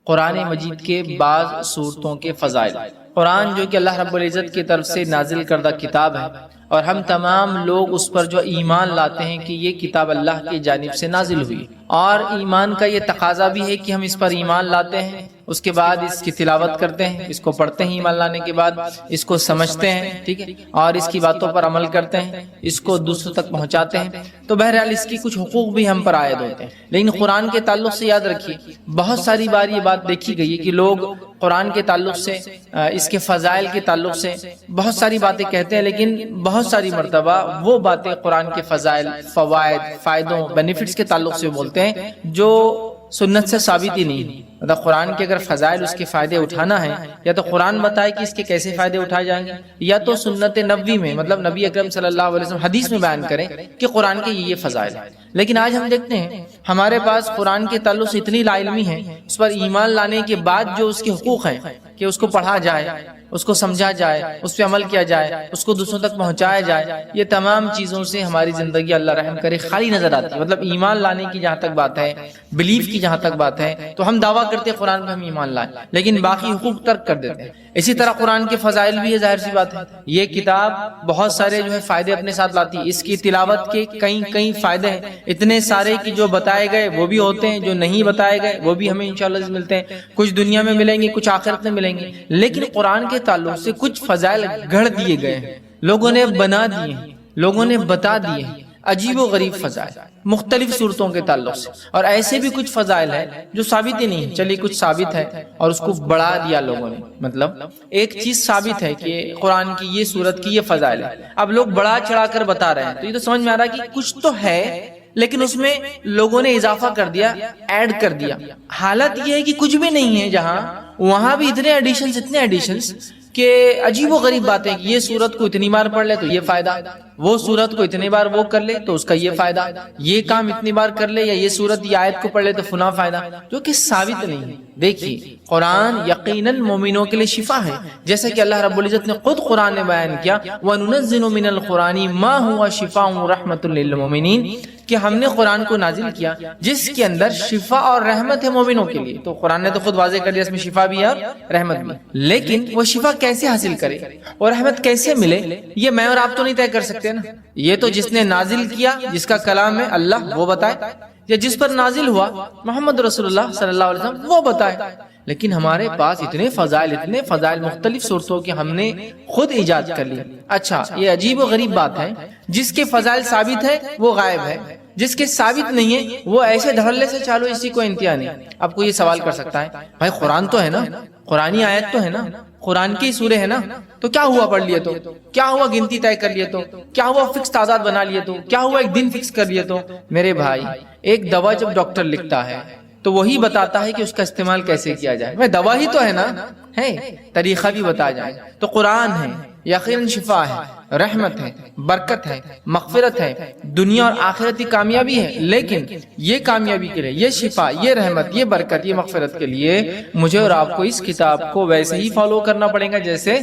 قرآن مجید کے بعض صورتوں کے فضائل۔ قرآن جو کہ اللہ رب العزت کی طرف سے نازل کردہ کتاب ہے، اور ہم تمام لوگ اس پر جو ایمان لاتے ہیں کہ یہ کتاب اللہ کی جانب سے نازل ہوئی، اور ایمان کا یہ تقاضا بھی ہے کہ ہم اس پر ایمان لاتے ہیں، اس کے بعد اس کی تلاوت کرتے ہیں، اس کو پڑھتے ہیں، ایمان لانے کے بعد اس کو سمجھتے ہیں، ٹھیک ہے، اور اس کی باتوں پر عمل کرتے ہیں، اس کو دوسروں تک پہنچاتے ہیں۔ تو بہرحال اس کی کچھ حقوق بھی ہم پر عائد ہوتے ہیں، لیکن قرآن کے تعلق سے یاد رکھیے بہت ساری بار یہ بات دیکھی گئی ہے کہ لوگ قرآن کے تعلق سے، اس کے فضائل کے تعلق سے بہت ساری باتیں کہتے ہیں، لیکن بہت ساری مرتبہ وہ باتیں قرآن کے فضائل، فوائد، فائدوں، بینیفٹس کے تعلق سے بولتے ہیں جو سنت سے ثابت ہی نہیں۔ مطلب قرآن کے اگر فضائل، اس کے فائدے اٹھانا ہے، یا تو قرآن بتائے کہ اس کے کیسے فائدے اٹھائے جائیں گے، یا تو سنت نبوی میں، مطلب نبی اکرم صلی اللہ علیہ وسلم حدیث میں بیان کریں کہ قرآن کے یہ فضائل ہیں۔ لیکن آج ہم دیکھتے ہیں ہمارے پاس قرآن کے تعلق سے اتنی لا علمی ہے، اس پر ایمان لانے کے بعد جو اس کے حقوق ہیں کہ اس کو پڑھا جائے، اس کو سمجھا جائے، اس پہ عمل کیا جائے، اس کو دوسروں تک پہنچایا جائے، یہ تمام چیزوں سے ہماری زندگی اللہ رحم کرے خالی نظر آتی ہے۔ مطلب ایمان لانے کی جہاں تک بات ہے، بلیف کی جہاں تک بات ہے، تو ہم دعویٰ کرتے ہیں قرآن پہ ہم ایمان لائیں، لیکن باقی حقوق ترک کر دیتے ہیں۔ اسی طرح قرآن کے فضائل بھی ہے، ظاہر سی بات ہے، یہ کتاب بہت سارے جو ہے فائدے اپنے ساتھ لاتی ہے، اس کی تلاوت کے کئی فائدے ہیں، اتنے سارے کہ جو بتائے گئے وہ بھی ہوتے ہیں، جو نہیں بتائے گئے وہ بھی ہمیں انشاءاللہ ملتے ہیں، کچھ دنیا میں ملیں گے، کچھ آخرت میں ملیں گے۔ لیکن قرآن کے تعلق سے کچھ فضائل گھڑ دیے گئے ہیں، لوگوں نے بنا دیے، لوگوں نے بتا دیے، عجیب و غریب فضائل مختلف صورتوں کے تعلق سے، اور ایسے بھی کچھ فضائل ہیں جو ثابت ہی نہیں، چلیے کچھ ثابت ہے اور اس کو بڑھا دیا لوگوں نے۔ مطلب ایک چیز ثابت ہے کہ قرآن کی یہ صورت کی یہ فضائل ہے، اب لوگ بڑھا چڑھا کر بتا رہے ہیں، تو یہ تو سمجھ میں آ رہا ہے کہ کچھ تو ہے، لیکن اس میں لوگوں نے اضافہ کر دیا، ایڈ کر دیا۔ حالت یہ ہے کہ کچھ بھی نہیں ہے جہاں، وہاں بھی اتنے ایڈیشنز کہ عجیب و غریب باتیں کہ یہ سورت کو اتنی بار پڑھ لے تو یہ فائدہ، وہ سورت کو اتنی بار وہ کر لے تو اس کا یہ فائدہ، یہ کام اتنی بار کر لے، یا یہ سورت یہ آیت کو پڑھ لے تو فلاں فائدہ، جو کہ ثابت نہیں ہے۔ دیکھیے قرآن یقیناً مومنوں کے لیے شفا ہے، جیسے کہ اللہ رب العزت نے خود قرآن میں بیان کیا وَنُنَزِّلُ مِنَ الْقُرْآنِ مَا هُوَ شِفَاءٌ وَرَحْمَةٌ لِّلْمُؤْمِنِينَ، کہ ہم نے قرآن کو نازل کیا جس کے اندر شفا اور رحمت ہے مومنوں کے لیے۔ تو قرآن نے تو خود واضح کر دیا اس میں شفا بھی ہے اور رحمت بھی، لیکن وہ شفا کیسے حاصل کرے اور رحمت کیسے ملے، یہ میں اور آپ تو نہیں طے کر سکتے نا، یہ تو جس نے نازل کیا، جس کا کلام ہے اللہ، وہ بتائے، یا جس پر نازل ہوا محمد رسول اللہ صلی اللہ علیہ وسلم، وہ بتائے۔ لیکن ہمارے پاس اتنے فضائل مختلف صورتوں کے ہم نے خود ایجاد کر لی۔ اچھا، یہ عجیب و غریب بات ہے، جس کے فضائل ثابت ہے وہ غائب ہے، جس کے ثابت نہیں ہے وہ ایسے دھڑلے سے چالو، اسی کو انتہا نہیں۔ اب کوئی یہ سوال کر سکتا ہے بھائی قرآن تو ہے نا، قرآنی آیت تو ہے نا، قرآن کی سورہ ہے نا، تو کیا ہوا پڑھ لیے تو، کیا ہوا گنتی طے کر لیے تو، کیا ہوا فکس تعداد بنا لیے تو، کیا ہوا ایک دن فکس کر لیے تو؟ میرے بھائی، ایک دوا جب ڈاکٹر لکھتا ہے تو وہی بتاتا ہے کہ اس کا استعمال کیسے کیا جائے، میں دوا ہی تو ہے نا، ہے طریقہ بھی بتایا جائے۔ تو قرآن ہے، یقیناً شفا ہے، رحمت ہے، برکت ہے، مغفرت ہے، دنیا اور آخرت کی کامیابی ہے، لیکن یہ کامیابی کے لیے، یہ شفا، یہ رحمت، یہ برکت، یہ مغفرت کے لیے مجھے اور آپ کو اس کتاب کو ویسے ہی فالو کرنا پڑے گا جیسے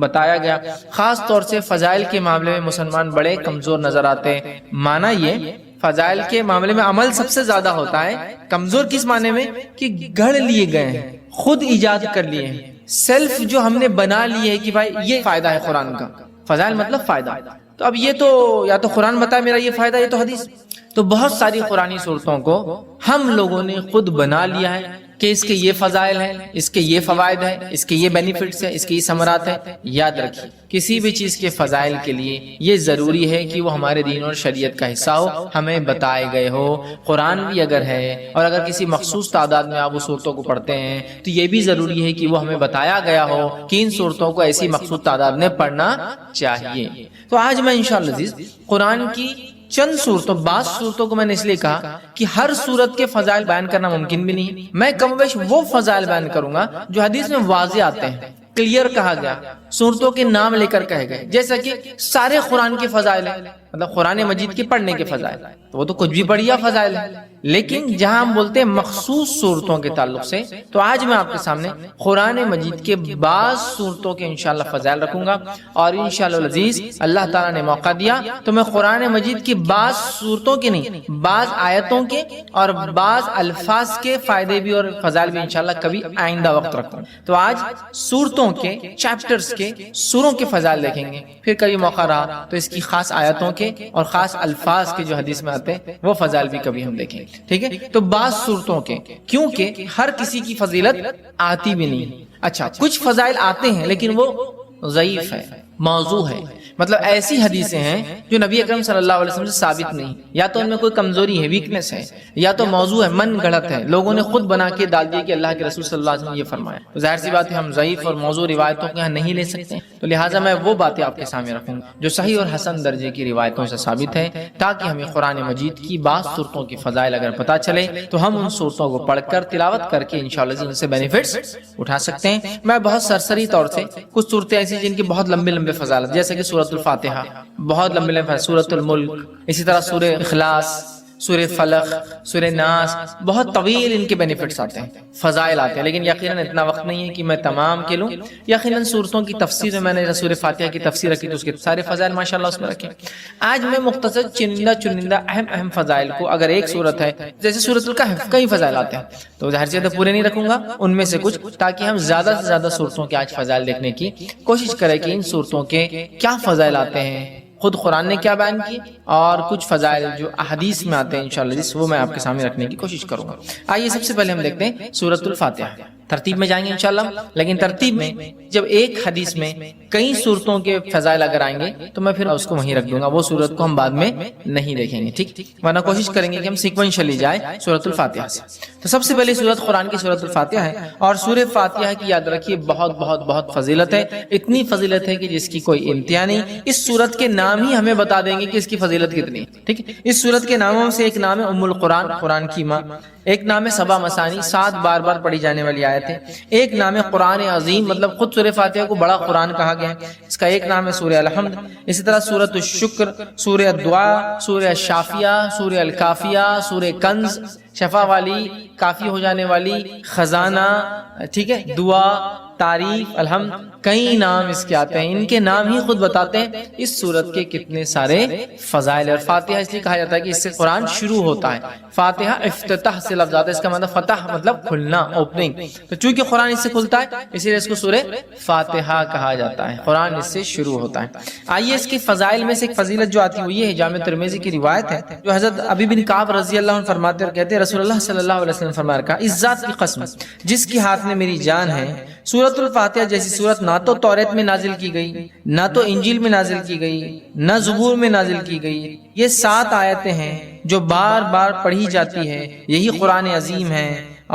بتایا گیا۔ خاص طور سے فضائل کے معاملے میں مسلمان بڑے کمزور نظر آتے ہیں۔ معنی یہ فضائل کے معاملے میں عمل سب سے زیادہ ہوتا ہے، کمزور کس معنی میں کہ گھڑ لیے گئے ہیں، خود ایجاد کر لیے ہیں، سیلف جو ہم نے بنا لیے ہے کہ بھائی یہ فائدہ ہے قرآن کا، فضائل مطلب فائدہ، تو اب یہ تو یا تو قرآن بتائے میرا یہ فائدہ، یہ تو حدیث۔ تو بہت ساری قرآنی صورتوں کو ہم لوگوں نے خود بنا لیا ہے کہ اس کے یہ فضائل ہیں، اس کے یہ فوائد ہیں، اس کے یہ بینیفٹس ہیں، اس کے یہ ثمرات ہیں۔ یاد رکھیے کسی بھی چیز کے فضائل کے لیے یہ ضروری ہے کہ وہ ہمارے دین اور شریعت کا حصہ ہو، ہمیں بتائے گئے ہو۔ قرآن بھی اگر ہے اور اگر کسی مخصوص تعداد میں آپ وہ صورتوں کو پڑھتے ہیں تو یہ بھی ضروری ہے کہ وہ ہمیں بتایا گیا ہو کہ ان صورتوں کو ایسی مخصوص تعداد میں پڑھنا چاہیے۔ تو آج میں انشاءاللہ عزیز قرآن کی چند صورتوں، بعض صورتوں کو میں نے اس لیے کہا کہ ہر صورت کے فضائل بیان کرنا ممکن بھی نہیں، میں کم بیش وہ فضائل بیان کروں گا جو حدیث میں واضح آتے ہیں، کلیئر کہا گیا، صورتوں کے نام لے کر کہے گئے، جیسا کہ سارے قرآن کے فضائل ہیں، مطلب قرآن مجید کے پڑھنے کے فضائل، تو وہ تو کچھ بھی بڑھیا فضائل ہے، لیکن جہاں ہم بولتے ہیں مخصوص صورتوں کے تعلق سے، تو آج میں آپ کے سامنے قرآن مجید کے بعض صورتوں کے انشاءاللہ فضائل رکھوں گا، اور انشاءاللہ العزیز اللہ تعالیٰ نے موقع دیا تو میں قرآن مجید کی بعض صورتوں کے نہیں، بعض آیتوں کے اور بعض الفاظ کے فائدے بھی اور فضائل بھی انشاءاللہ کبھی آئندہ وقت رکھوں گا۔ تو آج صورتوں کے، چیپٹرز کے، سوروں کے فضائل دیکھیں گے، پھر کبھی موقع رہا تو اس کی خاص آیتوں کے اور خاص الفاظ کے جو حدیث میں آتے ہیں وہ فضائل بھی کبھی ہم دیکھیں گے، ٹھیک ہے؟ تو بعض صورتوں کے، کیونکہ ہر کسی کی فضیلت آتی بھی نہیں۔ اچھا، کچھ فضائل آتے ہیں لیکن وہ ضعیف ہے، موضوع ہے، مطلب ایسی حدیثیں ہیں جو نبی اکرم صلی اللہ علیہ وسلم سے ثابت نہیں، یا تو ان میں کوئی کمزوری ہے، ویکنس ہے، یا تو موضوع ہے، من گھڑت ہے، لوگوں نے خود بنا کے ڈال دیا کہ اللہ کے رسول صلی اللہ علیہ وسلم یہ فرمایا۔ تو ظاہر سی بات ہے ہم ضعیف اور موضوع روایتوں کو یہاں نہیں لے سکتے، تو لہٰذا میں وہ باتیں آپ کے سامنے رکھوں گا جو صحیح اور حسن درجے کی روایتوں سے ثابت ہے، تاکہ ہمیں قرآن مجید کی بعض صورتوں کی فضائل اگر پتہ چلے تو ہم ان صورتوں کو پڑھ کر تلاوت کر کے انشاءاللہ ان سے بینیفٹس اٹھا سکتے ہیں۔ میں بہت سرسری طور سے کچھ صورتیں ایسی جن کی بہت لمبے لمبے فضائل، جیسے کہ سورۃ الفاتحہ، بہت لمبے لمبے، سورۃ الملک، اسی طرح سورہ اخلاص، سورہ فلق، سورہ ناس، بہت طویل ان کے بینیفٹس آتے ہیں، فضائل آتے ہیں، لیکن یقیناً اتنا وقت نہیں ہے کہ میں تمام کے لوں۔ یقیناً صورتوں کی تفسیر میں نے سورہ فاتحہ کی تفسیر رکھی تو اس کے سارے فضائل ماشاءاللہ اس میں رکھے۔ آج میں مختصر چنندہ اہم فضائل کو، اگر ایک صورت ہے جیسے سورۃ الکہف، کئی فضائل آتے ہیں، تو ظاہر سی بات ہے پورے نہیں رکھوں گا، ان میں سے کچھ، تاکہ ہم زیادہ سے زیادہ صورتوں کے آج فضائل دیکھنے کی کوشش کریں کہ ان صورتوں کے کیا فضائل آتے ہیں، خود قرآن نے کیا بیان کی، اور کچھ فضائل جو احادیث میں آتے ہیں انشاءاللہ وہ میں آپ کے سامنے رکھنے کی کوشش کروں گا۔ آئیے سب سے پہلے ہم دیکھتے ہیں سورۃ الفاتحہ، ترتیب میں جائیں گے انشاءاللہ، لیکن ترتیب میں جب ایک حدیث میں کئی صورتوں کے فضائل اگر آئیں گے تو میں پھر اس کو وہیں رکھ دوں گا، وہ صورت کو ہم بعد میں نہیں دیکھیں گے، ٹھیک؟ ورنہ کوشش کریں گے کہ ہم سیکوینشلی جائیں سورۃ الفاتحہ سے۔ تو سب سے پہلی سورت قرآن کی سورۃ الفاتحہ ہے، اور سورہ فاتحہ کی یاد رکھیے بہت بہت بہت فضیلت ہے، اتنی فضیلت ہے کہ جس کی کوئی انتہا نہیں۔ اس سورت کے نام ہی ہمیں بتا دیں گے کہ اس کی فضیلت کتنی ہے، ٹھیک ہے؟ اس سورت کے ناموں سے ایک نام ہے ام القرآن، قرآن کی ماں، ایک نام ہے سبع مثانی، 7 بار بار پڑھی جانے والی آیت ہے، ایک نام ہے قرآن عظیم، مطلب خود سورہ فاتحہ کو بڑا قرآن کہا گیا ہے، اس کا ایک نام ہے سورہ الحمد، اسی طرح سورۃ الشکر، سورہ الدعاء، سورہ الشافیہ، سورہ الکافیہ، سورہ کنز، شفا والی، کافی ہو جانے والی، خزانہ، ٹھیک ہے، دعا، تعریف، الحمد، کئی نام اس کے آتے ہیں، ان کے نام ہی خود بتاتے ہیں اس سورت کے کتنے سارے فضائل۔ اور فاتحہ اس لیے کہا جاتا ہے کہ اس سے قرآن شروع ہوتا ہے، فاتحہ افتتاح سے لفظ آتا ہے، اس کا مطلب فتح مطلب کھلنا، اوپننگ، تو چونکہ قرآن اس سے کھلتا ہے اسی لیے اس کو سورہ فاتحہ کہا جاتا ہے، قرآن اس سے شروع ہوتا ہے۔ آئیے اس کے فضائل میں سے ایک فضیلت جو آتی ہے وہ یہ ہے، جامع ترمذی کی روایت ہے جو حضرت ابی بن کعب رضی اللہ عنہ فرماتے اور کہتے ہیں رسول اللہ صلی اللہ علیہ وسلم فرمایا کہ اس ذات کی قسم جس کے ہاتھ میں میری جان ہے، سورۃ الفاتحہ جیسی سورت نہ تو توریت میں نازل کی گئی، نہ تو انجیل میں نازل کی گئی، نہ زبور میں نازل کی گئی۔ یہ 7 آیتیں ہیں جو بار بار پڑھی جاتی ہے، یہی قرآن عظیم ہے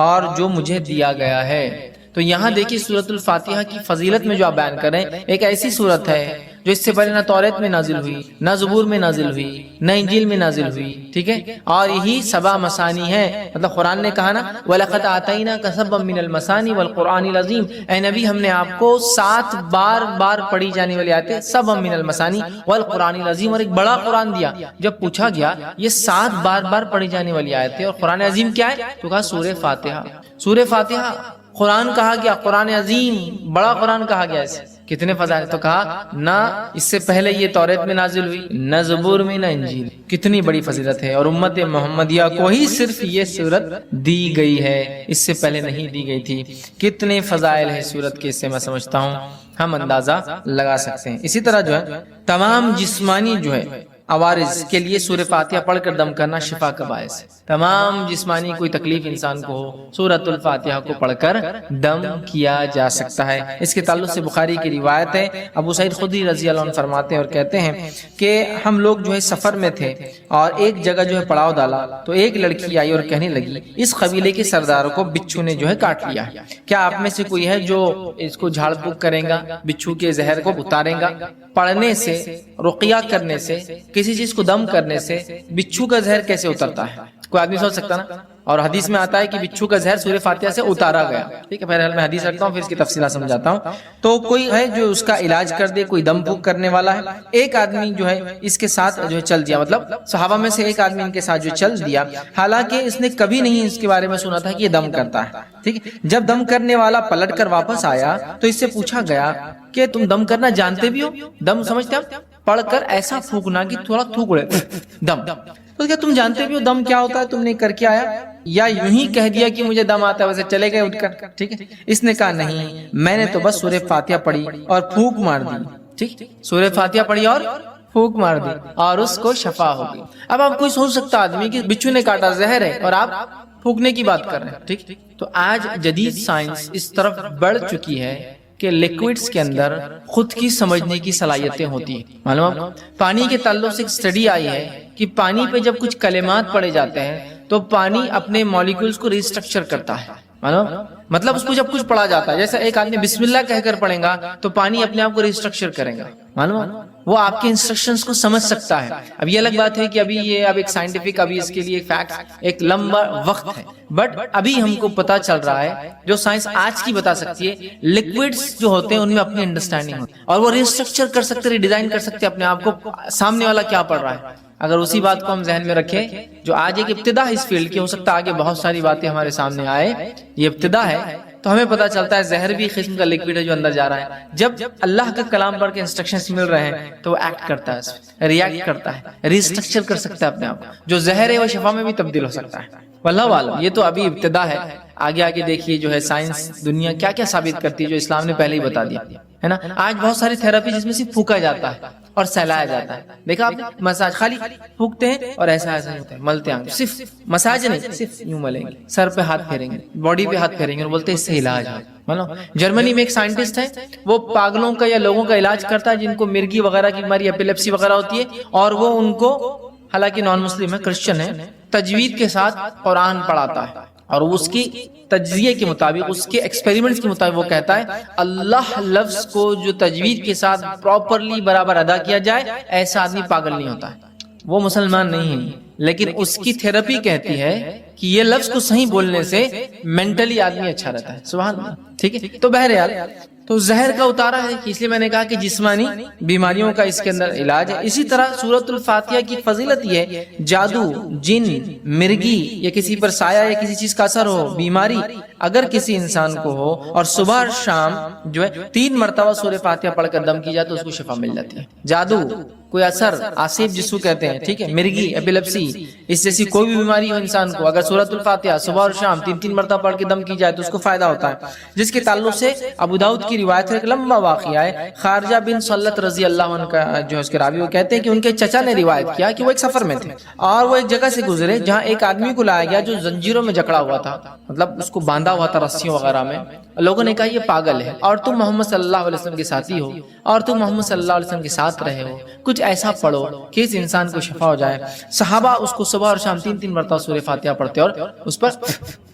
اور جو مجھے دیا گیا ہے۔ تو یہاں دیکھیے سورۃ الفاتحہ کی فضیلت میں جو آپ بیان کریں، ایک ایسی سورت ہے جو اس سے پہلے نہ توریت میں نازل ہوئی، نہ زبور میں نازل ہوئی، نہ انجیل میں نازل ہوئی، ٹھیک ہے؟ اور یہی سبع مثانی ہے، مطلب قرآن نے کہا نا وَلَقَدْ آتَيْنَاكَ سَبْعًا مِّنَ الْمَثَانِي وَالْقُرْآنِ الْعَظِيمِ، اے نبی ہم نے آپ کو 7 بار بار پڑھی جانے والی آیتیں، سبعًا مِّنَ الْمَثَانِي وَالْقُرْآنِ الْعَظِيمِ، اور ایک بڑا قرآن دیا۔ جب پوچھا گیا یہ 7 بار بار پڑھی جانے والی آیتیں اور قرآن عظیم کیا ہے تو کہا سورہ فاتحہ۔ سورہ فاتحہ قرآن کہا گیا، قرآن عظیم، بڑا قرآن کہا گیا، اسے کتنے فضائل، تو کہا نہ اس سے پہلے یہ توریت میں نازل ہوئی، نہ زبور میں، نہ انجیل، کتنی بڑی فضیلت ہے، اور امت محمدیہ کو ہی صرف یہ سورت دی گئی ہے، اس سے پہلے نہیں دی گئی تھی۔ کتنے فضائل ہیں سورت کے، اس سے میں سمجھتا ہوں ہم اندازہ لگا سکتے ہیں۔ اسی طرح جو ہے تمام جسمانی جو ہے عوارض کے لیے سورہ فاتحہ پڑھ کر دم کرنا شفا کا باعث ہے، تمام جسمانی کوئی تکلیف انسان کو ہو سورۃ الفاتحہ کو پڑھ کر دم کیا جا سکتا ہے۔ اس کے تعلق سے بخاری کی روایت ہے، ابو سعید خدری رضی اللہ عنہ فرماتے ہیں اور کہتے ہیں کہ ہم لوگ جو ہے سفر میں تھے اور ایک جگہ جو ہے پڑاؤ ڈالا تو ایک لڑکی آئی اور کہنے لگی اس قبیلے کے سرداروں کو بچھو نے جو ہے کاٹ لیا ہے، کیا آپ میں سے کوئی ہے جو اس کو جھاڑ پھونک کرے گا، بچھو کے زہر کو اتارے گا؟ پڑھنے سے، رقیہ کرنے سے کسی چیز کو دم کرنے سے بچھو کا زہر کیسے اترتا ہے؟ کوئی آدمی سوچ سکتا نا؟ اور حدیث میں آتا ہے کہ بچھو کا زہر سورہ فاتحہ سے اتارا گیا. ٹھیک ہے، بہرحال میں حدیث رکھتا ہوں، پھر اس کی تفصیلات سمجھاتا ہوں. تو کوئی ہے جو اس کا علاج کر دے، کوئی دم پھونک کرنے والا ہے. ایک آدمی جو ہے اس کے ساتھ جو ہے چل دیا، مطلب صحابہ میں سے ایک آدمی ان کے ساتھ جو چل دیا، حالانکہ اس نے کبھی نہیں اس کے بارے میں سنا تھا کہ یہ دم کرتا ہے. ٹھیک ہے، جب دم کرنے والا پلٹ کر واپس آیا تو اس سے پوچھا گیا کہ تم دم کرنا جانتے بھی ہو؟ دم سمجھتے ہو؟ پڑھ کر ایسا پھونکنا کہ تھوڑا تھوک اڑے، دم. تو کیا تم جانتے بھی ہو دم کیا ہوتا ہے؟ تم نے کر کے آیا یا یوں ہی کہہ دیا کہ مجھے دم آتا ہے ویسے چلے گئے اٹھ کر؟ ٹھیک ہے، اس نے کہا نہیں، میں نے تو بس سورہ فاتحہ پڑھی اور پھونک مار دی. ٹھیک، سورہ فاتحہ پڑھی اور پھونک مار دی اور اس کو شفا ہو گئی. اب آپ کوئی سوچ سکتا آدمی کہ بچھو نے کاٹا، زہر ہے، اور آپ پھونکنے کی بات کر رہے ہیں. ٹھیک، تو آج جدید سائنس اس طرف بڑھ چکی ہے کہ لیکوڈز کے اندر خود کی سمجھنے کی صلاحیتیں ہوتی ہیں. معلوم، پانی کے تعلق سے ایک اسٹڈی آئی ہے کہ پانی پہ جب کچھ کلمات پڑھے جاتے ہیں تو پانی اپنے مالیکولز کو ریسٹرکچر کرتا ہے. معلوم، مطلب اس کو جب کچھ پڑھا جاتا ہے، جیسے ایک آدمی بسم اللہ کہہ کر پڑھے گا تو پانی اپنے آپ کو ریسٹرکچر کرے گا. معلوم، وہ آپ کے انسٹرکشنز کو سمجھ سکتا ہے. اب یہ الگ بات ہے کہ ابھی یہ اب ایک سائنٹیفک، ابھی اس کے لیے فیکٹس ایک لمبا وقت ہے، بٹ ابھی ہم کو پتا چل رہا ہے جو سائنس آج کی بتا سکتی ہے، لکوڈز جو ہوتے ہیں ان میں اپنی انڈرسٹینڈنگ ہوتی ہے اور وہ ریسٹرکچر کر سکتے، ریڈیزائن کر سکتے اپنے آپ کو، سامنے والا کیا پڑھ رہا ہے. اگر اسی بات کو ہم ذہن میں رکھیں، جو آج ایک ابتدا ہے اس فیلڈ کی، ہو سکتا ہے آگے بہت ساری باتیں ہمارے سامنے آئے، یہ ابتدا ہے، تو ہمیں پتا چلتا ہے زہر بھی قسم کا لکوڈ ہے جو اندر جا رہا ہے. جب اللہ کا کلام پڑھ کے انسٹرکشنز مل رہے ہیں تو وہ ایکٹ کرتا ہے، ریئیکٹ کرتا ہے، ریسٹرکچر کر سکتا ہے اپنے آپ کو. جو زہر ہے وہ شفا میں بھی تبدیل ہو سکتا ہے. واللہ عالم، یہ تو ابھی ابتدا ہے. آگے آگے دیکھیے جو ہے سائنس دنیا کیا کیا ثابت کرتی ہے جو اسلام نے پہلے ہی بتا دیا ہے نا. آج بہت ساری تھراپی جس میں صرف پھونکا جاتا ہے اور سہلایا جاتا ہے. دیکھا آپ مساج خالی پھونکتے ہیں اور ایسا ایسا ہوتا ہے، ملتے ہیں. صرف مساج نہیں، صرف یوں ملیں گے، سر پہ ہاتھ پھیریں گے، باڈی پہ ہاتھ پھیریں گے اور بولتے ہیں اس سے علاج ہے. جرمنی میں ایک سائنٹسٹ ہے، وہ پاگلوں کا یا لوگوں کا علاج کرتا ہے جن کو مرگی وغیرہ کی بیماری، ایپیلیپسی وغیرہ ہوتی ہے، اور وہ ان کو، حالانکہ نان مسلم ہے، کرسچن ہے، تجوید کے ساتھ قرآن پڑھاتا ہے اور اس کی تجزیے کے مطابق، اس کے ایکسپیریمنٹس کے مطابق وہ کہتا ہے اللہ لفظ کو جو تجوید کے ساتھ پراپرلی برابر ادا کیا جائے، ایسا آدمی پاگل نہیں ہوتا ہے. وہ مسلمان نہیں ہے، لیکن اس کی تھراپی کہتی ہے کہ یہ لفظ کو صحیح بولنے سے مینٹلی آدمی اچھا رہتا ہے. سبحان اللہ. ٹھیک ہے، تو بہرحال تو زہر کا اتارا ہے، اس لیے میں نے کہا کہ جسمانی بیماریوں کا اس کے اندر علاج ہے. اسی طرح سورۃ الفاتحہ کی فضیلت یہ ہے، جادو، جن، مرگی یا کسی پر سایہ یا کسی چیز کا اثر ہو، بیماری اگر کسی انسان کو ہو اور صبح اور شام جو ہے 3 مرتبہ سورہ فاتحہ پڑھ کر دم کی جائے تو اس کو شفا مل جاتی ہے. جادو، کوئی اثر، آسیب جس کو کہتے ہیں، ٹھیک ہے، مرگی، ایپیلیپسی، اس جیسی کوئی بھی بیماری ہو انسان کو، اگر سورۃ الفاتحہ صبح اور شام 3 مرتبہ پڑھ کے دم کی جائے تو اس کو فائدہ ہوتا ہے. جس کے تعلق سے ابو داؤد کی روایت ہے، ایک لمبا واقعہ ہے. خارجہ بن سلت رضی اللہ عنہ کا جو اس کے راوی، وہ کہتے ہیں کہ ان کے چچا نے روایت کیا کہ وہ ایک سفر میں تھے اور وہ ایک جگہ سے گزرے جہاں ایک آدمی کو لایا گیا جو زنجیروں میں جکڑا ہوا تھا، مطلب اس کو باندھا ہوا تھا رسیوں وغیرہ میں. لوگوں نے کہا یہ پاگل ہے اور تم محمد صلی اللہ علیہ وسلم کے ساتھی ہو اور تم محمد صلی اللہ علیہ وسلم کے ساتھ رہے ہو، کچھ ایسا پڑھو کہ اس انسان کو شفا ہو جائے. صحابہ اس کو صبح اور شام 3 مرتبہ سورہ فاتحہ پڑھتے اور اس پر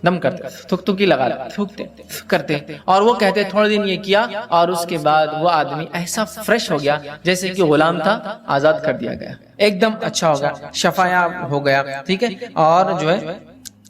دم کرتے، تھک تھکی لگا تھوکتے کرتے، اور وہ کہتے تھوڑے دن یہ کیا اور اس کے بعد وہ آدمی ایسا فریش ہو گیا جیسے کہ غلام تھا، آزاد کر دیا گیا، ایک دم اچھا ہو گیا، شفا یاب ہو گیا. ٹھیک ہے، اور جو ہے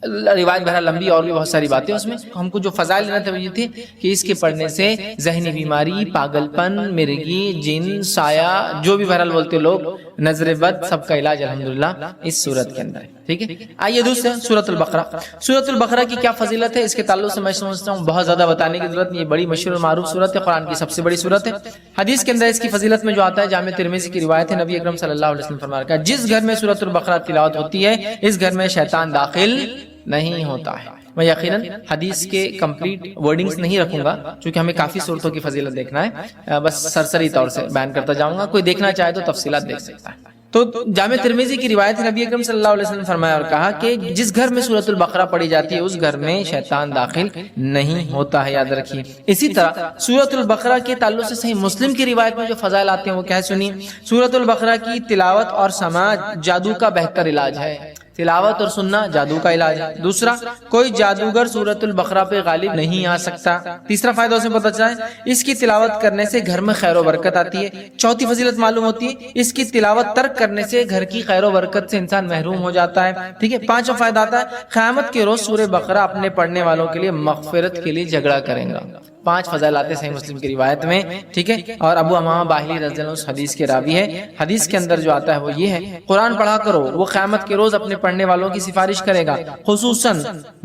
روایت بہرحال لمبی اور بھی بہت ساری باتیں اس میں. ہم کو جو فضائل لینا تھا یہ تھے کہ اس کے پڑھنے سے ذہنی بیماری، پاگل پن، مرگی، جن، سایہ، جو بھی بہرحال بولتے لوگ، نظر بد، سب کا علاج الحمدللہ اس سورت کے اندر ہے. ٹھیک ہے، آئیے دوسرے سورۃ البقرہ. سورۃ البقرہ کی کیا فضیلت ہے اس کے تعلق سے میں سمجھتا ہوں بہت زیادہ بتانے کی ضرورت نہیں. یہ بڑی مشہور اور معروف سورت ہے، قرآن کی سب سے بڑی سورت ہے. حدیث کے اندر اس کی فضیلت میں جو آتا ہے، جامع ترمذی کی روایت ہے، نبی اکرم صلی اللہ علیہ وسلم فرمایا کہ جس گھر میں سورۃ البقرہ تلاوت ہوتی ہے اس گھر میں شیطان داخل نہیں ہوتا ہے. میں یقیناً حدیث کے کمپلیٹ ورڈنگز نہیں رکھوں گا چونکہ ہمیں کافی صورتوں کی فضیلت دیکھنا ہے، بس سرسری طور سے بیان کرتا جاؤں گا، کوئی دیکھنا چاہے تو تفصیلات دیکھ سکتا ہے. تو جامع ترمذی کی روایت ہے، نبی اکرم صلی اللہ علیہ وسلم فرمایا اور کہا کہ جس گھر میں سورۃ البقرہ پڑھی جاتی ہے اس گھر میں شیطان داخل نہیں ہوتا ہے، یاد رکھیے. اسی طرح سورۃ البقرہ کے تعلق سے صحیح مسلم کی روایت میں جو فضائل آتے ہیں وہ کیا ہے سنیے. سورۃ البقرہ کی تلاوت اور سماعت جادو کا بہتر علاج ہے. تلاوت اور سننا جادو کا علاج ہے۔ دوسرا، کوئی جادوگر سورۃ البقرہ پہ غالب نہیں آ سکتا۔ تیسرا فائدہ اسے پتہ چلا ہے اس کی تلاوت کرنے سے گھر میں خیر و برکت آتی ہے۔ چوتھی فضیلت معلوم ہوتی ہے اس کی تلاوت ترک کرنے سے گھر کی خیر و برکت سے انسان محروم ہو جاتا ہے، ٹھیک ہے۔ پانچواں فائدہ آتا ہے قیامت کے روز سورہ بقرہ اپنے پڑھنے والوں کے لیے مغفرت کے لیے جھگڑا کرے گا۔ 5 فضائل آتے ہیں صحیح مسلم کی روایت میں، ٹھیک ہے۔ اور ابو امامہ باہلی رضی اللہ عنہ اس حدیث کے راوی ہے۔ حدیث کے اندر جو آتا ہے وہ یہ ہے، قرآن پڑھا کرو، وہ قیامت کے روز اپنے پڑھنے والوں کی سفارش کرے گا، خصوصاً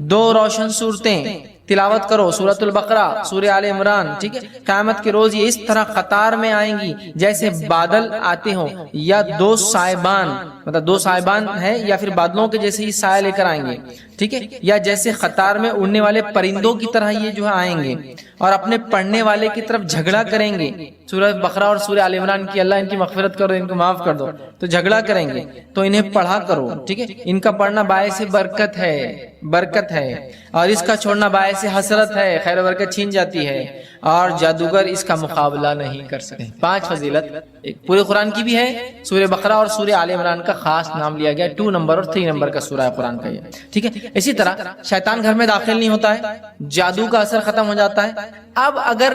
2 روشن صورتیں تلاوت کرو، سورۃ البقرہ، سورہ آل عمران، ٹھیک ہے۔ قیامت کے روز یہ اس طرح قطار میں آئیں گی جیسے بادل آتے ہوں، یا 2 سائبان، مطلب 2 سائبان ہے یا پھر بادلوں کے جیسے ہی سایہ لے کر آئیں گے، ٹھیک ہے، یا جیسے قطار میں اڑنے والے پرندوں کی طرح یہ جو ہے آئیں گے اور اپنے پڑھنے والے کی طرف جھگڑا کریں گے۔ سورہ بقرہ اور سورہ آل عمران کی اللہ ان کی مغفرت کرو، ان کو معاف کر دو، تو جھگڑا کریں گے، تو انہیں پڑھا کرو، ٹھیک ہے۔ ان کا پڑھنا باعث برکت ہے اور اس کا چھوڑنا باعث حسرت ہے، خیر و برکت چھین جاتی ہے اور جادوگر اس کا مقابلہ نہیں کر سکتے۔ 5 فضیلت ایک پورے قرآن کی بھی ہے، سورہ بقرہ اور سورہ آل عمران کا خاص نام لیا گیا، 2 نمبر اور 3 نمبر کا سورہ قرآن کا یہ، ٹھیک ہے۔ اسی طرح شیطان گھر میں داخل نہیں ہوتا ہے، جادو کا اثر ختم ہو جاتا ہے۔ اب اگر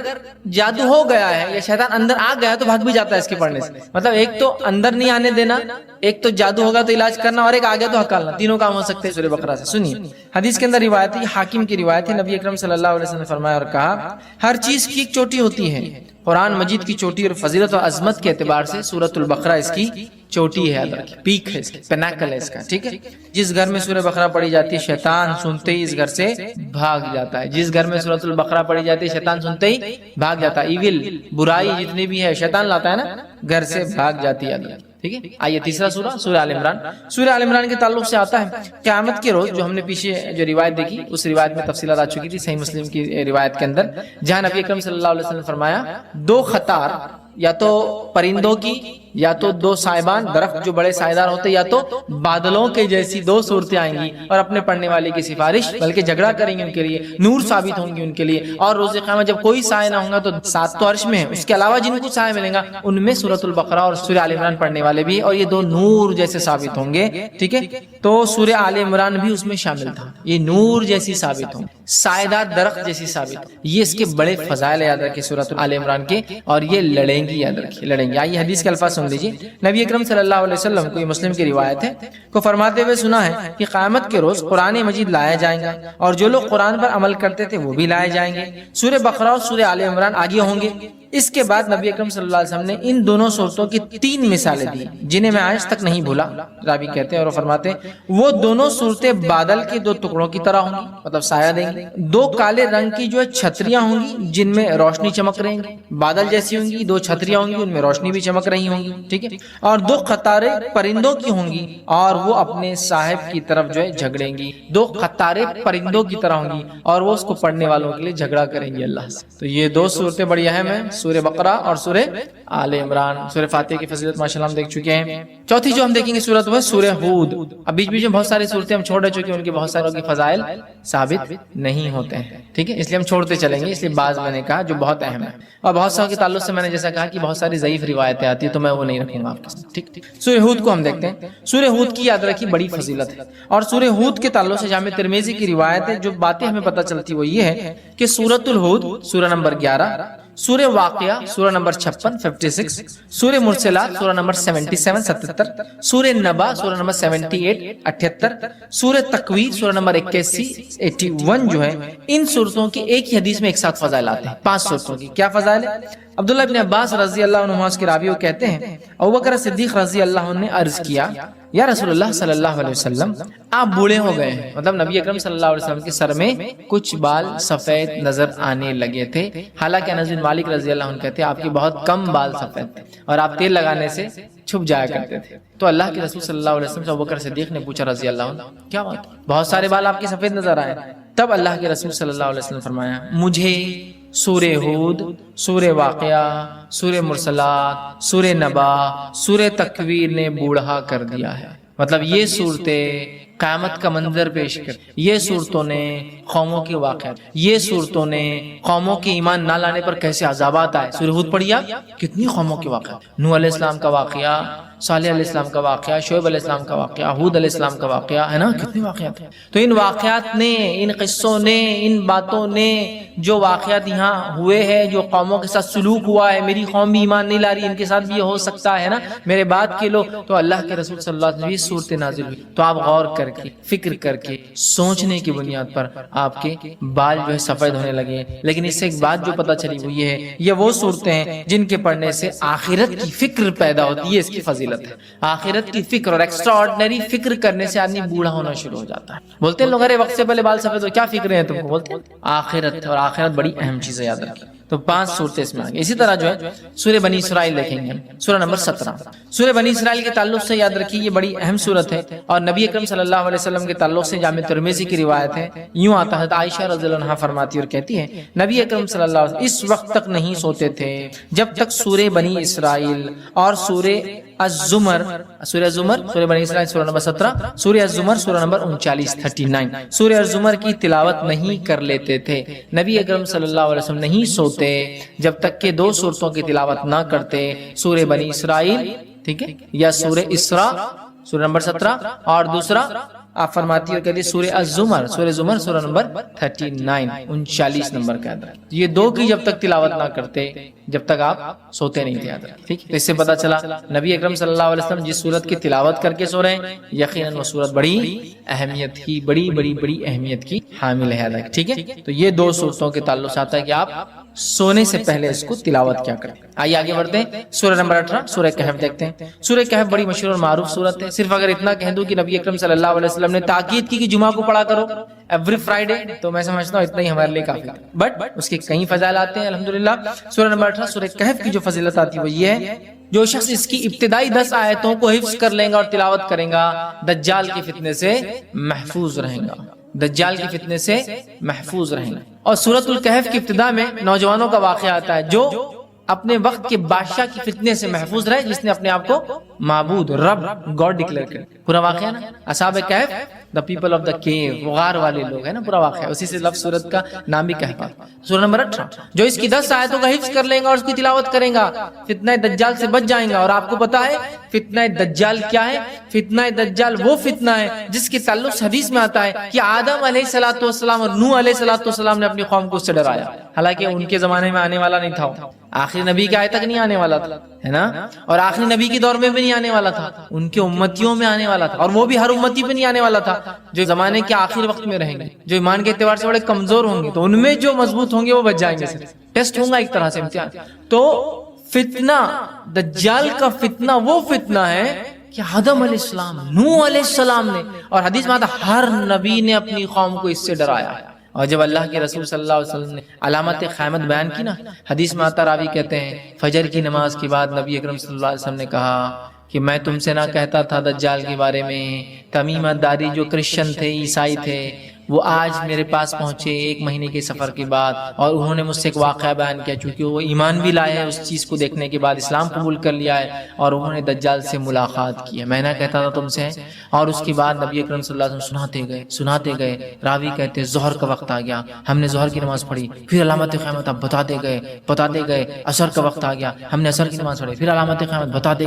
جادو ہو گیا ہے یا شیطان اندر آ گیا تو بھاگ بھی جاتا ہے اس کے پڑھنے سے، مطلب ایک تو اندر نہیں آنے دینا، ایک تو جادو ہوگا تو علاج کرنا، اور ایک آگے تو ہکالنا، تینوں کام ہو سکتے ہیں سورہ بقرہ سے۔ سنیے حدیث کے اندر روایت ہے، حاکم کی روایت ہے، نبی اکرم صلی اللہ علیہ وسلم نے فرمایا اور کہا ہر چیز کی ایک چوٹی ہوتی ہے، قرآن مجید کی چوٹی اور فضیلت اور عظمت کے اعتبار سے سورۃ البقرہ اس کی چوٹی ہے، پیک ہے، اس کی پیناکل ہے اس کا، ٹھیک ہے۔ جس گھر میں سورہ بقرہ پڑھی جاتی ہے شیطان سنتے ہی اس گھر سے بھاگ جاتا ہے، جس گھر میں سورۃ البقرہ پڑھی جاتی ہے شیطان سنتے ہی بھاگ جاتا ہے، ایول برائی جتنی بھی ہے شیطان لاتا ہے نا، گھر سے بھاگ جاتی ہے، ٹھیک ہے۔ آئیے تیسرا سورہ، سورہ آل عمران۔ سورہ آل عمران کے تعلق سے آتا ہے قیامت کے روز، جو ہم نے پیچھے جو روایت دیکھی اس روایت میں تفصیلات آ چکی تھی صحیح مسلم کی روایت کے اندر، جہاں نبی اکرم صلی اللہ علیہ وسلم نے فرمایا 2 قطار، یا تو پرندوں کی، یا تو 2 سائبان، درخت جو بڑے سائیدار ہوتے، یا تو بادلوں کے جیسی 2 صورتیں آئیں گی اور اپنے پڑھنے والے کی سفارش، بلکہ جھگڑا کریں گے ان کے لیے، نور ثابت ہوں گی ان کے لیے، اور روز قیامت جب کوئی سایہ نہ ہوگا تو 7 تو عرش میں ہے، اس کے علاوہ جن کو سایہ ملے گا ان میں سورۃ البقرہ اور سورہ آل عمران پڑھنے والے بھی، اور یہ 2 نور جیسے ثابت ہوں گے، ٹھیک ہے۔ تو سورہ آل عمران بھی اس میں شامل تھا، یہ نور جیسی ثابت ہوں، سایہ دار درخت جیسی ثابت، یہ اس کے بڑے فضائل یاد رکھیں سورۃ آل عمران کے، اور یہ لڑیں گی، یاد رکھیں لڑیں گی۔ آئیے حدیث کے الفاظ سن لیجیے، نبی اکرم صلی اللہ علیہ وسلم کو، یہ مسلم کی روایت ہے، کو فرماتے ہوئے سنا ہے کہ قیامت کے روز قرآن مجید لایا جائیں گا اور جو لوگ قرآن پر عمل کرتے تھے وہ بھی لائے جائیں گے۔ سورہ بقرہ اور سورہ آل عمران آگے ہوں گے۔ اس کے بعد نبی اکرم صلی اللہ علیہ وسلم نے ان دونوں صورتوں کی 3 مثالیں دی جنہیں میں آج تک نہیں بھولا، راوی کہتے ہیں اور فرماتے ہیں وہ دونوں صورتیں بادل کے 2 ٹکڑوں کی طرح ہوں گی، مطلب سایہ دیں گی، 2 کالے رنگ کی جو ہے چھتریاں ہوں گی جن میں روشنی چمک رہی گی، بادل جیسی ہوں گی، 2 چھتریاں ہوں گی ان میں روشنی بھی چمک رہی ہوں گی، ٹھیک ہے، اور 2 قطاریں پرندوں کی ہوں گی اور وہ اپنے صاحب کی طرف جو ہے جھگڑیں گی، 2 قطاریں پرندوں کی طرح ہوں گی اور وہ اس کو پڑھنے والوں کے لیے جھگڑا کریں گی اللہ سے۔ تو یہ 2 صورتیں بڑی اہم ہیں، سورہ بقرہ اور سورہ آل عمران۔ سورہ فاتحہ کی فضیلت ماشاءاللہ ہم دیکھ چکے ہیں۔ چوتھی جو ہم دیکھیں گے سورت وہ ہے سورہ ہود۔ اب بیچ بیچ میں بہت ساری صورتیں ہم چھوڑ چکے ہیں، ان کے بہت ساروں کی فضائل ثابت نہیں ہوتے ہیں، ٹھیک ہے، اس لیے ہم چھوڑتے چلیں گے، اس لیے بعض میں نے کہا جو بہت اہم ہے، اور بہت ساروں کے تعلق سے میں نے جیسا کہا کہ بہت ساری ضعیف روایتیں آتی ہیں تو میں وہ نہیں رکھوں گا آپ کے ساتھ، ٹھیک۔ سورہ ہود کو ہم دیکھتے ہیں۔ سورہ ہود کی یاد رکھی بڑی فضیلت ہے، اور سورہ ہود کے تعلق سے جامع ترمذی کی روایت ہے، جو باتیں ہمیں پتہ چلتی وہ یہ ہے کہ سورۃ الہود سورہ نمبر 11، سورہ واقعہ سورہ نمبر 56 56، سورہ مرسلات سورہ نمبر 77 77، سورہ نبا سورہ نمبر 78 78، سورہ تکویر سورہ نمبر 81 81 جو ہے، ان صورتوں کی ایک ہی حدیث میں ایک ساتھ فضائل آتے ہیں۔ 5 صورتوں کی کیا فضائل ہے؟ عبداللہ ابن عباس رضی اللہ عنہما کے راوی کہتے ہیں ابوبکر صدیق رضی اللہ عنہ نے عرض کیا یا رسول اللہ صلی اللہ علیہ وسلم آپ بوڑھے ہو گئے ہیں، مطلب نبی اکرم صلی اللہ علیہ وسلم کے سر میں کچھ بال سفید نظر آنے لگے تھے، حالانکہ انس بن مالک رضی اللہ عنہ کہتے ہیں آپ کے بہت کم بال سفید تھے اور آپ تیل لگانے سے چھپ جایا کرتے تھے۔ تو اللہ کے رسول صلی اللہ علیہ وسلم سے ابوبکر صدیق نے پوچھا رضی اللہ عنہ کیا بات، بہت سارے بال آپ کے سفید نظر آئے؟ تب اللہ کے رسول صلی اللہ علیہ وسلم فرمایا مجھے سورہ ہود، سورہ واقعہ، سورہ مرسلات، سورہ نبا، سورہ تکویر نے بوڑھا کر دیا ہے، مطلب یہ صورتیں قیامت کا منظر پیش کر، یہ صورتوں نے قوموں کے واقعات، یہ صورتوں نے قوموں کے ایمان نہ لانے پر کیسے عذابات آئے۔ سورہ ہود پڑھیا کتنی قوموں کے واقعات، نوح علیہ السلام کا واقعہ، صالح علیہ السلام کا واقعہ، شعیب علیہ السلام کا واقعہ، ہود علیہ السلام کا واقعہ ہے نا، کتنے واقعات ہیں۔ تو ان واقعات نے، ان قصوں نے، ان باتوں نے، جو واقعات یہاں ہوئے ہیں، جو قوموں کے ساتھ سلوک ہوا ہے، میری قوم بھی ایمان نہیں لا رہی، ان کے ساتھ بھی یہ ہو سکتا ہے نا، میرے بعد کے لوگ، تو اللہ کے رسول صلی اللہ علیہ وسلم یہ صورت نازل ہوئی۔ تو آپ غور کر کے، فکر کر کے، سوچنے کی بنیاد پر آپ کے بال جو ہے سفید ہونے لگے۔ لیکن اس سے ایک بات جو پتہ چلی وہ یہ ہے، یہ وہ صورتیں ہیں جن کے پڑھنے سے آخرت کی فکر پیدا ہوتی ہے، اس کی فضیلت ہے۔ آخرت کی فکر اور ایکسٹرا آرڈنری فکر کرنے سے آدمی بوڑھا ہونا شروع ہو جاتا ہے۔ بولتے ہیں لوگ ارے وقت سے پہلے بال سفید ہو، کیا فکریں ہیں تم کو؟ بولتے ہیں آخرت، اور آخرت بڑی اہم چیز ہے، یاد رکھیں۔ تو 5 صورتیں اس میں آگے۔ اسی طرح جو ہے سورہ بنی اسرائیل دیکھیں گے، سورہ نمبر 17۔ سورہ بنی اسرائیل کے تعلق سے یاد رکھیے یہ بڑی اہم صورت ہے، اور نبی اکرم صلی اللہ علیہ وسلم کے تعلق سے جامع ترمذی کی روایت ہے، یوں آتا ہے، عائشہ رضی اللہ عنہا فرماتی اور کہتی ہیں نبی اکرم صلی اللہ علیہ وسلم اس وقت تک نہیں سوتے تھے جب تک سورہ بنی اسرائیل اور سورہ الزمر، سورہ الزمر، سورہ بنی اسرائیل سورہ نمبر 17، سورہ الزمر سورہ نمبر 39، سورہ الزمر کی تلاوت نہیں کر لیتے تھے۔ نبی اکرم صلی اللہ علیہ وسلم نہیں سوتے جب تک کہ 2 صورتوں کی تلاوت نہ کرتے، سورہ بنی اسرائیل، ٹھیک ہے، یا سورہ اسراء سورہ نمبر 17، اور دوسرا آپ فرماتی اور کہتی سورہ الزمر، سورہ زمر سورہ نمبر 39 نمبر کا یاد رکھیں۔ یہ 2 کی جب تک تلاوت نہ کرتے جب تک آپ سوتے نہیں تھے، یاد رکھیں، ٹھیک ہے۔ تو اس سے پتا چلا نبی اکرم صلی اللہ علیہ وسلم جس سورت کی تلاوت کر کے سو رہے ہیں، یقیناً وہ سورت بڑی اہمیت کی، بڑی اہمیت کی حامل ہے، یاد رکھیں، ٹھیک ہے۔ تو یہ 2 صورتوں کے تعلق سے آتا ہے کہ آپ سونے سے پہلے اس کو تلاوت کیا کریں۔ آئیے آگے بڑھتے ہیں، سورہ نمبر 18 سورہ کہف دیکھتے ہیں۔ سورہ کہف بڑی مشہور اور معروف سورت ہے۔ صرف اگر اتنا کہہ دوں کہ نبی اکرم صلی اللہ علیہ وسلم نے تاکید کی کہ جمعہ کو پڑھا کرو ایوری فرائیڈے، تو میں سمجھتا ہوں اتنا ہی ہمارے لیے کافی ہے، بٹ اس کے کئی فضائل آتے ہیں الحمدللہ۔ سورہ نمبر 18 سورہ کہف کی جو فضیلت آتی ہے وہ یہ ہے، جو شخص اس کی ابتدائی 10 آیتوں کو حفظ کر لیں گا اور تلاوت کریں گا، دجال کے فتنے سے محفوظ رہیں گا، دجال کے فتنے سے محفوظ رہیں گا۔ اور سورۃ الکہف کی ابتدا میں نوجوانوں کا واقعہ آتا ہے جو اپنے وقت کے بادشاہ کی فتنے سے محفوظ رہے، جس نے اپنے آپ کو معبود، رب، گاڈ ڈکلیئر کیا۔ پورا واقعہ نا اصحاب کہف، دا پیپل آف دا کیو، غار والے لوگ ہیں نا، پورا واقعہ اسی سے لفظ سورت کا نام بھی کہف ہے۔ سورہ نمبر 18 جو اس کی 10 آیتوں کا حفظ کر لیں گا اور اس کی تلاوت کریں گا، فتنہ دجال سے بچ جائیں گا۔ اور آپ کو پتا ہے فتنہ دجال کیا ہے؟ فتنہ دجال وہ فتنہ ہے جس کے تعلق سے حدیث میں آتا ہے کہ آدم علیہ الصلوۃ والسلام اور نوح علیہ الصلوۃ والسلام نے اپنی قوم کو اس سے ڈرایا، حالانکہ ان کے زمانے میں آنے والا نہیں تھا، آخری نبی کے آئے تک نہیں آنے والا تھا، ہے نا، اور آخری نبی کے دور میں بھی نہیں آنے والا تھا، ان کے امتیوں میں آنے والا تھا، اور وہ بھی ہر امتی پہ نہیں آنے والا تھا، جو زمانے کے آخر وقت میں رہیں گے، جو ایمان کے اعتبار سے بڑے کمزور ہوں گے، تو ان میں جو مضبوط ہوں گے وہ بچ جائیں گے، ٹیسٹ ہوگا ایک طرح سے، امتحان۔ تو فتنہ دجال کا فتنہ وہ فتنہ ہے کہ آدم علیہ السلام، نوح علیہ السلام نے، اور حدیث میں آتا ہر نبی نے اپنی قوم کو اس سے ڈرایا۔ اور جب اللہ کے رسول صلی اللہ علیہ وسلم نے علامت قیامت بیان کی نا، حدیث میں آتا، راوی کہتے ہیں فجر کی نماز کے بعد نبی اکرم صلی اللہ علیہ وسلم نے کہا کہ میں تم سے نہ کہتا تھا دجال کے بارے میں، تمیمہ داری جو کرسچن تھے، عیسائی تھے، وہ آج میرے پاس پہنچے 1 مہینے کے سفر کے بعد، اور انہوں نے مجھ سے ایک واقعہ بیان کیا، چونکہ وہ ایمان بھی لائے ہیں اس چیز کو دیکھنے کے بعد، اسلام قبول کر لیا ہے، اور انہوں نے دجال سے ملاقات کی ہے، میں نہ کہتا تھا تم سے۔ اور اس کے بعد نبی اکرم صلی اللہ علیہ وسلم سناتے گئے، راوی کہتے ہیں ظہر کا وقت آ گیا، ہم نے ظہر کی نماز پڑھی، پھر علامت قیامت آپ بتاتے گئے، عصر کا وقت آ گیا، ہم نے عصر کی نماز پڑھی، پھر علامت قیامت بتاتے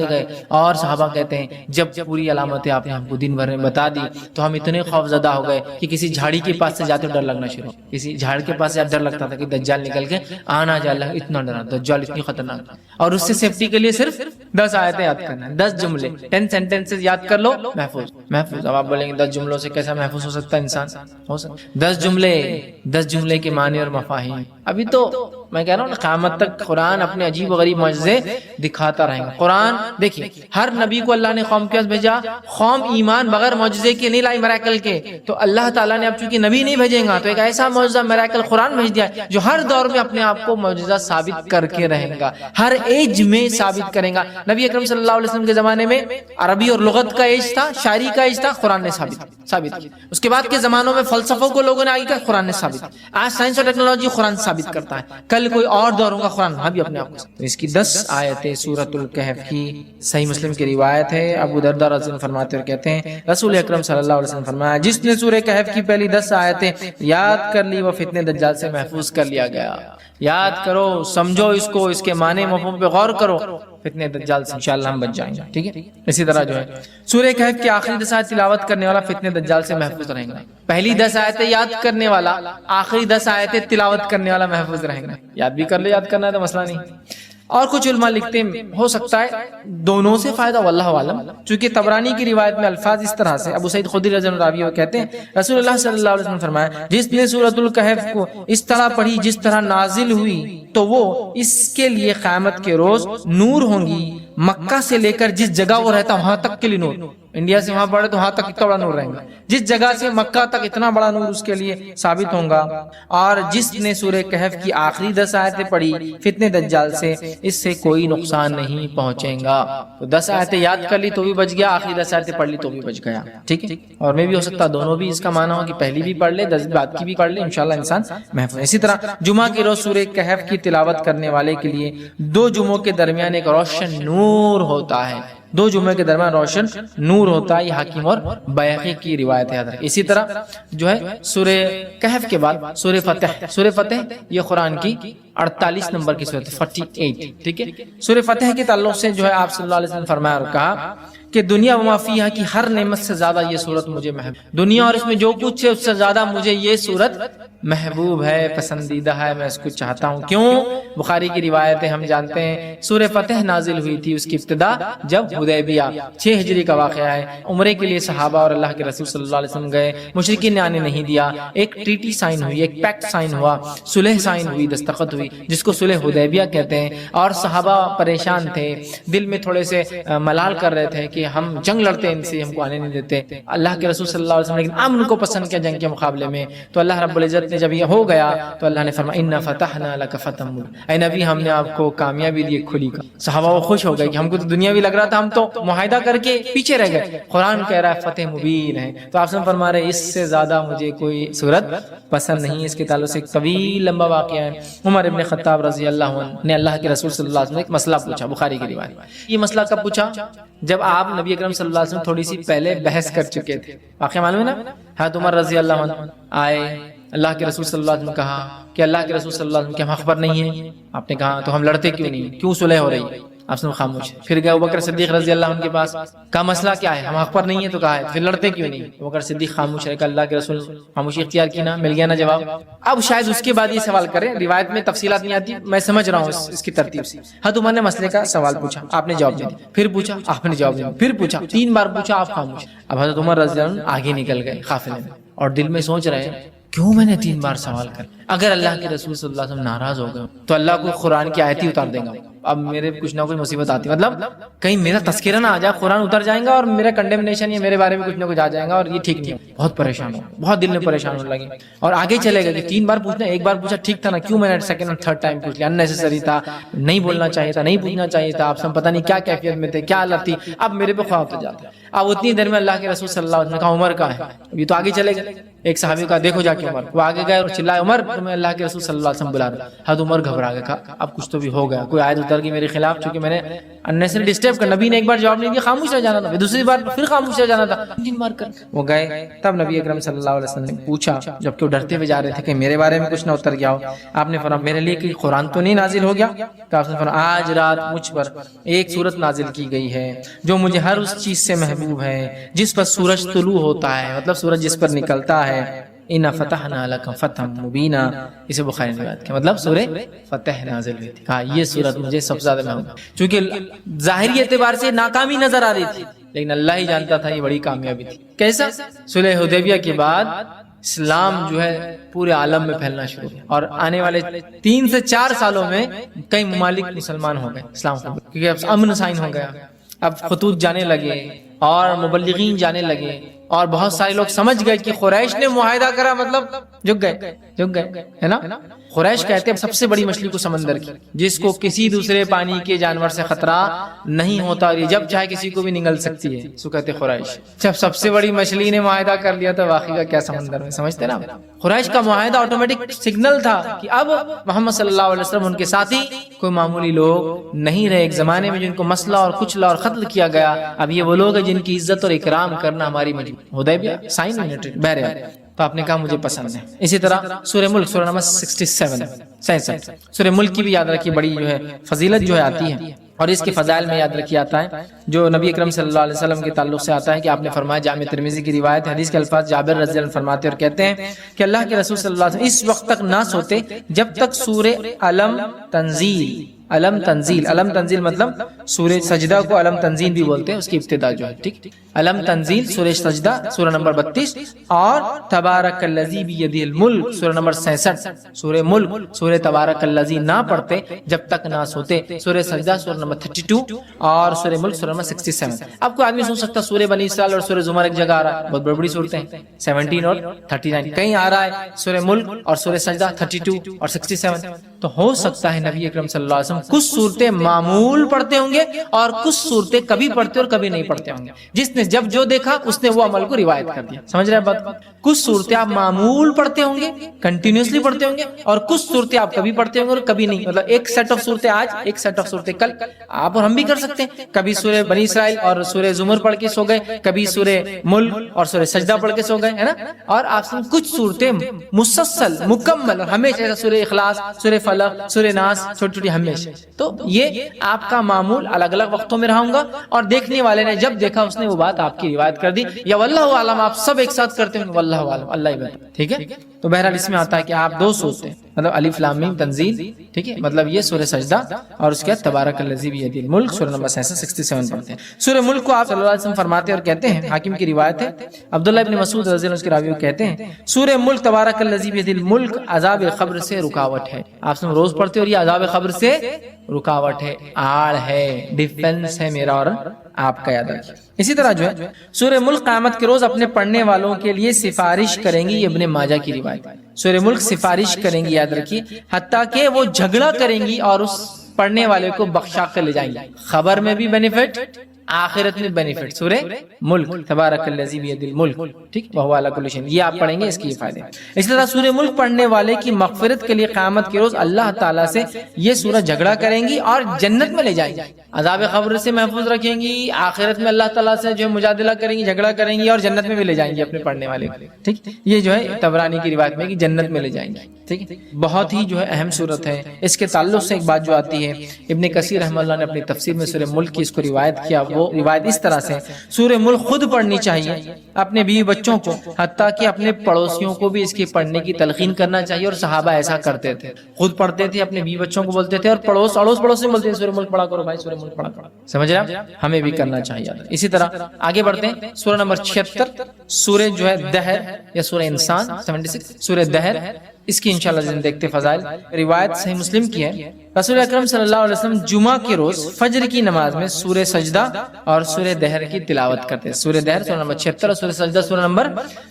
گئے، اور صحابہ کہتے ہیں جب پوری علامتیں آپ نے ہم کو دن بھر میں بتا دی تو ہم اتنے خوف زدہ ہو گئے کہ کسی جھاڑی کے پاس سے جاتے ڈر لگنا شروع، کسی جھاڑ کے پاس سے ڈر لگتا تھا کہ دجال نکل کے آنا جا، اللہ اتنا ڈرا، دجال اتنی خطرناک، اور اس سے سیفٹی کے لیے صرف 10 آیتیں یاد کرنا ہے، 10 جملے، 10 سینٹنسز یاد کر لو، محفوظ۔ اب آپ بولیں گے 10 جملوں سے کیسا محفوظ ہو سکتا ہے انسان؟ ہو سکتا 10 جملے کے معنی اور مفاہیم۔ ابھی تو میں کہہ رہا ہوں قیامت تک قرآن اپنے عجیب و غریب معجزے دکھاتا رہے گا۔ قرآن دیکھیے، ہر نبی کو اللہ نے قوم کے پاس بھیجا، قوم ایمان بغیر معجزے کے نہیں لائی، میراکل کے، تو اللہ تعالیٰ نے اب چونکہ نبی نہیں بھیجیں گا تو ایک ایسا معجزہ میراکل قرآن بھیج دیا ہے جو ہر دور میں اپنے آپ کو معجزہ ثابت کر کے رہے گا، ہر ایج میں ثابت کرے گا۔ نبی اکرم صلی اللہ علیہ وسلم کے زمانے میں عربی اور لغت کا ایج تھا، شاعری کا ایج تھا، قرآن نے ثابت کیا۔ اس کے بعد کے زمانوں میں فلسفوں کو لوگوں نے آگے کیا، قرآن نے ثابت کیا۔ آج سائنس اور ٹیکنالوجی قرآن ثابت کرتا ہے، کل کوئی اور دور ہوگا قرآن وہاں بھی اپنے آپ کو۔ تو اس کی 10 آیتیں سورۃ الکہف کی، صحیح مسلم کی روایت ہے، ابو درداء رضی اللہ عنہ فرماتے اور کہتے ہیں رسول اکرم صلی اللہ علیہ وسلم فرمایا جس نے سورہ کہف کی پہلی 10 آیتیں یاد کر لی وہ فتنے دجال سے محفوظ کر لیا گیا۔ یاد کرو، سمجھو اس کو، اس کے معنی مفہوم پہ غور کرو، فتنے دجال سے انشاءاللہ ہم بچ جائیں گے، ٹھیک ہے۔ اسی طرح جو ہے سورہ کہف کی آخری 10 آیت تلاوت کرنے والا فتنے دجال سے محفوظ رہیں گا۔ پہلی 10 آیتیں یاد کرنے والا، آخری 10 آیتیں تلاوت کرنے والا محفوظ رہیں گا۔ یاد بھی کر لے، یاد کرنا ہے تو مسئلہ نہیں۔ اور کچھ علماء لکھتے ہیں ہو سکتا ہے دونوں سے فائدہ، واللہ عالم، چونکہ طبرانی کی روایت میں الفاظ اس طرح سے، ابو سعید خدری رضی اللہ عنہ کہتے ہیں رسول اللہ صلی اللہ علیہ وسلم نے فرمایا جس نے سورۃ الکہف کو اس طرح پڑھی جس طرح نازل ہوئی تو وہ اس کے لیے قیامت کے روز نور ہوں گی، مکہ سے لے کر جس جگہ وہ رہتا وہاں تک کے لیے نور، انڈیا سے وہاں پڑھے تو وہاں تک اتنا بڑا نور رہے گا، جس جگہ سے مکہ تک اتنا بڑا نور اس کے لیے ثابت ہوگا۔ اور جس نے سورہ کہف کی آخری 10 آیتیں پڑھی فتنے دجال سے اس سے کوئی نقصان نہیں پہنچے گا۔ تو 10 آیتیں یاد کر لی تو بھی بچ گیا، آخری 10 آیتیں پڑھ لی تو بھی بچ گیا، ٹھیک ہے۔ اور میں بھی ہو سکتا دونوں بھی اس کا معنی ہو کہ پہلی بھی پڑھ لے 10 بعد کی بھی پڑھ لے، انشاءاللہ انسان محفوظ۔ اسی طرح جمعہ کے روز سورہ کہف کی تلاوت کرنے والے کے لیے 2 جمعوں کے درمیان ایک روشن نور ہوتا ہے، 2 جمعے کے درمیان روشن نور ہوتا ہے، یہ حاکم اور بیہقی کی روایت ہے۔ اسی طرح جو ہے سورہ کہف کے بعد سورہ فتح، سورہ فتح یہ قرآن کی 48 نمبر کی سورت 48، ٹھیک ہے۔ سورہ فتح کے تعلق سے جو ہے آپ صلی اللہ علیہ وسلم فرمایا اور کہا کہ دنیا وما فیہا کی ہر نعمت سے زیادہ یہ سورت مجھے محبوب، دنیا اور اس میں جو کچھ ہے اس سے زیادہ مجھے یہ سورت محبوب ہے، پسندیدہ ہے، میں اس کو چاہتا ہوں۔ کیوں؟ بخاری کی روایت ہے، ہم جانتے ہیں سورہ فتح نازل ہوئی تھی، اس کی ابتدا جب حدیبیہ 6 ہجری کا واقعہ ہے، عمرے کے لیے صحابہ اور اللہ کے رسول صلی اللہ علیہ وسلم گئے، مشرکین نے آنے نہیں دیا، ایک ٹریٹی سائن ہوئی، ایک پیکٹ سائن ہوا، صلح سائن ہوئی، دستخط ہوئی، جس کو صلح حدیبیہ کہتے ہیں۔ اور صحابہ پریشان تھے، دل میں تھوڑے سے ملال کر رہے تھے کہ ہم جنگ لڑتے ہیں ان سے، ہم کو آنے نہیں دیتے۔ اللہ کے رسول صلی اللہ علیہ وسلم نے لیکن امن کو پسند کیا جنگ کے مقابلے میں، تو اللہ رب العزت نے جب یہ ہو گیا تو اللہ نے فرمایا انا فتحنا لک فتحا مبینا، اے نبی ہم نے آپ کو کامیابی دی کھلی کا۔ صحابہ وہ خوش ہو گئے کہ ہم کو تو دنیا بھی لگ رہا تھا، ہم تو معاہدہ کر کے پیچھے رہ گئے، قرآن کہہ رہا ہے فتح مبین ہے۔ تو آپ سے فرما رہے اس سے زیادہ مجھے کوئی صورت پسند نہیں۔ اس کے تعلق سے ایک طویل لمبا واقعہ ہے، عمر ابن خطاب رضی اللہ عنہ نے اللہ کے رسول صلی اللہ علیہ وسلم نے ایک مسئلہ پوچھا، بخاری کی روایت۔ یہ مسئلہ کب پوچھا؟ جب آپ نبی اکرم صلی اللہ علیہ وسلم تھوڑی سی پہلے بحث کر چکے تھے، واقعہ معلوم ہے نا؟ حضرت عمر رضی اللہ عنہ آئے، اللہ کے رسول صلی اللہ علیہ وسلم نے کہا کہ اللہ کے رسول صلی اللہ علیہ وسلم کے ہم خبر نہیں ہیں۔ آپ نے کہا تو ہم لڑتے کیوں نہیں، کیوں صلح ہو رہی ہے؟ آپ نے خاموش۔ پھر گئے ابوبکر صدیق رضی اللہ عنہ کے پاس، کہا مسئلہ کیا ہے، ہم حق پر نہیں ہے، تو کہا ہے پھر لڑتے کیوں نہیں؟ ابوبکر صدیق خاموش رہے، کہ اللہ کے رسول خاموشی اختیار کی نا، مل گیا نا جواب۔ اب شاید اس کے بعد یہ سوال کریں، روایت میں تفصیلات نہیں آتی، میں سمجھ رہا ہوں اس کی ترتیب سے۔ حضرت عمر نے مسئلے کا سوال پوچھا، آپ نے جواب دیا، پھر پوچھا، آپ نے جواب دیا، پھر پوچھا، 3 بار پوچھا، آپ خاموش۔ اب حضرت عمر رضی اللہ عنہ آگے نکل گئے قافلے میں، اور دل میں سوچ رہے ہیں کیوں میں نے 3 بار سوال کر، اگر اللہ کے رسول صلی اللہ علیہ وسلم ناراض ہو گئے تو اللہ کو قرآن کی آیت ہی اتار دیں گا، اب میرے کچھ نہ کچھ مصیبت آتی، مطلب کہیں میرا تذکرہ نہ آ جائے، قرآن اتر جائیں گا اور میرا کنڈیمنیشن یا میرے بارے میں کچھ نہ کچھ آ جائے گا، اور یہ ٹھیک نہیں ہو۔ بہت پریشان ہو، بہت دل میں پریشان ہونے لگے، اور آگے چلے گئے کہ 3 بار پوچھنا، 1 بار پوچھا ٹھیک تھا نا، کیوں میں نے سیکنڈ اور تھرڈ ٹائم پوچھ لیا، اننیسیسری تھا، نہیں بولنا چاہیے تھا، نہیں پوچھنا چاہیے تھا، آپ سب پتہ نہیں کیا کیفیت میں تھے، کیا حالت تھی، اب میرے پہ خوف ہوتا جاتا ہے۔ اب اتنی دیر میں اللہ کے رسول صلی اللہ علیہ وسلم نے کہا عمر کہاں ہے؟ یہ تو آگے چلے گئے، ایک صحابی کا دیکھو جا کے عمر، وہ آگے گئے اور چلائے عمر تمہیں اللہ کے رسول صلی اللہ علیہ وسلم بلا رہے۔ حضرت عمر گھبرا گئے، کہا اب کچھ تو بھی ہو گیا، کوئی آیت اتر گئی میرے خلاف، چونکہ میں نے انیسری ڈسٹرب کر، نبی نے ایک بار جواب نہیں دیا، خاموش رہ جانا تھا، دوسری بار پھر خاموش رہ جانا تھا، 3 بار کر وہ گئے۔ تب نبی اکرم صلی اللہ علیہ وسلم نے پوچھا، جبکہ وہ ڈرتے ہوئے جا رہے تھے کہ میرے بارے میں کچھ نہ اتر گیا ہو، آپ نے فرمایا میرے لیے کہ قرآن تو نہیں نازل ہو گیا؟ تو آپ نے فرمایا آج رات مجھ پر ایک سورت نازل کی گئی ہے جو مجھے ہر اس چیز سے محبوب ہے جس پر سورج طلوع ہوتا ہے، مطلب سورج جس پر نکلتا ہے، اِنَّا فَتَحْنَا لَكَ فَتْحًا مُبِينًا، اسے بخاری نے روایت کیا، مطلب سورہ فتح نازل ہوئی تھی۔ کہا یہ سورت مجھے سب سے زیادہ محبوب ہے، چونکہ ظاہری اعتبار سے ناکامی نظر آ رہی تھی، لیکن اللہ ہی جانتا تھا یہ بڑی کامیابی تھی۔ کیسا؟ صلح حدیبیہ کے بعد اسلام جو ہے پورے عالم میں پھیلنا شروع ہوا، اور آنے والے 3 سے 4 سالوں میں کئی ممالک مسلمان ہو گئے اسلام کو، کیونکہ اب امن سائن ہو گیا، اب خطوط جانے لگے اور مبلغین جانے لگے، اور بہت سارے لوگ سمجھ گئے کہ قریش نے معاہدہ کرا، مطلب جھک گئے ہے نا۔ قریش کہتے ہیں سب سے بڑی مچھلی کو سمندر کی، جس کو کسی دوسرے پانی کے جانور سے خطرہ نہیں ہوتا، اور یہ جب چاہے کسی کو بھی نگل سکتی ہے، سو کہتے قریش۔ جب سب سے بڑی مچھلی نے معاہدہ کر لیا تو واقعی کا کیا سمندر میں، سمجھتے نا۔ قریش کا معاہدہ آٹومیٹک سگنل تھا کہ اب محمد صلی اللہ علیہ وسلم ان کے ساتھی کوئی معمولی لوگ نہیں رہے۔ ایک زمانے میں جن کو مسئلہ اور کچلا اور قتل کیا گیا، اب یہ وہ لوگ ہیں جن کی عزت اور اکرام کرنا ہماری مجبوری۔ حدیبیہ سائن بہرحال، تو آپ نے کہا مجھے پسند ہے۔ اسی طرح سورہ ملک، سورہ نمبر 67 سورہ ملک کی بھی یاد رکھیے، بڑی جو ہے فضیلت جو ہے آتی ہے، اور اس کے فضائل میں یاد رکھیے آتا ہے جو نبی اکرم صلی اللہ علیہ وسلم کے تعلق سے آتا ہے کہ آپ نے فرمایا، جامع ترمذی کی روایت، حدیث کے الفاظ جابر رضی اللہ عنہ فرماتے اور کہتے ہیں کہ اللہ کے رسول صلی اللہ علیہ وسلم اس وقت تک نہ سوتے جب تک سورہ علم تنزیل مطلب سورہ سجدہ کو علم تنزیل بھی بولتے ہیں، اس کی ابتدا جو ہے، ٹھیک، علم تنزیل سورہ سجدہ سورہ نمبر 32 اور تبارک الذی بیدہ الملک سورہ نمبر 66 سورہ ملک سورہ تبارک الذی نہ پڑھتے جب تک نہ سوتے، سورہ سجدہ سورہ نمبر 32 اور سورہ ملک سورہ نمبر 67۔ اب کوئی آدمی سوچ سکتا سورہ بنی اسرائیل اور سورہ زمر ایک جگہ آ رہا ہے، بہت بڑی صورتیں ہیں 17 اور 39، کہیں آ رہا ہے سورہ ملک اور سورہ سجدہ 32 اور 67، تو ہو سکتا ہے نبی اکرم صلی اللہ علیہ وسلم کچھ صورتیں معمول پڑھتے ہوں گے اور کچھ صورتیں کبھی پڑھتے اور کبھی نہیں پڑھتے ہوں گے، جس نے جب جو دیکھا اس نے وہ عمل کو روایت کر دیا، سمجھ رہے ہیں بات؟ کچھ صورتیں آپ معمول پڑھتے ہوں گے، کنٹینیوسلی پڑھتے ہوں گے، اور کچھ صورتیں آپ کبھی پڑھتے ہوں گے اور کبھی نہیں، مطلب ایک سیٹ آف صورتیں آج، ایک سیٹ آف صورتیں کل، آپ اور ہم بھی کر سکتے ہیں، کبھی سورہ بنی اسرائیل اور سورہ زمر پڑھ کے سو گئے، کبھی سورہ ملک اور سورہ سجدہ پڑھ کے سو گئے، ہے نا؟ اور آپ سے کچھ صورتیں مسلسل مکمل اور ہمیشہ سورہ اخلاص سورہ فلق سورہ ناس چھوٹی چھوٹی ہمیشہ، تو یہ آپ کا معمول الگ الگ وقتوں میں رہا ہوں گا، اور دیکھنے والے نے جب دیکھا اس نے وہ بات آپ کی روایت کر دی، یا واللہ عالم آپ سب ایک ساتھ کرتے ہیں، واللہ عالم اللہ ہی بتا، ٹھیک ہے؟ تو بہرحال اس میں آتا ہے کہ آپ دو سورتیں مطلب الف لام میم تنزیل، ٹھیک ہے، مطلب یہ سورہ سجدہ اور اس کے بعد تبارک الذی بیدہ الملک سورہ نمبر 67 پڑھتے ہیں۔ سورہ ملک کو آپ صلی اللہ علیہ وسلم فرماتے اور کہتے ہیں، حاکم کی روایت ہے، عبداللہ ابن مسعود رضی اللہ عنہ کے راوی کہتے ہیں سورہ ملک تبارک الذی بیدہ الملک عذاب قبر سے رکاوٹ ہے، آپ سب روز پڑھتے اور یہ عذاب قبر سے رکاوٹ ہے، آڑ ہے، ڈیفنس ہے میرا اور آپ کا، یاد رکھیے۔ اسی طرح جو ہے سورہ ملک قیامت کے روز اپنے پڑھنے والوں کے لیے سفارش کریں گی، یہ ابن ماجہ کی روایت ہے، سورہ ملک سفارش کریں گی، یاد رکھیے، حتیٰ کہ وہ جھگڑا کریں گی اور اس پڑھنے والے کو بخشا کر لے جائیں گے، خبر میں بھی بینیفٹ آخرت میں بینیفٹ، سورہ ملک تبارک الذی بیدہ الملک، ٹھیک، وہو علی کل شیء، یہ آپ پڑھیں گے، اس کے فائدے۔ اسی طرح سورہ ملک پڑھنے والے کی مغفرت کے لیے قیامت کے روز اللہ تعالیٰ سے یہ سورہ جھگڑا کریں گی اور جنت میں لے جائیں گی، عذاب قبر سے محفوظ رکھیں گی، آخرت میں اللہ تعالیٰ سے جو مجادلہ کریں گی، جھگڑا کریں گی، اور جنت میں بھی لے جائیں گی اپنے پڑھنے والے کو، ٹھیک، یہ جو ہے طبرانی کی روایت میں کہ جنت میں لے جائیں گے، ٹھیک ہے، بہت ہی جو ہے اہم صورت ہے۔ اس کے تعلق سے ایک بات جو آتی ہے، ابن کثیر رحمہ اللہ نے اپنی تفسیر میں سورہ ملک کی اس کو روایت کیا، وہ روایت اس طرح سے، سورہ ملک خود پڑھنی چاہیے اپنے بیوی بچوں کو، حتیٰ کہ اپنے پڑوسیوں کو بھی اس کے پڑھنے کی تلقین کرنا چاہیے، اور صحابہ ایسا کرتے تھے، خود پڑھتے تھے، اپنے بیوی بچوں کو بولتے تھے، اور پڑوس میں بولتے تھے سورہ ملک پڑھا کرو بھائی، سورہ ملک پڑھا کرو، سمجھ رہے ہیں؟ ہمیں بھی کرنا چاہیے۔ اسی طرح آگے بڑھتے ہیں، سورہ نمبر 76 سورہ جو ہے دہر یا سورہ انسان 76 سورہ دہر، اس کی انشاءاللہ دیکھتے فضائل۔ روایت صحیح مسلم کی ہے، رسول اکرم صلی اللہ علیہ وسلم جمعہ کے روز فجر کی نماز میں سورہ سجدہ اور سورہ دہر کی تلاوت کرتے ہیں، سورہ دہر سورہ نمبر 76 اور سورہ سجدہ سورہ نمبر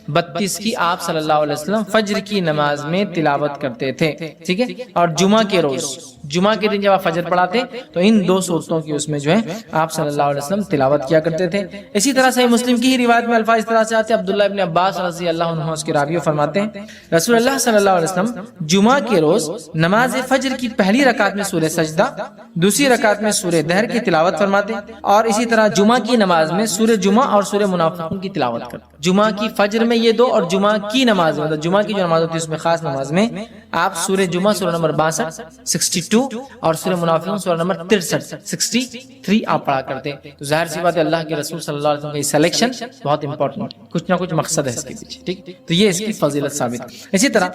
32 کی آپ صلی اللہ علیہ وسلم فجر کی نماز میں تلاوت کرتے تھے، ٹھیک ہے، اور جمعہ کے روز، جمعہ کے دن جب آپ فجر پڑھاتے تو ان دو صورتوں کی اس میں جو ہے آپ صلی اللہ علیہ وسلم تلاوت کیا کرتے تھے۔ اسی طرح صحیح مسلم کی ہی روایت میں الفاظ اس طرح سے آتے ہیں، عبداللہ ابن عباس رضی اللہ عنہ اس کے راوی فرماتے ہیں رسول اللہ صلی اللہ علیہ وسلم جمعہ کے روز نماز فجر کی پہلی رکعت میں سورہ سجدہ، دوسری رکعت میں سورہ دہر کی تلاوت فرماتے، اور اسی طرح جمعہ کی نماز میں سورہ جمعہ اور سورہ منافقون کی تلاوت کرتے۔ جمعہ کی فجر میں یہ دو، اور جمعہ کی نماز مطلب جمعہ کی جو نماز ہوتی ہے اس میں خاص نماز میں آپ سورہ جمعہ سورہ نمبر 62 62 اور سورہ منافقون سورہ نمبر 63 63 آپ پڑھا کرتے ہیں۔ تو ظاہر سی بات ہے اللہ کے رسول صلی اللہ علیہ وسلم کی سلیکشن بہت امپورٹنٹ، کچھ نہ کچھ مقصد ہے اس کے پیچھے، ٹھیک، تو یہ اس کی فضیلت ثابت۔ اسی طرح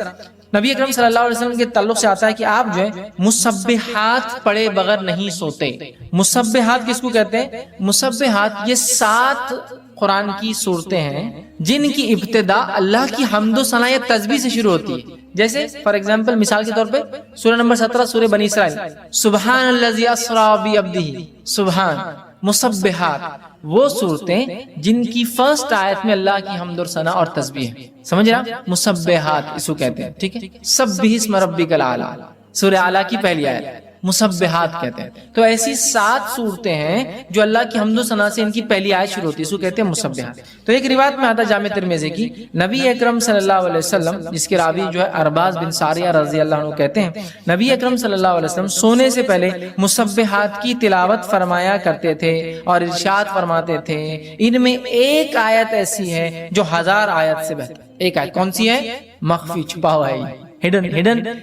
نبی اکرم صلی اللہ علیہ وسلم کے تعلق سے آتا ہے کہ آپ جو ہے مسبحات پڑھے بغیر نہیں سوتے۔ مسبحات کس کو کہتے ہیں؟ مسبحات یہ 7 قرآن کی صورتیں ہیں جن کی ابتدا اللہ کی حمد و ثنا یا تسبیح سے شروع ہوتی ہے، جیسے فار ایگزامپل مثال کے طور پہ سورہ نمبر 17 سورہ بنی اسرائیل، سبحان الذی اسری بعبدہ، سبحان، مسبحات وہ صورتیں جن کی فرسٹ آیت میں اللہ کی حمد و ثنا اور تسبیح ہے، سمجھ رہا؟ مسبحات اس کو کہتے ہیں، ٹھیک ہے، سبح اسم ربک الاعلی، سورہ اعلیٰ کی پہلی آیت مسبحات کہتے ہیں۔ تو ایسی 7 صورتیں ہیں جو اللہ کی حمد و ثنا سے ان کی پہلی آیت شروع ہوتی ہے، اس کو کہتے ہیں مسبحات۔ تو ایک روایت میں آتا ہے جامع ترمذی کی، نبی اکرم صلی اللہ علیہ وسلم، جس کے راوی جو ہے ارباز بن ساریہ رضی اللہ عنہ کہتے ہیں نبی اکرم صلی اللہ علیہ وسلم سونے سے پہلے مسبحات کی تلاوت فرمایا کرتے تھے اور ارشاد فرماتے تھے ان میں ایک آیت ایسی ہے جو 1000 آیت سے بہتر ہے۔ ایک آیت کون سی ہے؟ مخفی، چھپا ہوا ہے، ہڈن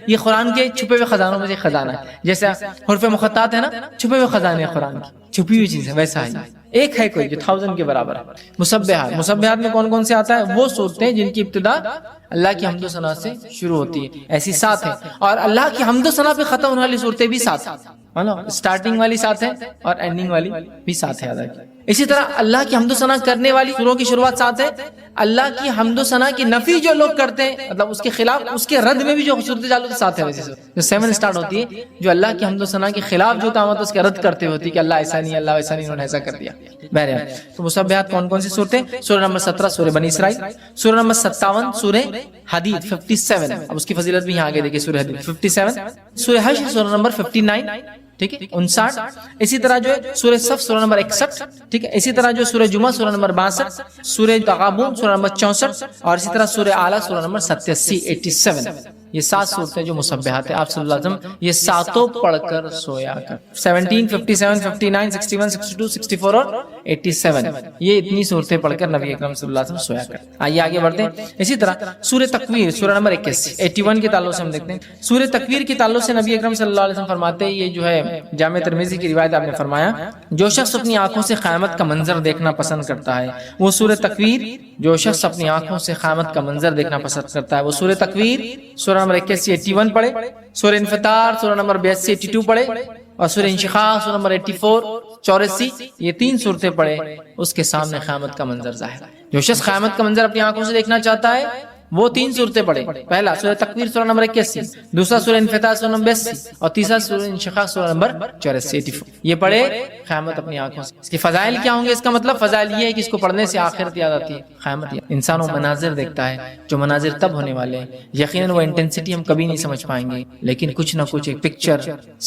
یہ قرآن کے چھپے ہوئے خزانوں میں سے خزانہ ہے. جیسے حروف مقطعات ہے نا، چھپے ہوئے خزانے قرآن کی، چھپی ہوئی چیز ہے، ویسا ہے. ایک ہے کوئی جو 1000 کے برابر ہے. مسبحات میں کون کون سے آتا ہے؟ وہ صورتیں ہیں جن کی ابتدا اللہ کی حمد و ثنا سے شروع ہوتی ہے، ایسی 7 ہیں. اور اللہ کی حمد و ثنا پہ ختم ہونے والی صورتیں بھی 7 ہیں. اسٹارٹنگ والی 7 ہے اور اینڈنگ والی بھی 7 ہے. اسی طرح اللہ کی حمد و ثنا کرنے والی سوروں کی شروعات 7 ہے. اللہ کی حمد و ثنا کی نفی جو لوگ کرتے ہیں، مطلب اس کے خلاف، اس کے رد میں بھی جو صورتیں چالو 7 ہے. ویسے جو 7 سٹارٹ ہوتی ہے، جو اللہ کی حمد و ثنا کے خلاف جو تامت اس کا رد کرتے ہوتی کہ اللہ ایسا نہیں، اللہ ویسا نہیں، انہوں نے ایسا کر دیا. بہرحال تو مسبحات کون کون سی صورتیں؟ سورہ نمبر 17 سورہ بنی اسرائیل، سورہ نمبر 57 سورہ حدید 57. اب اس کی فضیلت بھی یہاں آگے دیکھیں. سورہ حدید 57، سورہ حشر سورہ نمبر 59، ٹھیک ہے 59. اسی طرح جو ہے سورہ صف سورہ نمبر 61، ٹھیک ہے. اسی طرح جو سورہ جمعہ سورہ نمبر 62، سورہ تغابن سورہ نمبر 64، اور اسی طرح سورہ اعلیٰ سورہ نمبر 87. یہ 7 صورتیں جو مسبحات ہیں. آپ صلی اللہ علیہ وسلم یہ 7 پڑھ کر سویا کر. 17، 57، 59، 61، 62، 64 اور 87، یہ اتنی صورتیں پڑھ کر نبی اکرم صلی اللہ علیہ وسلم سویا کر. آئیے آگے بڑھتے ہیں. اسی طرح سورہ تکویر سورہ نمبر 81 کے تعلق سے ہم دیکھتے ہیں. سورہ تکویر کے تعلق سے نبی اکرم صلی اللہ علیہ وسلم فرماتے ہیں، یہ جو ہے جامع ترمذی کی روایت آپ نے فرمایا، جو شخص اپنی آنکھوں سے قیامت کا منظر دیکھنا پسند کرتا ہے وہ سورہ تکویر، جو شخص اپنی آنکھوں سے قیامت کا منظر دیکھنا پسند کرتا ہے وہ سورہ تکویر سورہ نمبر 81 پڑھے، سورہ انفطار سورہ نمبر 82 82 پڑھے، اور سورہ انشقاق سورہ نمبر 84 84، یہ 3 صورتیں پڑھے. اس کے سامنے قیامت کا منظر ظاہر ہے. جو شخص قیامت کا منظر اپنی آنکھوں سے دیکھنا چاہتا ہے وہ 3 صورتیں پڑھے. پہلا سورہ تکویر سورہ نمبر 81، دوسرا سورہ انفطار سورہ نمبر 82، اور تیسرا سورہ انشقاق سورہ نمبر 84 84. یہ پڑھے قیامت اپنی آنکھوں سے. اس کے فضائل کیا ہوں گے؟ اس کا مطلب فضائل یہ ہے کہ اس کو پڑھنے سے آخرت یاد آتی ہے، قیامت. انسان وہ مناظر دیکھتا ہے جو مناظر تب ہونے والے ہیں، یقیناً وہ انٹینسٹی ہم کبھی نہیں سمجھ پائیں گے، لیکن کچھ نہ کچھ ایک پکچر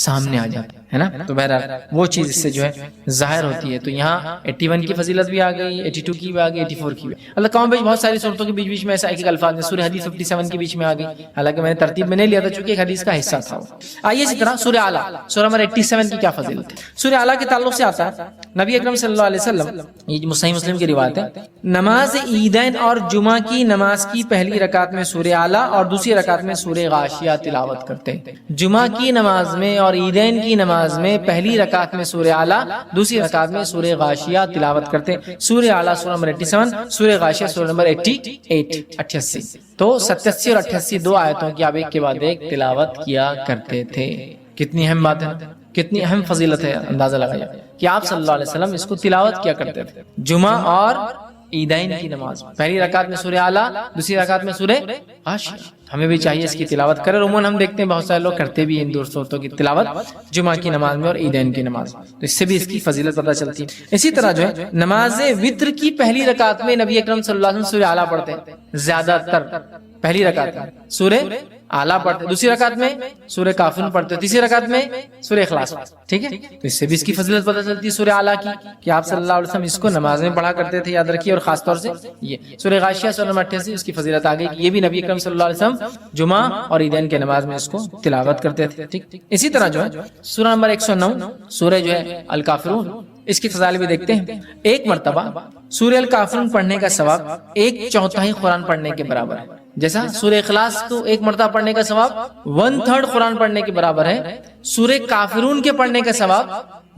سامنے آ جاتی ہے نا. تو بہرحال وہ چیز اس سے جو ہے ظاہر ہوتی ہے. تو یہاں 81 کی فضیلت بھی آ گئی، 82 کی بھی آ گئی، 84 کی بھی. اللہ کام بیچ بہت ساری صورتوں کے بیچ میں ایسا ایک الفاظ میں سورہ حدید 57 کے بیچ میں آ گئی، حالانکہ میں نے ترتیب میں نہیں لیا تھا چونکہ ایک حدیث کا حصہ تھا. آئیے اسی طرح سورہ اعلیٰ سورہ نمبر 87 کی کیا فضیلت ہے؟ سورہ اعلیٰ کے تعلق سے آتا ہے نبی اکرم صلی اللہ علیہ وسلم، یہ صحیح مسلم کی روایت ہے، نماز عیدین اور جمعہ کی نماز کی پہلی رکعت میں سورہ اعلیٰ اور دوسری رکعت میں سورہ غاشیہ تلاوت کرتے ہیں. جمعہ کی نماز میں اور عیدین کی نماز میں پہلی رکعت میں سورہ اعلیٰ، دوسری رکعت میں سورہ غاشیہ تلاوت کرتے ہیں. سورہ اعلیٰ سورہ نمبر 87، سورہ غاشیہ سورہ نمبر 88. تو 87 اور 88 2 آیتوں کی آپ ایک کے بعد ایک تلاوت کیا کرتے تھے. کتنی اہم بات ہے، کتنی اہم فضیلت ہے، اندازہ لگایا کہ آپ صلی اللہ علیہ وسلم اس کو تلاوت کیا کرتے تھے. جمعہ اور عیدین کی نماز پہلی رکعت میں سورہ اعلیٰ، دوسری رکعت میں سورہ غاشیہ. ہمیں بھی چاہیے اس کی تلاوت کرے. عموماً ہم دیکھتے ہیں بہت سارے لوگ کرتے بھی ہیں ان 2 صورتوں کی تلاوت جمعہ کی نماز میں اور عیدین کی نماز میں، تو اس سے بھی اس کی فضیلت پتہ چلتی ہے. اسی طرح جو ہے نماز وتر کی پہلی رکعت میں نبی اکرم صلی اللہ علیہ وسلم سورہ اعلیٰ پڑھتے ہیں. زیادہ تر پہلی رکعت میں سورہ اعلیٰ پڑھتے، دوسری رکعت میں سورہ کافرون پڑھتے، تیسری رکعت میں سورہ اخلاص. ٹھیک ہے، تو اس سے بھی اس کی فضیلت پتہ چلتی ہے سورہ اعلیٰ کی کہ آپ صلی اللہ علیہ وسلم اس کو نماز میں پڑھا کرتے تھے. یاد رکھیے. اور خاص طور سے یہ سورہ غاشیہ سورہ نمبر 88 اس کی فضیلت آ گئی کہ یہ بھی نبی اکرم صلی اللہ علیہ وسلم جمعہ اور عیدین کے نماز میں اس کو تلاوت کرتے تھے. ٹھیک. اسی طرح جو ہے سورہ نمبر 109 سورہ جو ہے الکافرون، اس کی فضائل بھی دیکھتے ہیں. ایک مرتبہ سورہ الکافرون پڑھنے کا ثواب 1/4 قرآن پڑھنے کے برابر ہے. جیسا سورہ اخلاص کو ایک مرتبہ پڑھنے کا ثواب 1/3 قرآن پڑھنے کے برابر ہے، سورہ کافرون کے پڑھنے کا ثواب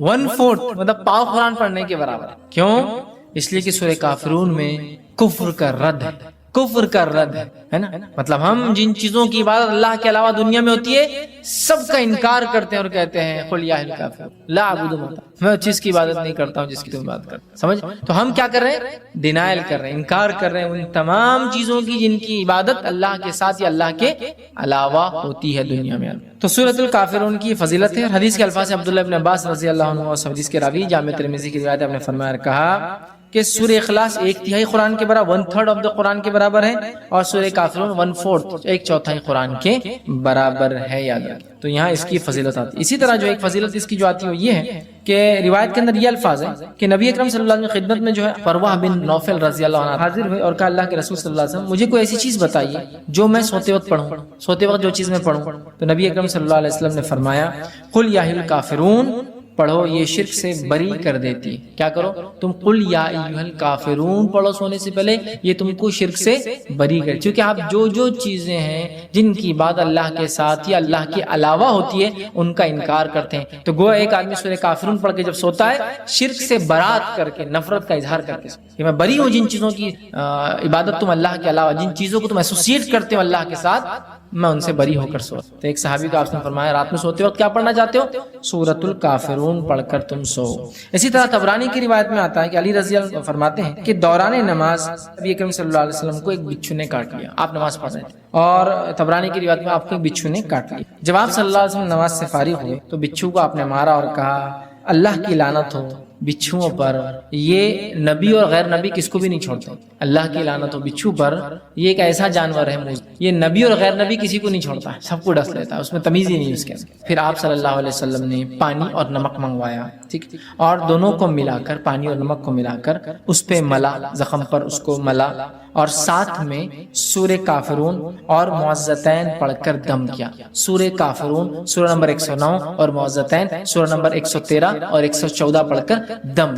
1/4 مطلب پاؤ قرآن پڑھنے کے برابر ہے. کیوں؟ اس لیے کہ سورہ کافرون میں کفر کا رد ہے، کفر کا رد ہے نا. مطلب ہم جن چیزوں کی عبادت اللہ کے علاوہ دنیا میں ہوتی ہے سب کا انکار کرتے ہیں اور کہتے ہیں قل یا اہل الکافرون لا اعبد ما تعبدون، میں اس چیز کی عبادت نہیں کرتا ہوں جس کی تم عبادت کرتے ہو. سمجھ؟ تو ہم کیا کر رہے ہیں؟ ڈینائل کر رہے ہیں، انکار کر رہے ہیں ان تمام چیزوں کی جن کی عبادت اللہ کے ساتھ یا اللہ کے علاوہ ہوتی ہے دنیا میں. تو سورۃ الکافرون کی فضیلت ہے. حدیث کے الفاظ عبداللہ ابن عباس رضی اللہ عنہ اور حدیث کے راوی جامع ترمذی کی روایت نے فرمایا، کہا کہ سورہ اخلاص 1/3 قرآن کے برابر 1/3 آف دا قرآن کے برابر ہے، اور سورہ کافرون 1/4 1/4 قرآن کے برابر ہے. یاد رکھیں. تو یہاں اس کی فضیلت آتی ہے. اسی طرح جو ایک فضیلت اس کی جو آتی ہے وہ یہ ہے کہ روایت کے اندر یہ الفاظ ہے کہ نبی اکرم صلی اللہ علیہ وسلم کی خدمت میں جو ہے فروہ بن نوفل رضی اللہ عنہ حاضر ہوئے اور کہا اللہ کے رسول صلی اللہ علیہ وسلم مجھے کوئی ایسی چیز بتائیے جو میں سوتے وقت پڑھوں، سوتے وقت جو چیز میں پڑھوں. تو نبی اکرم صلی اللہ علیہ وسلم نے فرمایا قل یا اہل الکافرون پڑھو یہ شرک سے بری کر دیتی ہے. کیا کرو تم قل یا ایھا الکافرون پڑھو سونے سے پہلے، یہ تم کو شرک سے بری کر، کیونکہ آپ جو چیزیں ہیں جن کی بات اللہ کے ساتھ یا اللہ کے علاوہ ہوتی ہے ان کا انکار کرتے ہیں. تو گویا ایک آدمی سورہ کافرون پڑھ کے جب سوتا ہے شرک سے برات کر کے، نفرت کا اظہار کر کے کہ میں بری ہوں جن چیزوں کی عبادت تم اللہ کے علاوہ، جن چیزوں کو تم ایسوسیٹ کرتے ہو اللہ کے ساتھ، میں ان سے بری ہو کر سو. تو ایک صحابی کو آپ نے فرمایا رات میں سوتے وقت کیا پڑھنا چاہتے ہو؟ سورۃ الکافرون پڑھ کر تم سو. اسی طرح طبرانی کی روایت میں آتا ہے کہ علی رضی اللہ عنہ فرماتے ہیں کہ دوران نماز نبی اکرم صلی اللہ علیہ وسلم کو ایک بچھو نے کاٹ لیا. آپ نماز پڑھ رہے تھے اور طبرانی کی روایت میں آپ کو ایک بچھو نے کاٹ لیا. جب آپ صلی اللہ علیہ وسلم نماز سے فارغ ہوئے تو بچھو کو آپ نے مارا اور کہا اللہ کی لعنت ہو بچھوؤں پر، یہ نبی اور غیر نبی کس کو بھی نہیں چھوڑتے. اللہ کی لعنت ہو بچھو پر، یہ ایک ایسا جانور ہے یہ نبی اور غیر نبی کسی کو نہیں چھوڑتا ہے، سب کو ڈس لیتا ہے، اس میں تمیز ہی نہیں اس کے اندر. پھر آپ صلی اللہ علیہ وسلم نے پانی اور نمک منگوایا، ٹھیک، اور دونوں کو ملا کر، پانی اور نمک کو ملا کر اس پہ ملا، زخم پر اس کو ملا، اور ساتھ میں سورہ کافرون اور معوذتین پڑھ کر دم کیا. سورہ کافرون سورہ نمبر 109 اور معوذتین سورہ نمبر 113 اور 114 پڑھ کر دم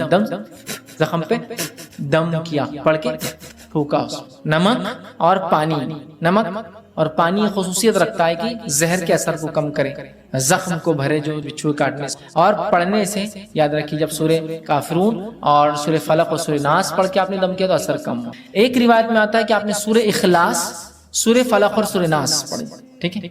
زخم پہ دم کیا، پڑھ کے پھونکا. نمک اور پانی خصوصیت رکھتا ہے کہ زہر کے اثر کو کم کرے، زخم کو بھرے جو بچھو کاٹنے سے. اور پڑھنے سے یاد رکھیے جب سورہ کافرون اور سورہ فلق اور سورہ ناس پڑھ کے آپ نے دم کیا تو اثر کم ہو. ایک روایت میں آتا ہے کہ آپ نے سورہ اخلاص، سورہ فلق اور سورہ ناس پڑھی، ٹھیک ہے.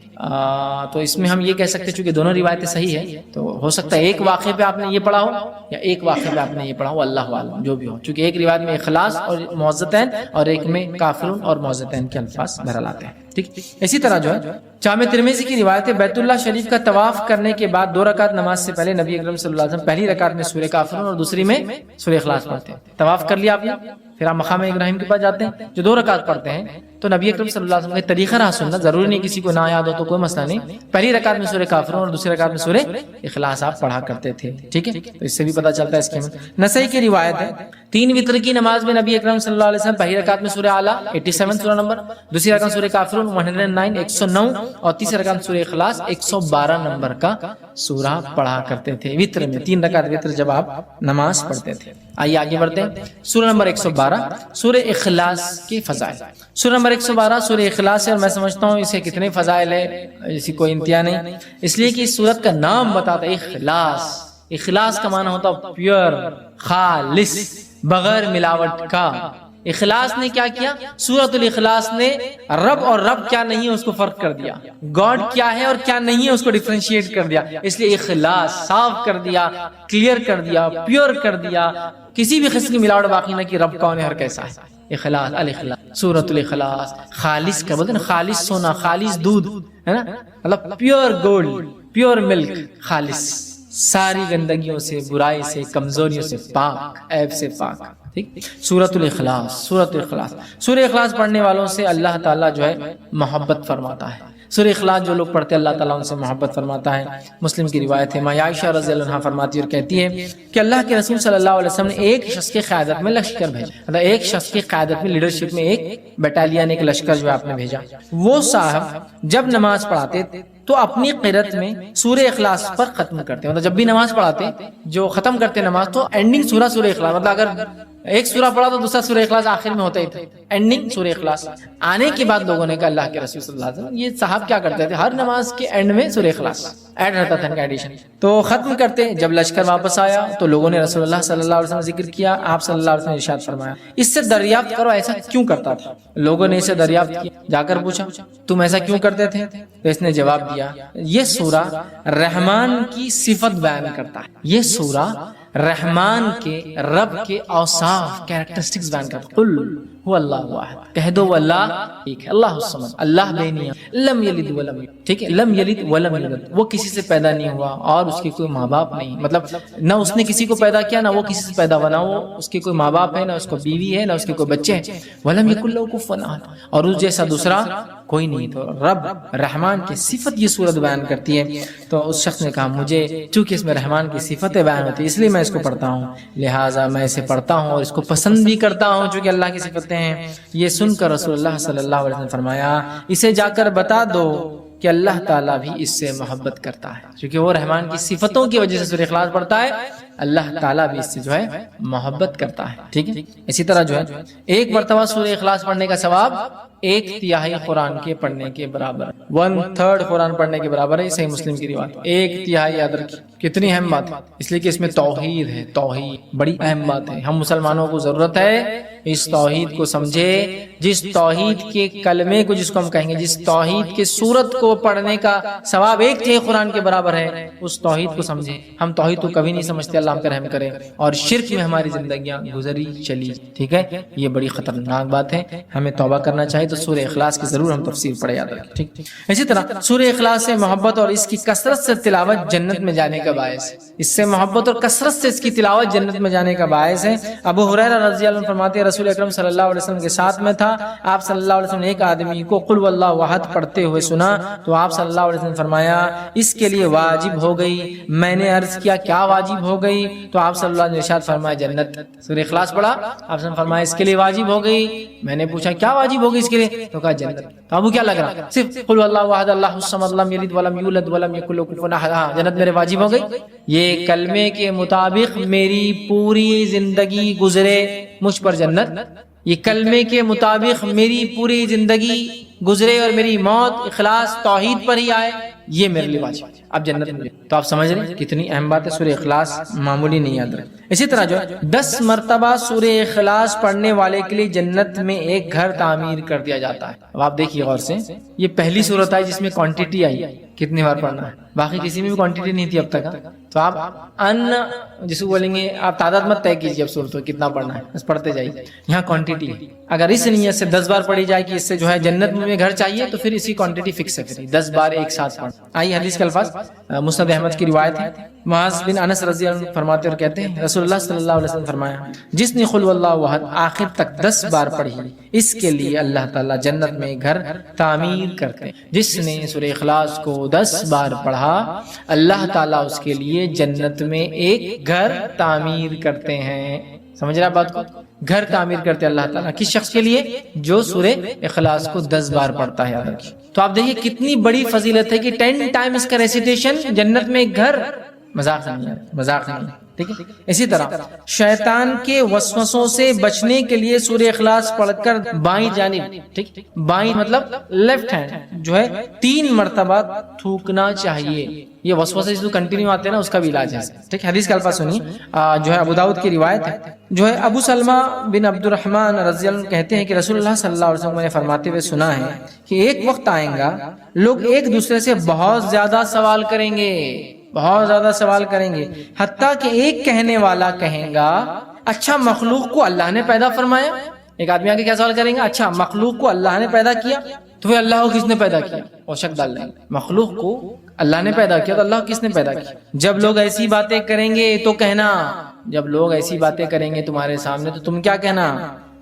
تو اس میں ہم یہ کہہ سکتے ہیں چونکہ دونوں روایتیں صحیح ہیں تو ہو سکتا ہے ایک واقعے پہ آپ نے یہ پڑھا ہو یا ایک واقعے پہ آپ نے یہ پڑھا ہو، اللہ عالم جو بھی ہو، چونکہ ایک روایت میں اخلاص اور معوذتین اور ایک میں کافرون اور معوذتین کے الفاظ بہرحال آتے ہیں، ٹھیک. اسی طرح جو ہے جامع ترمذی کی روایت ہے بیت اللہ شریف کا طواف کرنے کے بعد 2 رکعت نماز سے پہلے نبی اکرم صلی اللہ علیہ وسلم پہلی رکعت میں سورہ کافرون اور دوسری میں سورہ اخلاص پڑھتے ہیں. طواف کر لیا آپ نے، پھر آپ مقام ابراہیم کے پاس جاتے ہیں جو 2 رکعت پڑھتے ہیں. تو نبی اکرم صلی اللہ علیہ وسلم کا طریقہ رہا سننا، ضروری نہیں کسی کو نہ یاد ہو تو کوئی مسئلہ نہیں. پہلی رکعت میں سورہ کافرون اور دوسری رکعت میں سورہ اخلاص آپ پڑھا کرتے تھے، ٹھیک ہے. تو اس سے بھی پتہ چلتا ہے اس کے میں نسائی کی روایت ہے 3 وتر کی نماز میں نبی اکرم صلی اللہ علیہ وسلم پہلی رکعت میں سورہ اعلیٰ 87 سورہ نمبر، دوسری رکعت سورہ کافرون 109 109 اور تیسری رکعت سورہ اخلاص 112 نمبر کا سورہ پڑھا کرتے تھے وتر میں. 3 رکعت وتر جب آپ نماز پڑھتے تھے. آئیے آگے بڑھتے ہیں. سورہ نمبر 112 سورہ اخلاص کی فضائل. سورہ نمبر 112 سورہ اخلاص ہے اور میں سمجھتا ہوں اسے کتنے فضائل ہے، اسی کوئی انتہا نہیں، اس لیے کہ اس سورت کا نام بتاتا ہے اخلاص. اخلاص کا معنی ہوتا ہے پیور، خالص، بغیر ملاوٹ کا. اخلاص نے کیا کیا؟ سورۃ الاخلاص نے رب اور رب کیا نہیں ہے اس کو فرق کر دیا، گاڈ کیا ہے اور کیا نہیں ہے اس کو ڈیفرینشیٹ کر دیا. اس لیے اخلاص صاف کر دیا، کلیئر کر دیا، پیور کر دیا، کسی بھی قسم کی ملاوٹ باقی نہ کی، رب کون ہے اور کیسا ہے. اخلاص، الاخلاص، سورۃ الاخلاص. خالص کا بولتے ہیں خالص سونا، خالص دودھ ہے نا، مطلب پیور گولڈ، پیور ملک، خالص، ساری گندگیوں سے، برائی سے، کمزوریوں سے پاک، عیب سے پاک. سورۃ الاخلاص. سورۃ الاخلاص، سورہ اخلاص پڑھنے والوں سے اللہ تعالیٰ جو ہے محبت فرماتا ہے. سورہ اخلاص جو لوگ پڑھتے ہیں اللہ تعالیٰ ان سے محبت فرماتا ہے. مسلم کی روایت ہے، ماں عائشہ رضی اللہ عنہا فرماتی اور کہتی ہے کہ اللہ کے رسول صلی اللہ علیہ وسلم نے ایک شخص کی قیادت میں لشکر بھیجا، مطلب ایک شخص کی قیادت میں، لیڈرشپ میں ایک بٹالین، ایک لشکر جو آپ نے بھیجا. وہ صاحب جب نماز پڑھاتے تو اپنی قرات میں سورہ اخلاص پر ختم کرتے، مطلب جب بھی نماز پڑھاتے جو ختم کرتے نماز تو اینڈنگ سورہ اخلاص، مطلب اگر ایک سورہ پڑھا تو دوسرا سورہ اخلاص آخر میں ہوتا ہی تھا، اینڈنگ سورہ اخلاص. آنے کے بعد لوگوں نے کہا اللہ کے رسول صلی اللہ علیہ وسلم یہ صاحب کیا کرتے تھے، ہر نماز کے اینڈ میں سورہ اخلاص ایڈ رہتا تھا، ان کا ایڈیشن. تو ختم کرتے. جب لشکر واپس آیا تو لوگوں نے رسول اللہ صلی اللہ علیہ وسلم ذکر کیا. آپ صلی اللہ علیہ وسلم نے ارشاد فرمایا اس سے دریافت کرو ایسا کیوں کرتا تھا. لوگوں نے اسے دریافت کیا، جا کر پوچھا تم ایسا کیوں کرتے تھے؟ تو اس نے جواب دیا یہ سورہ رحمان کی صفت بیان کرتا ہے، یہ سورہ رحمان کے، رب کے اوصاف، کیریکٹرسٹکس بیان کرتا ہے. قل هو اللہ واحد، کہہ دو وہ اللہ ایک ہے، اللہ الصمد، اللہ بے نیا، لم یلد ولم یولد، ٹھیک ہے، لم یلد ولم یولد، وہ کسی سے پیدا نہیں ہوا اور اس کے کوئی ماں باپ نہیں، مطلب نہ اس نے کسی کو پیدا کیا نہ وہ کسی سے پیدا ہوا، نہ وہ اس کے کوئی ماں باپ ہے، نہ اس کو بیوی ہے، نہ اس کے کوئی بچے ہیں. ولم یکن لہ کفوا احد، اور اس جیسا دوسرا کوئی نہیں. تو رب رحمان کی صفت یہ سورت بیان کرتی ہے. تو اس شخص نے کہا مجھے چونکہ اس میں رحمان کی صفتیں بیان ہوتی ہے اس لیے میں اس کو پڑھتا ہوں، لہٰذا میں اسے پڑھتا ہوں اور اس کو پسند بھی کرتا ہوں چونکہ اللہ کی صفتیں ہیں. یہ سن کر رسول اللہ صلی اللہ علیہ وسلم نے فرمایا اسے جا کر بتا دو کہ اللہ تعالیٰ بھی اس سے محبت کرتا ہے، کیونکہ وہ رحمان کی صفتوں کی وجہ سے سورہ اخلاص پڑھتا ہے، اللہ تعالیٰ بھی اس سے جو ہے محبت کرتا ہے، ٹھیک ہے۔ اسی طرح جو ہے ایک مرتبہ سورہ اخلاص پڑھنے کا ثواب 1/3 قرآن کے پڑھنے کے برابر، 1/3 قرآن پڑھنے کے برابر ہے، صحیح مسلم کی روایت۔ 1/3 یاد رکھیے، کتنی اہم بات ہے، اس لیے کہ اس میں توحید ہے، توحید بڑی اہم بات ہے۔ ہم مسلمانوں کو ضرورت ہے اس توحید کو سمجھے، جس توحید کے کلمے کو جس کو ہم کہیں گے، جس توحید کے سورت کو پڑھنے کا ثواب 1/3 قرآن کے برابر ہے، اس توحید کو سمجھے۔ ہم توحید کو کبھی نہیں سمجھتے، اللہ ہم پر رحم کرے، اور شرک میں ہماری زندگیاں گزری چلی، ٹھیک ہے، یہ بڑی خطرناک بات ہے، ہمیں توبہ کرنا چاہیے۔ تو سورہ اخلاص کی ضرور ہم تفسیر پڑھے، یاد رکھیں، ٹھیک۔ اسی طرح سورہ اخلاص سے محبت اور اس کی کثرت سے تلاوت جنت میں جانے کا باعث ہے، اس سے محبت اور کثرت سے اس کی تلاوت جنت میں جانے کا باعث ہے۔ ابو ہریرہ رضی اللہ عنہ فرماتے ہیں رسول اکرم صلی اللہ علیہ وسلم کے ساتھ میں تھا، آپ صلی اللہ علیہ وسلم نے ایک آدمی کو قل واللہ احد پڑھتے ہوئے سنا، تو آپ صلی اللہ علیہ وسلم نے فرمایا اس کے لیے واجب ہو گئی۔ میں نے عرض کیا کیا واجب ہو گئی؟ تو آپ صلی اللہ علیہ وسلم نے ارشاد فرمایا جنت۔ سورہ اخلاص پڑھا، آپ نے فرمایا اس کے لیے واجب ہو گئی۔ میں نے پوچھا کیا واجب ہوگی اس کے لیے؟ تو کہا جنت۔ تو ابو کیا لگ رہا؟ صرف قل واللہ احد اللہ الصمد لم یلد ولم یولد ولم یکن له کفوا احد، جنت میرے واجب ہو گئی۔ یہ کلمے کے مطابق میری پوری زندگی گزرے مجھ پر جنت، یہ کلمے کے مطابق میری پوری زندگی گزرے اور میری موت اخلاص توحید پر ہی آئے، یہ میرے لیے واجب ہے، اب جنت ملے۔ تو آپ سمجھ رہے ہیں کتنی اہم بات ہے، سورہ اخلاص معمولی نہیں یاد رکھیں۔ اسی طرح جو 10 مرتبہ سورہ اخلاص پڑھنے والے کے لیے جنت میں ایک گھر تعمیر کر دیا جاتا ہے۔ اب آپ دیکھیے غور سے، یہ پہلی صورت ہے جس میں کوانٹٹی آئی، کتنی بار پڑھنا ہے، باقی کسی میں بھی کوانٹٹی نہیں تھی اب تک۔ تو آپ جس کو بولیں گے آپ تعداد مت طے کیجیے اب صورتوں کتنا پڑھنا ہے، بس پڑھتے جائیے، یہاں کوانٹٹی ہے۔ اگر اس نیت سے 10 بار پڑھی جائے کہ اس سے جو ہے جنت میں گھر چاہیے، تو پھر اسی کوانٹٹی فکس ہے، پھر 10 بار ایک ساتھ پڑھ۔ آئیے حدیث کے الفاظ، مسند احمد کی روایت ہے، معاذ بن انس رضی اللہ عنہ فرماتے اور کہتے ہیں رسول اللہ صلی اللہ علیہ وسلم فرمایا جس نے قل واللہ احد آخر تک 10 بار پڑھی، اس کے لیے اللہ تعالیٰ جنت میں گھر تعمیر کرتے ہیں۔ جس نے سورہ اخلاص کو 10 بار پڑھا، اللہ تعالیٰ اس کے لیے جنت میں ایک گھر تعمیر کرتے ہیں۔ سمجھ رہا بات کو؟ گھر تعمیر کرتے اللہ تعالیٰ کس شخص کے لیے؟ جو سورہ اخلاص کو 10 بار پڑھتا ہے، یاد رکھیے۔ تو آپ دیکھیے کتنی بڑی فضیلت ہے کہ 10 ٹائمز کا ریسیٹیشن جنت میں ایک گھر، مذاق نہیں ہے، مذاق نہیں ہے، ٹھیک ہے۔ اسی طرح شیطان کے وسوسوں سے بچنے کے لیے سورہ اخلاص پڑھ کر بائیں جانب، ٹھیک، بائیں مطلب لیفٹ ہینڈ جو ہے 3 مرتبہ تھوکنا چاہیے۔ یہ وسوسے جو کنٹینیو آتے ہیں نا، اس کا بھی علاج ہے، ٹھیک۔ حدیث کے الفاظ سنیے، جو ہے ابو داؤد کی روایت ہے، جو ہے ابو سلمہ بن عبد الرحمن رضی اللہ عنہ کہتے ہیں کہ رسول اللہ صلی اللہ علیہ وسلم نے فرماتے ہوئے سنا ہے کہ ایک وقت آئے گا لوگ ایک دوسرے سے بہت زیادہ سوال کریں گے، بہت زیادہ سوال کریں گے، حتیٰ کہ ایک کہنے والا کہے گا اچھا مخلوق کو اللہ نے پیدا فرمایا۔ ایک آدمی آگے کیا سوال کریں گا؟ اچھا مخلوق کو اللہ نے پیدا کیا، تو پھر اللہ کو کس نے پیدا کیا؟ وہ شک ڈال لیں گے، مخلوق کو اللہ نے پیدا کیا تو اللہ کو کس نے پیدا کیا؟ جب لوگ ایسی باتیں کریں گے تو کہنا، جب لوگ ایسی باتیں کریں گے تمہارے سامنے تو تم کیا کہنا؟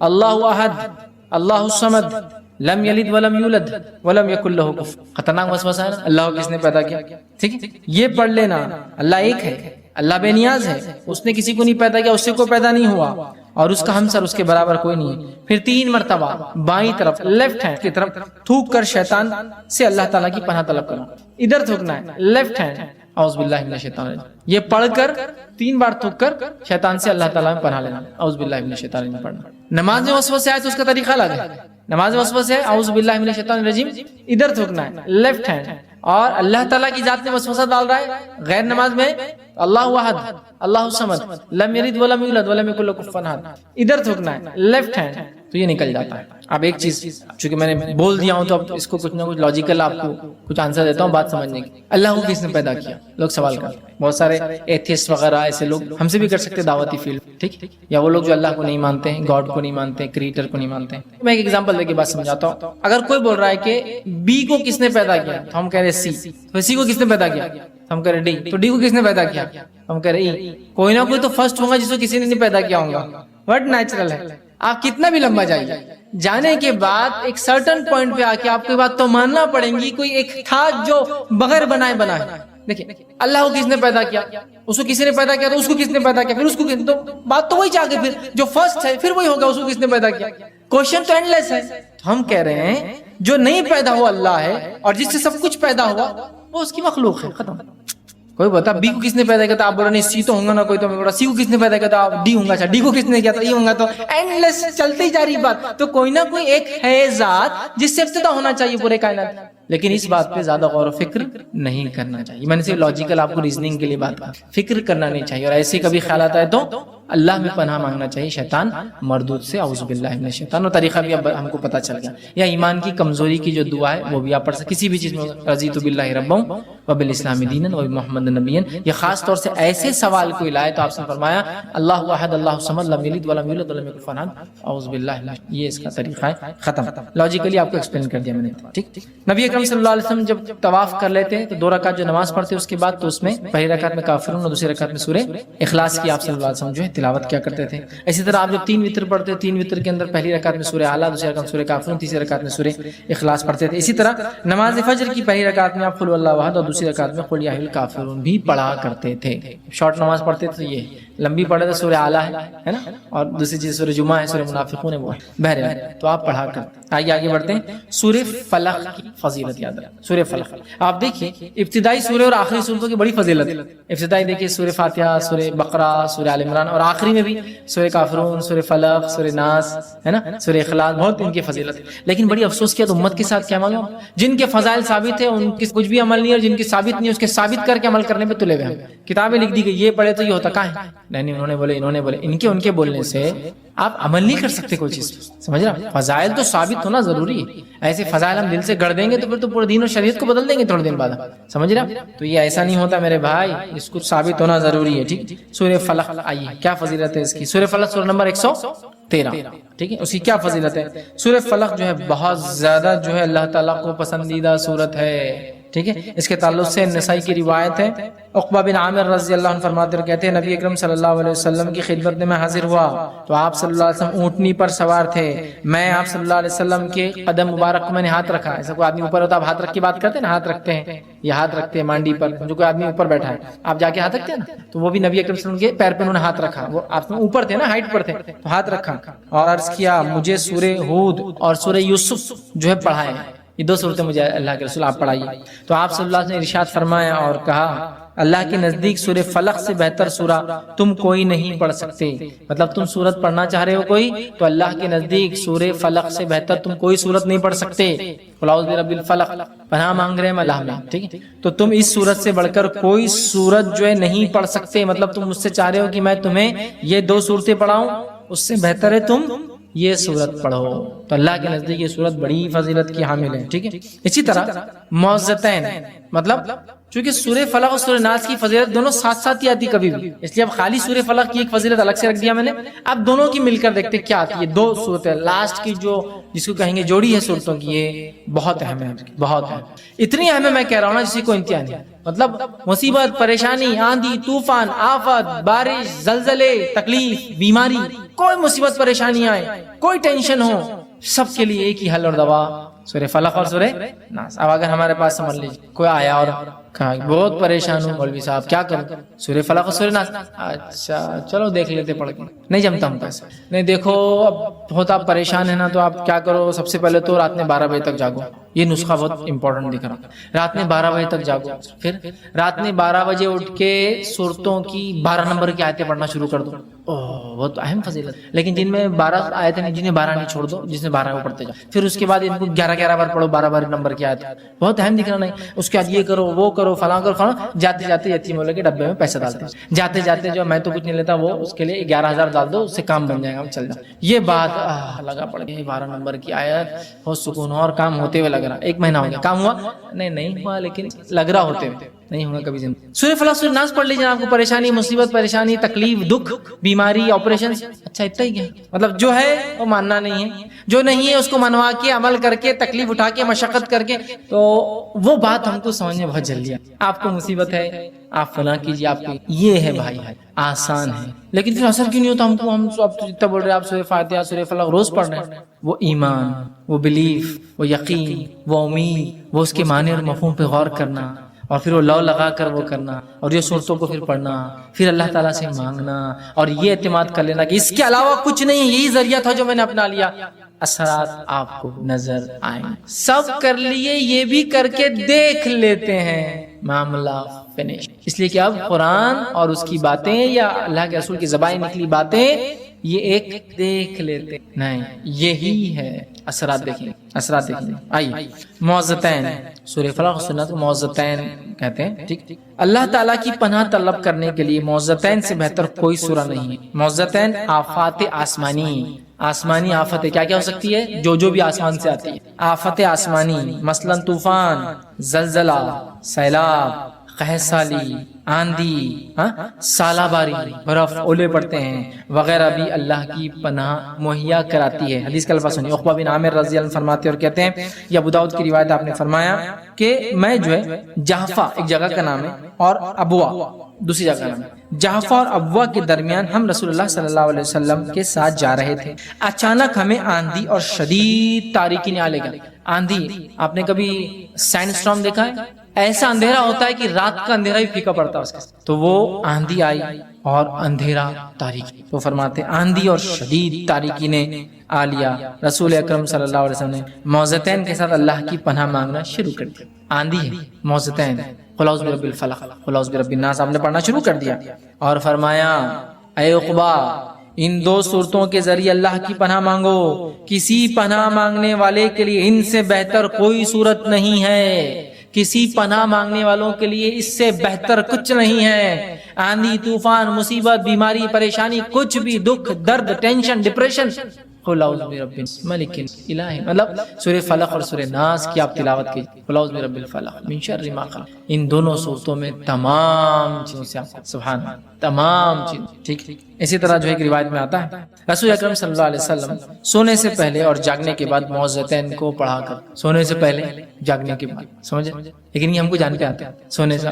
اللہ احد اللہ الصمد لم یلد ولم یولد ولم یکن له کفوا۔ خطرناک وسوسہ ہے نا، اللہ کو کس نے پیدا کیا؟ ٹھیک ہے، یہ پڑھ لینا، اللہ ایک ہے، اللہ بے نیاز ہے، اس نے کسی کو نہیں پیدا کیا، اس سے کوئی پیدا نہیں ہوا، اور اس کا ہمسر اس کے برابر کوئی نہیں ہے۔ پھر 3 مرتبہ بائیں طرف لیفٹ ہینڈ کی طرف تھوک کر شیطان سے اللہ تعالیٰ کی پناہ طلب کرنا۔ ادھر تھوکنا ہے لیفٹ ہینڈ، اعوذ باللہ من الشیطان الرجیم، یہ پڑھ کر 3 بار تھوک کر شیطان سے اللہ تعالیٰ میں پناہ لینا، اعوذ باللہ من الشیطان الرجیم پڑھنا۔ نماز میں وسوسے آئے تو اس کا طریقہ الگ ہے، نماز میں وسوسے اعوذ باللہ من الشیطان الرجیم ادھر تھوکنا ہے لیفٹ ہینڈ، اور اللہ تعالیٰ کی ذات میں وسوسہ ڈال رہا ہے غیر نماز میں اللہ احد اللہ الصمد لم یلد ولم یولد ولم یکن له کفوا احد، ادھر تھوکنا ہے لیفٹ ہینڈ، تو یہ نکل جاتا ہے۔ اب ایک چیز چونکہ میں نے بول دیا ہوں تو اب اس کو کچھ نہ کچھ لاجیکل آپ کو کچھ آنسر دیتا ہوں بات سمجھنے کی۔ اللہ کو کس نے پیدا کیا؟ لوگ سوال کرتے ہیں، بہت سارے ایتھیسٹ وغیرہ ایسے لوگ ہم سے بھی کر سکتے دعوتی فیلڈ، ٹھیک، یا وہ لوگ جو اللہ کو نہیں مانتے ہیں، گاڈ کو نہیں مانتے ہیں، کریٹر کو نہیں مانتے ہیں۔ میں ایک ایگزامپل دے کے بات سمجھاتا ہوں۔ اگر کوئی بول رہا ہے کہ بی کو کس نے پیدا کیا، تو ہم کہہ رہے سی، تو سی کو کس نے پیدا کیا؟ ہم کہہ رہے ڈی، تو ڈی کو کس نے پیدا کیا؟ ہم کہہ رہے ای۔ کوئی نہ کوئی تو فرسٹ ہوگا جس کو کسی نے نہیں پیدا کیا ہوگا، بٹ نیچرل ہے۔ آپ کتنا بھی لمبا جائیے، جانے کے بعد ایک سرٹن پوائنٹ پہ آ کے آپ کو بات تو ماننا پڑیں گی، کوئی ایک تھا جو بغیر بنائے بنا ہے۔ دیکھیں اللہ کو کس نے پیدا کیا، اس کو کسی نے پیدا کیا، تو اس کو کس نے پیدا کیا، پھر اس کو تو بات تو وہی چاہ کے پھر جو فرسٹ ہے پھر وہی ہوگا، اس کو کس نے پیدا کیا۔ کوشچن تو اینڈ لیس ہے۔ ہم کہہ رہے ہیں جو نہیں پیدا ہوا اللہ ہے، اور جس سے سب کچھ پیدا ہوا وہ اس کی مخلوق ہے، ختم۔ کوئی بتا بی کو کس نے پیدا کیا تھا، آپ بولا نہیں سی تو ہوں گا نا کوئی، تو میں بولا سی کو کس نے پیدا کیا تھا، ڈی ہوں گا، اچھا ڈی کو کس نے کیا تھا، ای ہوں گا، تو اینڈ لیس چلتے ہی جا رہی بات۔ تو کوئی نہ کوئی ایک ہے ذات جس سے ابتدا ہونا چاہیے پورے کائنات، لیکن اس بات پہ زیادہ غور و فکر نہیں کرنا چاہیے۔ میں نے صرف لاجیکل آپ کو ریزننگ کے لیے بات کہا، فکر کرنا نہیں چاہیے، اور ایسے کبھی خیالات آئے تو اللہ میں پناہ مانگنا چاہیے شیطان مردود سے، اعوذ باللہ من الشیطان۔ اور طریقہ بھی اب ہم کو پتہ چل گیا، یا ایمان کی کمزوری کی جو دعا ہے وہ بھی آپ پڑھ سکتے کسی بھی چیز میں، رضیت باللہ ربا وبالاسلام دینا وبمحمد نبیا۔ یہ خاص طور سے ایسے سوال کو لائے تو آپ سے فرمایا اللہ احد اللہ الصمد لم یلد ولم یولد ولم یکن له کفوا احد، اعوذ باللہ، یہ اس کا طریقہ ہے، ختم۔ لاجیکلی آپ کو ایکسپلین کر دیا میں نے، ٹھیک۔ نبی اکرم صلی اللہ علیہ وسلم جب طواف کر لیتے ہیں تو 2 رکعت جو نماز پڑھتے اس کے بعد، تو اس میں پہلی رکعت میں کافرون اور دوسری رکعت میں سورہ اخلاص کی آپ صلی اللہ علیہ وسلم جو ہے تلاوت کیا کرتے تھے۔ اسی طرح آپ جب 3 وتر پڑھتے، 3 وتر کے اندر پہلی رکعت میں سورہ اعلیٰ، دوسری رکعت میں سورہ کافرون، تیسری رکعت میں سورہ اخلاص پڑھتے تھے۔ اسی طرح نماز فجر کی پہلی رکعت میں آپ قل اللہ احد اور دوسری رکعت میں قل یا ایھا الکافرون بھی پڑھا کرتے تھے۔ شارٹ نماز پڑھتے تھے، یہ لمبی پڑھے تو سورہ اعلیٰ ہے نا، اور دوسری چیز سورہ جمعہ ہے، سورہ منافقون ہے، وہ بہرحال تو آپ پڑھا کرتے۔ آئیے آگے بڑھتے ہیں، سورہ فلق کی فضیلت یاد رکھیں۔ سورہ فلق آپ دیکھیے ابتدائی سورہ اور آخری سورتوں کی بڑی فضیلت ہے۔ ابتدائی دیکھیے سورہ فاتحہ، سورہ بقرہ، سورہ آل عمران، اور آخری میں بھی سورہ کافرون، سورہ فلق، سورہ ناس ہے نا، سورہ اخلاص، بہت ان کی فضیلت ہے۔ لیکن بڑی افسوس کیا تو امت کے ساتھ کیا معلوم، جن کے فضائل ثابت ہے ان کی کچھ بھی عمل نہیں، اور جن کی ثابت نہیں اس کے ثابت کر کے عمل کرنے پہ تلے ہوئے ہیں۔ کتابیں لکھ دی گئی یہ پڑھے تو یہ ہوتا کہاں ہے، نہیں انہوں نے بولے، انہوں نے بولے، ان کے بولنے سے آپ عمل نہیں کر سکتے کوئی چیز، سمجھ رہے؟ فضائل تو ثابت ہونا ضروری ہے، ایسے فضائل ہم دل سے گڑھ دیں گے تو پھر تو پورے دین اور شریعت کو بدل دیں گے تھوڑے دن بعد، سمجھ رہے؟ تو یہ ایسا نہیں ہوتا میرے بھائی، اس کو ثابت ہونا ضروری ہے، ٹھیک۔ سورہ فلق آئیے کیا فضیلت ہے اس کی، سورہ فلق سورہ نمبر 113، ٹھیک ہے، اس کی کیا فضیلت ہے۔ سورہ فلق جو ہے بہت زیادہ جو ہے اللہ تعالیٰ کو پسندیدہ سورت ہے، ٹھیک ہے۔ اس کے تعلق سے نسائی کی روایت ہے، عقبہ بن عامر رضی اللہ عنہ فرماتے ہیں، کہتے ہیں نبی اکرم صلی اللہ علیہ وسلم کی خدمت میں حاضر ہوا تو آپ صلی اللہ علیہ وسلم اونٹنی پر سوار تھے، میں آپ صلی اللہ علیہ وسلم کے قدم مبارک کو میں نے ہاتھ رکھا، ایسا کوئی آدمی اوپر ہوتا آپ ہاتھ رکھ کے بات کرتے ہیں نا، ہاتھ رکھتے ہیں، یہ ہاتھ رکھتے ہیں مانڈی پر، جو کوئی آدمی اوپر بیٹھا ہے آپ جا کے ہاتھ رکھتے ہیں نا، تو وہ بھی نبی اکرم صلی اللہ علیہ وسلم کے پیر پہ انہوں نے ہاتھ رکھا، وہ آپ اوپر تھے نا، ہائٹ پر تھے، تو ہاتھ رکھا اور عرض کیا مجھے سورہ ہود اور سورہ یوسف جو ہے پڑھائے، یہ 2 صورتیں مجھے اللہ کے رسول آپ پڑھائیے۔ تو آپ صلی اللہ علیہ وسلم نے ارشاد فرمایا اور کہا اللہ کے نزدیک سورہ فلق سے بہتر سورہ تم کوئی نہیں پڑھ سکتے، مطلب تم سورت پڑھنا چاہ رہے ہو کوئی تو اللہ کے نزدیک سورہ فلق سے بہتر تم کوئی سورت نہیں پڑھ سکتے، قل اعوذ برب الفلق، پناہ مانگ رہے ہیں اللہ میں، ٹھیک ہے۔ تو تم اس سورت سے بڑھ کر کوئی سورت جو ہے نہیں پڑھ سکتے، مطلب تم مجھ سے چاہ رہے ہو کہ میں تمہیں یہ 2 صورتیں پڑھاؤں، اس سے بہتر ہے تم یہ سورت پڑھو، تو اللہ کے نزدیک یہ سورت بڑی فضیلت کی حامل ہے، ٹھیک ہے۔ اسی طرح معوذتین، مطلب چونکہ سورہ فلق اور سورہ ناس کی فضیلت دونوں ساتھ ساتھ ہی آتی کبھی بھی، اس لیے اب خالی سورہ فلق کی ایک فضیلت الگ سے رکھ دیا میں نے، اب دونوں کی مل کر دیکھتے کیا آتی ہے۔ 2 صورتیں لاسٹ کی جو جس کو کہیں گے جوڑی ہے صورتوں کی، یہ بہت اہم ہے، بہت اہم، اتنی اہم ہے میں کہہ رہا ہوں نا جس کی کوئی انتہا نہیں، مطلب مصیبت، پریشانی، آندھی، طوفان، آفت، بارش، زلزلے، تکلیف، بیماری، کوئی مصیبت پریشانی آئے، کوئی ٹینشن ہو، سب کے لیے ایک ہی حل اور دوا سورہ فلق اور سورہ ناس۔ اب اگر ہمارے پاس سمجھ لیجیے کوئی آیا اور کہا بہت پریشان ہوں مولوی صاحب کیا کروں، سورہ فلق اور سورہ ناس، اچھا چلو دیکھ لیتے پڑھ کے، نہیں جمتا ہوں کیسے، نہیں دیکھو اب بہت آپ پریشان ہیں نا تو آپ کیا کرو، سب سے پہلے تو رات میں 12 بجے تک جاگو، یہ نسخہ بہت امپورٹنٹ دکھ رہا، رات میں 12 بجے تک جاگو، پھر رات میں 12 بجے اٹھ کے سورتوں کی 12 نمبر کی آیتیں پڑھنا شروع کر دو، بہت اہم فضیلت، لیکن جن میں 12 آیتیں نہیں، جنہیں 12 نہیں چھوڑ دو، جس میں 12 وہ پڑھتے جاؤ، پھر اس کے بعد ان کو 11 بار پڑھو، 12 نمبر کی آیت، بہت اہم دکھ رہا نہیں، اس کے بعد یہ کرو وہ کرو فلاں کرو فلاں، جاتے جاتے یتیم والے کے ڈبے میں پیسہ ڈالتے، جاتے جاتے جو میں تو کچھ نہیں لیتا وہ اس کے لیے 11,000 ڈال دو، اس سے کام بن جائے گا، چل جاؤ، یہ بات لگا پڑ گئی 12 نمبر کی آیت، بہت سکون ہو اور کام ہوتے ہوئے لگ رہا، 1 مہینہ ہو گیا کام ہوا نہیں ہوا، لیکن لگ رہا ہوتے ہوئے نہیں ہوگا کبھی زندگی۔ سورہ فلق سورہ ناس پڑھ لیجیے، آپ کو پریشانی، مصیبت، پریشانی، تکلیف، دکھ، بیماری، آپریشن، اچھا اتنا ہی کیا، مطلب جو ہے وہ ماننا نہیں ہے، جو نہیں ہے اس کو منوا کے عمل کر کے تکلیف اٹھا کے مشقت کر کے، تو وہ بات ہم کو سمجھ میں بہت جلدی ہے۔ آپ کو مصیبت ہے آپ فلاں کیجیے، آپ کی یہ ہے بھائی ہے آسان ہے، لیکن پھر اثر کیوں نہیں ہوتا ہم کو، ہم جتنا بول رہے ہیں آپ سورہ فاتحہ سورہ فلق روز پڑھ رہے ہیں، وہ ایمان، وہ بلیف، وہ یقین، وہ امید، وہ اس کے معنی اور مفہوم پہ غور کرنا، اور پھر وہ لو لگا کر وہ کرنا اور یہ صورتوں کو پھر پڑھنا، پھر اللہ تعالیٰ سے مانگنا اور یہ اعتماد کر لینا کہ اس کے علاوہ کچھ نہیں، یہی ذریعہ تھا جو میں نے اپنا لیا، اثرات آپ کو نظر آئیں۔ سب کر لیے، یہ بھی کر کے دیکھ لیتے ہیں، معاملہ فنش۔ اس لیے کہ اب قرآن اور اس کی باتیں یا اللہ کے رسول کی زبان نکلی باتیں یہ ایک دیکھ لیتے نہیں، یہی ہے اثرات دیکھیں، اثرات دیکھیں۔ آئیے معوذتین، سورہ فلق سنت کو معوذتین کہتے ہیں، ٹھیک۔ اللہ تعالیٰ کی پناہ طلب کرنے کے لیے معوذتین سے بہتر کوئی سورہ نہیں ہے۔ معوذتین آفات آسمانی، آسمانی آفتیں کیا کیا ہو سکتی ہے؟ جو بھی آسمان سے آتی ہے، آفت آسمانی، مثلا طوفان، زلزلہ، سیلاب، قحط سالی، آندھی، سالہ باری، برف، اولے پڑتے ہیں وغیرہ بھی اللہ کی پناہ مہیا کراتی ہے۔ حدیث کا الفاظ سنیے، عقبہ بن عامر رضی اللہ عنہ فرماتے اور کہتے ہیں، یہ ابو داؤد کی روایت، آپ نے فرمایا کہ میں جو ہے جحفہ ایک جگہ کا نام ہے اور ابوا دوسری جگہ کا نام ہے، جحفہ اور ابوا کے درمیان ہم رسول اللہ صلی اللہ علیہ وسلم کے ساتھ جا رہے تھے، اچانک ہمیں آندھی اور شدید تاریکی نے آ لے گا۔ آندھی، آپ نے کبھی سینڈ اسٹارم دیکھا ہے؟ ایسا اندھیرا ہوتا ہے کہ رات کا اندھیرا بھی پھیکا پڑتا ہے اس کے ساتھ، تو وہ آندھی آئی اور اندھیرا تاریکی، تو فرماتے آندھی اور شدید تاریکی نے آ لیا، رسول اکرم صلی اللہ علیہ وسلم نے معوذتین کے ساتھ اللہ کی پناہ مانگنا شروع کر دیا۔ آندھی ہے، معوذتین، قل اعوذ برب الفلق، قل اعوذ برب الناس آپ نے پڑھنا شروع کر دیا اور فرمایا اے عقبہ ان دو صورتوں کے ذریعے اللہ کی پناہ مانگو، کسی پناہ مانگنے والے کے لیے ان سے بہتر کوئی صورت نہیں ہے، کسی پناہ مانگنے والوں کے لیے اس سے بہتر کچھ نہیں ہے۔ آندھی، طوفان، مصیبت، بیماری، پریشانی، کچھ بھی، دکھ، درد، ٹینشن، ڈپریشن، قل اعوذ برب الملک الہ، مطلب سورہ فلق اور سورہ ناس کی آپ تلاوت کیجیے، قل اعوذ برب الفلق من شر ما خلق، ان دونوں صورتوں میں تمام چیزوں سے آپ سبحان اللہ، تمام چیز، ٹھیک۔ اسی طرح جو ایک روایت میں آتا ہے رسول اکرم صلی اللہ علیہ وسلم سونے سے پہلے اور جاگنے کے بعد معوذتین کو پڑھا کر، سونے سے پہلے جاگنے کے بعد، سمجھے؟ لیکن یہ ہم کو جان کے آتے ہیں، سونے سے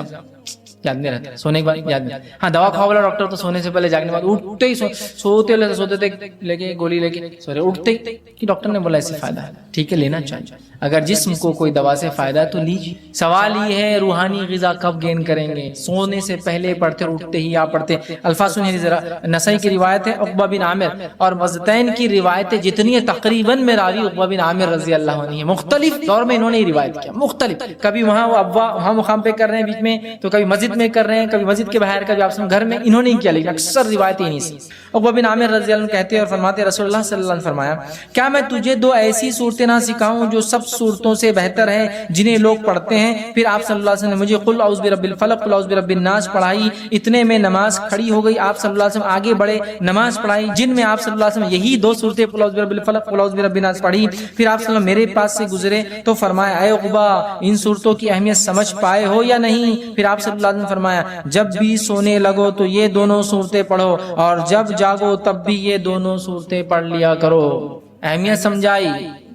یاد نہیں رہتا، سونے کے بعد یاد نہیں، ہاں دوا کھاؤ والا ڈاکٹر تو سونے سے پہلے جاگنے کے بعد اٹھتے ہی سوتے تھے لے کے گولی لے کے سورے اٹھتے ہی کہ ڈاکٹر نے بولا اسے فائدہ ہے، ٹھیک ہے لینا چاہیے، اگر جسم کو کوئی دوا سے فائدہ ہے تو لیجیے۔ سوال یہ ہے روحانی غذا کب گین کریں گے؟ سونے سے پہلے پڑھتے اور اٹھتے ہی آپ پڑھتے۔ الفاظ سنیے ذرا، نسائی کی روایت ہے، عقبہ بن عامر اور معوذتین کی روایتیں جتنی ہیں تقریباً میں راوی عقبہ بن عامر رضی اللہ عنہ ہیں، مختلف دور میں انہوں نے روایت کیا، مختلف، کبھی وہاں وہ ابوا وہاں مقام پہ کر رہے ہیں بیچ میں، تو کبھی مسجد میں کر رہے ہیں، کبھی مسجد کے باہر، کبھی آپ گھر میں، انہوں نے کیا، لیکن اکثر روایتیں نہیں سی۔ عقبہ بن عامر رضی اللہ عنہ کہتے اور فرماتے رسول اللہ صلی اللہ علیہ وسلم فرمایا، کیا میں تجھے دو ایسی صورتیں نہ سکھاؤں جو سب صورتوں سے بہتر ہیں جنہیں لوگ پڑھتے ہیں؟ پھر آپ صلی اللہ علیہ وسلم نے مجھے قل اعوذ برب الفلق، قل اعوذ برب الناس پڑھائی، اتنے میں نماز کھڑی ہو گئی، آپ صلی اللہ علیہ وسلم آگے بڑھے، نماز پڑھائی جن میں آپ صلی اللہ علیہ وسلم یہی دو صورتیں قل اعوذ برب الفلق، قل اعوذ برب الناس پڑھی، پھر آپ صلی اللہ علیہ وسلم میرے پاس سے گزرے تو فرمایا اے عقبہ ان صورتوں کی اہمیت سمجھ پائے ہو یا نہیں؟ پھر آپ صلی اللہ علیہ وسلم فرمایا جب بھی سونے لگو تو یہ دونوں صورتیں پڑھو اور جب جاگو تب بھی یہ دونوں صورتیں پڑھ لیا کرو۔ اہمیت سمجھائی،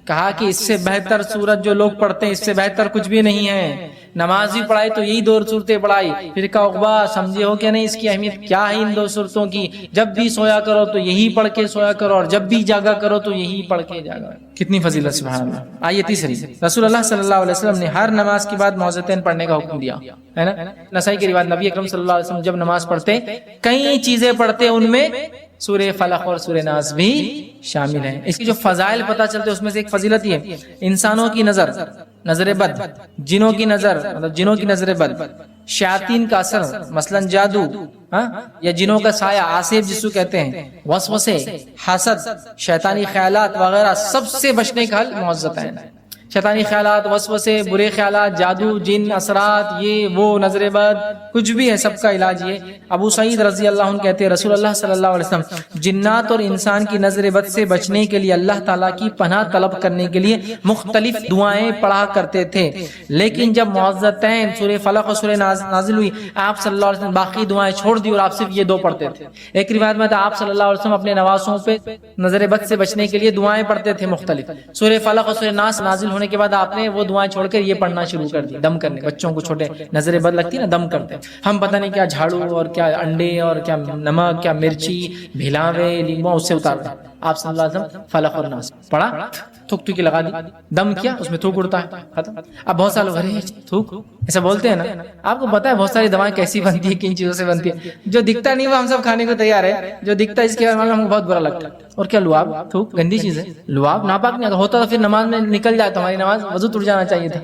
کہا کہ اس سے بہتر صورت جو لوگ پڑھتے ہیں اس سے بہتر کچھ بھی نہیں ہے، نماز بھی پڑھائی تو یہی دو صورتیں پڑھائی۔ پھر کہا عقبہ سمجھے ہو کہ نہیں اس کی اہمیت کیا ہے ان دو صورتوں کی؟ جب بھی سویا کرو تو یہی پڑھ کے سویا کرو اور جب بھی جاگا کرو تو یہی پڑھ کے جاگا۔ کتنی فضیلت، سبحان اللہ۔ آئیے تیسری، رسول اللہ صلی اللہ علیہ وسلم نے ہر نماز کے بعد معوذتین پڑھنے کا حکم دیا ہے نا۔ نسائی کی روایت، نبی اکرم صلی اللہ علیہ وسلم جب نماز پڑھتے کئی چیزیں پڑھتے، ان میں سورہ فلق اور سورہ ناس بھی شامل ہیں۔ اس کی جو فضائل پتہ چلتے اس میں سے ایک فضیلت یہ ہے، انسانوں کی نظر بد، جنوں کی نظر مطلب جنوں کی نظر بد، شیاطین کا اثر مثلا جادو یا جنوں کا سایہ، آصف جس کو کہتے ہیں، وسوسے، حسد، شیطانی خیالات وغیرہ سب سے بچنے کا حل معوذتین ہے۔ شیطانی خیالات، وسوسے، برے خیالات، جادو، جن، اثرات، یہ وہ، نظر بد، کچھ بھی ہے، سب کا علاج یہ۔ ابو سعید رضی اللہ عنہ کہتے ہیں رسول اللہ صلی اللہ علیہ وسلم جنات اور انسان کی نظر بد سے بچنے کے لیے اللہ تعالیٰ کی پناہ طلب کرنے کے لیے مختلف دعائیں پڑھا کرتے تھے، لیکن جب معوذتین سورہ فلق اور سورہ نازل ہوئی آپ صلی اللہ علیہ وسلم باقی دعائیں چھوڑ دی اور آپ صرف یہ دو پڑھتے تھے۔ ایک روایت میں تھا آپ صلی اللہ علیہ وسلم اپنے نواسوں پہ نظر بد سے بچنے کے لیے دعائیں پڑھتے تھے مختلف۔ سورہ فلق اور سورہ ناس نازل ہونے کے بعد آپ نے وہ دعائیں چھوڑ کر یہ پڑھنا شروع کر دی، دم کرنے۔ بچوں کو چھوٹے نظر بد لگتی نا، دم کرتے، ہم پتہ نہیں کیا جھاڑو اور کیا انڈے اور کیا نمک، کیا مرچی، بھلاوے، لیمو اس سے اتارتے، آپ صلی اللہ علیہ وسلم فلق اور ناس پڑھا، تھوک تھوکی لگا دی، دم کیا، اس میں تھوک اڑتا ہے، ختم۔ اب بہت سارے لوگ ارے تھوک ایسا بولتے ہیں نا، آپ کو پتا ہے بہت ساری دوائیں کیسی بنتی ہے، کن چیزوں سے بنتی ہے، جو دکھتا نہیں وہ ہم سب کھانے کو تیار ہے، جو دکھتا ہے اس کے بارے میں ہم کو بہت برا لگتا ہے۔ اور کیا لعاب، تھوک گندی چیز ہے، لعاب ناپاک نہیں ہوتا، تو پھر نماز میں نکل جائے تو ہماری نماز وضو ٹوٹ جانا چاہیے تھا،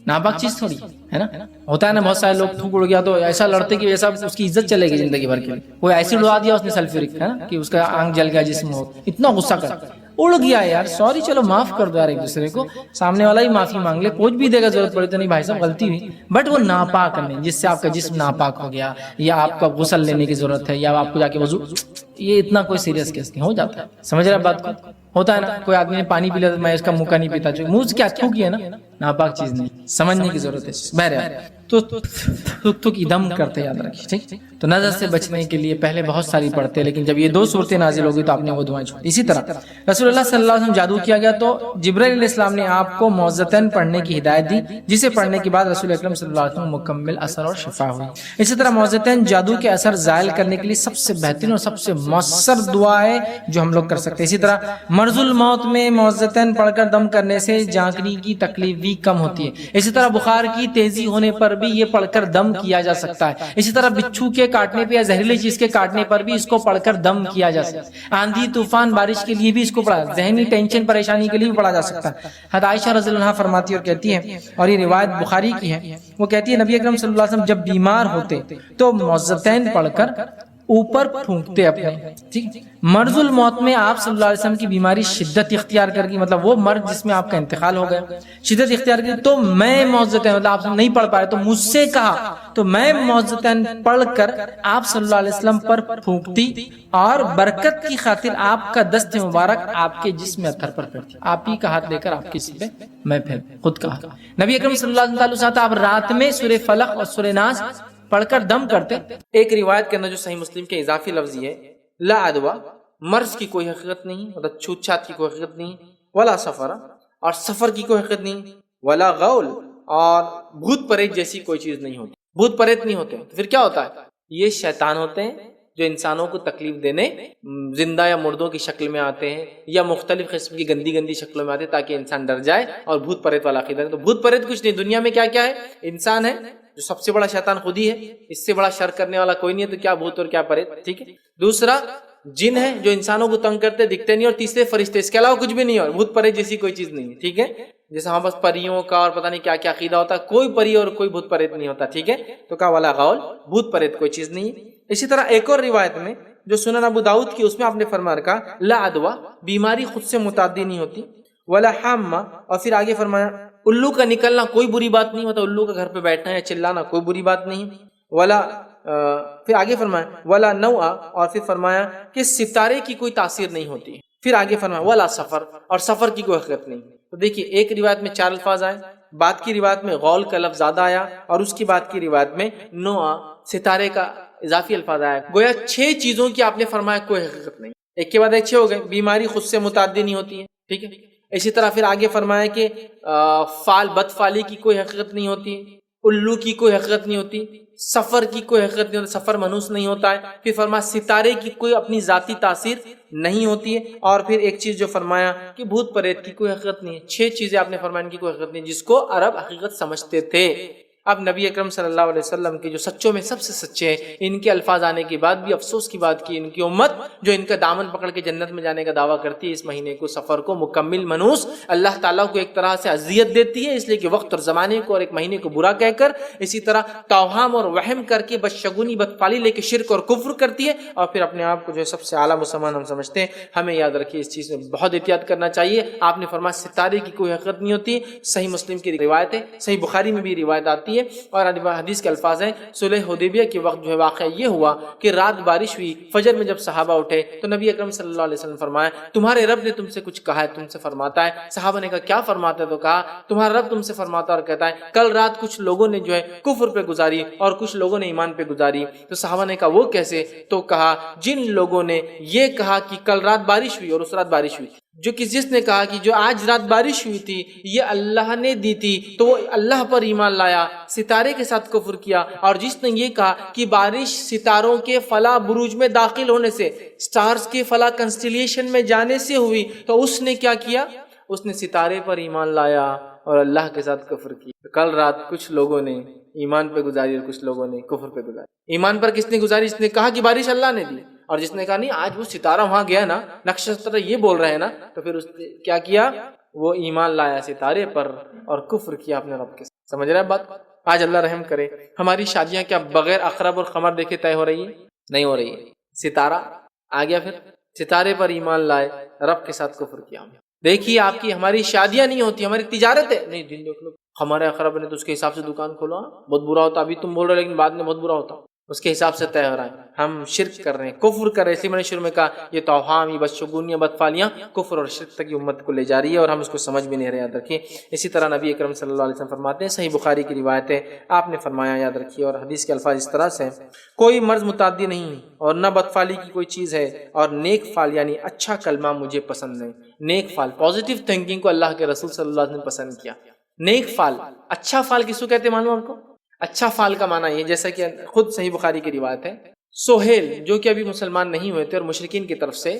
ناپاک چیز تھوڑی ہے نا۔ ہوتا ہے نا بہت سارے لوگ تھوک اڑ گیا تو ایسا لڑتے کہ ایسا اس کی عزت چلے گی زندگی بھر کے لیے، کوئی ایسڈ اڑا دیا اس نے سلفیورک ہے نا کہ اس کا آنکھ جل گیا جسم ہو، اتنا غصہ کر اڑ گیا یار، سوری چلو معاف کر دو یار ایک دوسرے کو، سامنے والا ہی معافی مانگ لے، پوچھ بھی دے گا ضرورت پڑے تو نہیں بھائی صاحب غلطی ہوئی، بٹ وہ ناپاک نہیں جس سے آپ کا جسم ناپاک ہو گیا، یا آپ کا غسل لینے کی ضرورت ہے، یا آپ کو جا کے وضو، یہ اتنا کوئی سیریس کیس نہیں، ہو جاتا ہے، سمجھ رہے بات کو؟ ہوتا ہے نا کوئی آدمی نے پانی پی لیا تو میں اس کا منہ کا نہیں پیتا، منہ سے کیا تھوکی ہے نا، ناپاک چیز نہیں، سمجھنے کی ضرورت ہے۔ بہرحال تو تھوک کی دم کرتے یاد رکھیے، ٹھیک؟ تو نظر سے بچنے کے لیے پہلے بہت ساری پڑھتے، لیکن جب یہ دو صورتیں نازل ہو گئی تو آپ نے وہ دعائیں چھوڑ دی۔ اسی طرح رسول اللہ صلی اللہ علیہ وسلم جادو کیا گیا تو جبرائیل علیہ السلام نے آپ کو موعظتین پڑھنے کی ہدایت دی، جسے پڑھنے کے بعد رسول اکرم صلی اللہ علیہ وسلم مکمل اثر اور شفا ہوئی۔ اسی طرح موعظتین جادو کے اثر زائل کرنے کے لیے سب سے بہترین اور سب سے مؤثر دعا ہے جو ہم لوگ کر سکتے ہیں۔ اسی طرح مرض الموت میں موعظتین پڑھ کر دم کرنے سے جھانکنے کی تکلیف بھی کم ہوتی ہے۔ اسی طرح بخار کی تیزی ہونے پر بھی یہ پڑھ کر دم کیا جا سکتا ہے۔ اسی طرح بچھو کے کاٹنے پہ یا زہریلی چیز کے کاٹنے پر بھی اس کو پڑھ کر دم کیا جا سکتا ہے۔ آندھی طوفان بارش کے لیے بھی اس کو پڑھا، ذہنی ٹینشن پریشانی کے لیے بھی پڑھا جا سکتا ہے۔ حضرت عائشہ رضی اللہ عنہا فرماتی اور کہتی ہیں، اور یہ روایت بخاری کی ہے، وہ کہتی ہے نبی اکرم صلی اللہ علیہ وسلم جب بیمار ہوتے تو معوذتین پڑھ کر اوپر پھونکتے اپنے، ٹھیک۔ مرض الموت میں آپ صلی اللہ علیہ وسلم کی بیماری شدت اختیار کر گئی، مطلب وہ مرض جس میں آپ کا انتقال ہو گیا، شدت اختیار کی، تو میں معوذتین مطلب آپ نہیں پڑھ پائے تو مجھ سے کہا تو میں معوذتین پڑھ کر آپ صلی اللہ علیہ وسلم پر پھونکتی اور برکت کی خاطر آپ کا دست مبارک آپ کے جسم اطہر پر پھیرتی، آپ ہی کا ہاتھ لے کر آپ کے جسم پہ میں پھیر خود کہا۔ نبی اکرم صلی اللہ علیہ وسلم آپ رات میں سورہ فلق اور سورہ ناس پڑھ کر دم کرتے۔ ایک روایت کے اندر جو صحیح مسلم کے اضافی لفظ یہ ہے، لا عدوہ، مرض کی کوئی حقیقت نہیں، مطلب چھوت چھات کی کوئی حقیقت نہیں، ولا سفر، اور سفر کی کوئی حقیقت نہیں، ولا غول، اور بھوت پریت جیسی کوئی چیز نہیں ہوتی، بھوت پریت نہیں ہوتے۔ تو پھر کیا ہوتا ہے؟ یہ شیطان ہوتے ہیں جو انسانوں کو تکلیف دینے زندہ یا مردوں کی شکل میں آتے ہیں، یا مختلف قسم کی گندی گندی شکلوں میں آتے ہیں تاکہ انسان ڈر جائے اور بھوت پریت والا عقیدہ۔ تو بھوت پریت کچھ نہیں، دنیا میں کیا کیا ہے؟ انسان ہے جو سب سے بڑا شیطان خود ہی ہے، اس سے بڑا شر کرنے والا کوئی نہیں ہے، تو کیا بھوت اور کیا پریت، ٹھیک ہے۔ دوسرا جن ہے جو انسانوں کو تنگ کرتے دکھتے نہیں، اور تیسرے فرشتے، اس کے علاوہ کچھ بھی نہیں ہے، اور بھوت پریت جیسی کوئی چیز نہیں ہے، ٹھیک ہے۔ جیسے ہم بس پریوں کا اور پتہ نہیں کیا کیا عقیدہ ہوتا ہے، کوئی پری اور کوئی بھوت پریت نہیں ہوتا، ٹھیک ہے۔ تو کہا ولا غول، بھوت پریت کوئی چیز نہیں ہے۔ اسی طرح ایک اور روایت میں جو سنن ابو داؤد کی، اس میں آپ نے فرمایا کہا لا عدوہ، بیماری خود سے متعدی نہیں ہوتی، ولا حامہ، اور پھر آگے فرمایا الو کا نکلنا کوئی بری بات نہیں ہوتا، الو کا گھر پہ بیٹھنا یا چلانا کوئی بری بات نہیں، ولا پھر آگے فرمایا ولا نوآ، اور پھر فرمایا کہ ستارے کی کوئی تاثیر نہیں ہوتی، پھر آگے فرمایا ولا سفر، اور سفر کی کوئی حقیقت نہیں۔ تو دیکھیے ایک روایت میں 4 الفاظ آئے، بعد کی روایت میں غول کا لفظ زیادہ آیا، اور اس کی بعد کی روایت میں نوآ، ستارے کا اضافی الفاظ آیا، گویا 6 چیزوں کی آپ نے فرمایا کوئی حقیقت نہیں، ایک کے بعد ایک 6 ہو گئے۔ بیماری خود سے متعدی نہیں ہوتی ہے، ٹھیک ہے۔ اسی طرح پھر آگے فرمایا کہ فال بدفالی کی کوئی حقیقت نہیں ہوتی، الو کی کوئی حقیقت نہیں ہوتی، سفر کی کوئی حقیقت نہیں ہوتی، سفر منحوس نہیں ہوتا ہے، پھر فرمایا ستارے کی کوئی اپنی ذاتی تاثیر نہیں ہوتی ہے، اور پھر ایک چیز جو فرمایا کہ بھوت پریت کی کوئی حقیقت نہیں ہے۔ 6 چیزیں آپ نے فرمایا ان کی کوئی حقیقت نہیں، جس کو عرب حقیقت سمجھتے تھے۔ اب نبی اکرم صلی اللہ علیہ وسلم کے جو سچوں میں سب سے سچے ہیں، ان کے الفاظ آنے کے بعد بھی افسوس کی بات کی ان کی امت جو ان کا دامن پکڑ کے جنت میں جانے کا دعویٰ کرتی ہے، اس مہینے کو، سفر کو مکمل منحوس اللہ تعالیٰ کو ایک طرح سے اذیت دیتی ہے، اس لیے کہ وقت اور زمانے کو اور ایک مہینے کو برا کہہ کر، اسی طرح توہام اور وہم کر کے بدشگونی بدفعلی لے کے شرک اور کفر کرتی ہے، اور پھر اپنے آپ کو جو ہے سب سے اعلیٰ مسلمان ہم سمجھتے ہیں۔ ہمیں یاد رکھیے اس چیز میں بہت احتیاط کرنا چاہیے۔ آپ نے فرمایا ستارے کی کوئی حقیقت نہیں ہوتی، صحیح مسلم کی روایت ہے، صحیح بخاری میں بھی روایت آتی ہے، اور حدیث کے الفاظ ہیں صلح حدیبیہ کے وقت جو ہے واقعہ یہ ہوا کہ رات بارش ہوئی، فجر میں جب صحابہ اٹھے تو نبی اکرم صلی اللہ علیہ وسلم فرمایا تمہارے رب نے تم سے کچھ کہا ہے، تم سے فرماتا ہے۔ صحابہ نے کہا کیا فرماتا ہے؟ تو کہا تمہارا رب تم سے فرماتا اور کہتا ہے کل رات کچھ لوگوں نے جو ہے کفر پہ گزاری اور کچھ لوگوں نے ایمان پہ گزاری۔ تو صحابہ نے کہا وہ کیسے؟ تو کہا جن لوگوں نے یہ کہا کہ کل رات بارش ہوئی اور اس رات بارش ہوئی، جس نے کہا کہ جو آج رات بارش ہوئی تھی یہ اللہ نے دی تھی تو وہ اللہ پر ایمان لایا، ستارے کے ساتھ کفر کیا، اور جس نے یہ کہا کہ بارش ستاروں کے فلاں بروج میں داخل ہونے سے، سٹارز کے فلاں کنسٹیلیشن میں جانے سے ہوئی، تو اس نے کیا کیا؟ اس نے ستارے پر ایمان لایا اور اللہ کے ساتھ کفر کیا۔ کل رات کچھ لوگوں نے ایمان پہ گزاری اور کچھ لوگوں نے کفر پہ گزاری۔ ایمان پر کس نے گزاری؟ اس نے کہا کہ بارش اللہ نے دی، اور جس نے کہا نہیں آج وہ ستارہ وہاں گیا نا، نقشہ یہ بول رہے ہیں نا، تو پھر اس نے کیا کیا؟ وہ ایمان لایا ستارے پر اور کفر کیا اپنے رب کے ساتھ۔ سمجھ رہے ہیں بات؟ آج اللہ رحم کرے، ہماری شادیاں کیا بغیر اقرب اور خمر دیکھے طے ہو رہی ہے؟ نہیں ہو رہی ہے۔ ستارہ آ گیا، پھر ستارے پر ایمان لائے، رب کے ساتھ کفر کیا۔ دیکھیے آپ کی ہماری شادیاں نہیں ہوتی، ہماری تجارت ہے نہیں، دن دیکھ لو ہمارے اقرب نے تو اس کے حساب سے دکان کھولو، بہت برا ہوتا، ابھی تم بول رہے لیکن بعد میں بہت برا ہوتا، اس کے حساب سے طے ہو رہا ہے۔ ہم شرک کر رہے ہیں، کفر کر رہے ہیں، اس لیے میں نے شروع میں کہا یہ توہام، یہ بدشگونیاں، بدفالیاں کفر اور شرک تک کی امت کو لے جا رہی ہے، اور ہم اس کو سمجھ بھی نہیں رہے۔ یاد رکھیے اسی طرح نبی اکرم صلی اللہ علیہ وسلم فرماتے ہیں، صحیح بخاری کی روایت ہے، آپ نے فرمایا، یاد رکھیے، اور حدیث کے الفاظ اس طرح سے، کوئی مرض متعدی نہیں اور نہ بدفالی کی کوئی چیز ہے، اور نیک فال یعنی اچھا کلمہ مجھے پسند ہے۔ نیک فال، پازیٹیو تھنکنگ کو اللہ کے رسول صلی اللہ علیہ وسلم نے پسند کیا۔ نیک فال، اچھا فال کس کو کہتے ہیں معلوم آپ کو؟ اچھا فال کا معنی یہ، جیسا کہ خود صحیح بخاری کی روایت ہے، سہیل جو کہ ابھی مسلمان نہیں ہوئے تھے اور مشرکین کی طرف سے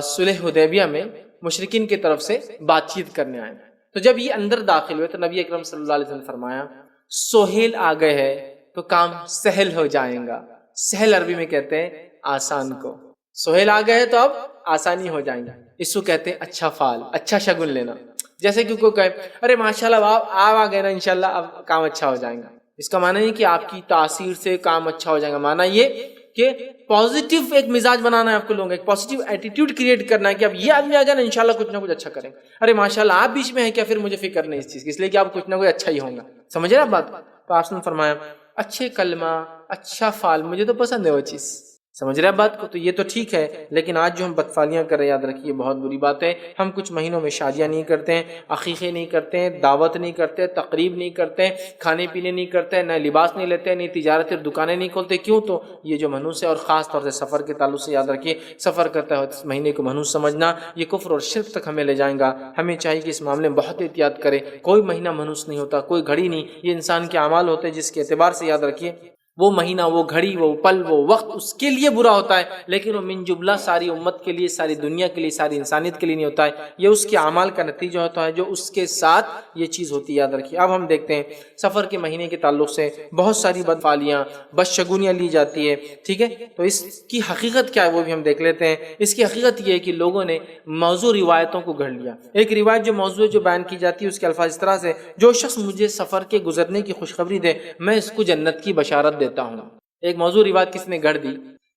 صلح حدیبیہ میں مشرکین کی طرف سے بات چیت کرنے آئے، تو جب یہ اندر داخل ہوئے تو نبی اکرم صلی اللہ علیہ وسلم نے فرمایا سہیل آ گئے ہے تو کام سہل ہو جائے گا۔ سہل عربی میں کہتے ہیں آسان کو، سہیل آ گئے تو اب آسانی ہو جائیں گے، اس کو کہتے ہیں اچھا فال، اچھا شگن لینا۔ جیسے کہ کوئی کہے ارے ماشاءاللہ آپ آ گئے نا، انشاءاللہ اب کام اچھا ہو جائے گا، اس کا معنی نہیں کہ آپ کی تاثیر سے کام اچھا ہو جائے گا، معنی یہ کہ پازیٹیو ایک مزاج بنانا ہے آپ کو، لوگوں کا ایک پازیٹیو ایٹیٹیوڈ کریٹ کرنا ہے کہ اب یہ آدمی آ گیا نا انشاءاللہ کچھ نہ کچھ اچھا کریں گے۔ ارے ماشاءاللہ آپ بیچ میں ہیں کیا، پھر مجھے فکر نہیں اس چیز کی، اس لیے کہ آپ کچھ نہ کچھ اچھا ہی ہوگا۔ سمجھ رہے آپ بات؟ تو آپ نے فرمایا اچھے کلمہ، اچھا فال، مجھے تو پسند ہے وہ چیز۔ سمجھ رہے بات کو؟ تو یہ تو ٹھیک ہے، لیکن آج جو ہم بدفالیاں کر رہے ہیں، یاد رکھیے بہت بری بات ہے۔ ہم کچھ مہینوں میں شادیاں نہیں کرتے ہیں، عقیقے نہیں کرتے ہیں، دعوت نہیں کرتے، تقریب نہیں کرتے، کھانے پینے نہیں کرتے، نہ لباس نہیں لیتے، نہ تجارت اور دکانیں نہیں کھولتے۔ کیوں؟ تو یہ جو منحوس ہے، اور خاص طور سے سفر کے تعلق سے یاد رکھیے، سفر کرتا ہے اس مہینے کو منحوس سمجھنا یہ کفر اور شرک تک ہمیں لے جائیں گا۔ ہمیں چاہیے کہ اس معاملے میں بہت احتیاط کریں۔ کوئی مہینہ منحوس نہیں ہوتا، کوئی گھڑی نہیں، یہ انسان کے اعمال ہوتے ہیں جس کے اعتبار سے یاد رکھیے وہ مہینہ، وہ گھڑی، وہ پل، وہ وقت اس کے لیے برا ہوتا ہے، لیکن وہ من جملہ ساری امت کے لیے، ساری دنیا کے لیے، ساری انسانیت کے لیے نہیں ہوتا ہے، یہ اس کے اعمال کا نتیجہ ہوتا ہے جو اس کے ساتھ یہ چیز ہوتی ہے، یاد رکھیے۔ اب ہم دیکھتے ہیں سفر کے مہینے کے تعلق سے بہت ساری بدفالیاں، بدشگونیاں لی جاتی ہے، ٹھیک ہے؟ تو اس کی حقیقت کیا ہے وہ بھی ہم دیکھ لیتے ہیں۔ اس کی حقیقت یہ ہے کہ لوگوں نے موضوع روایتوں کو گھڑ لیا۔ ایک روایت جو موضوع جو بیان کی جاتی ہے اس کے الفاظ اس طرح سے، جو شخص مجھے سفر کے گزرنے کی خوشخبری دے میں اس کو جنت کی بشارت دیتا ہوں۔ ایک موضوع روایت کس نے گھڑ دی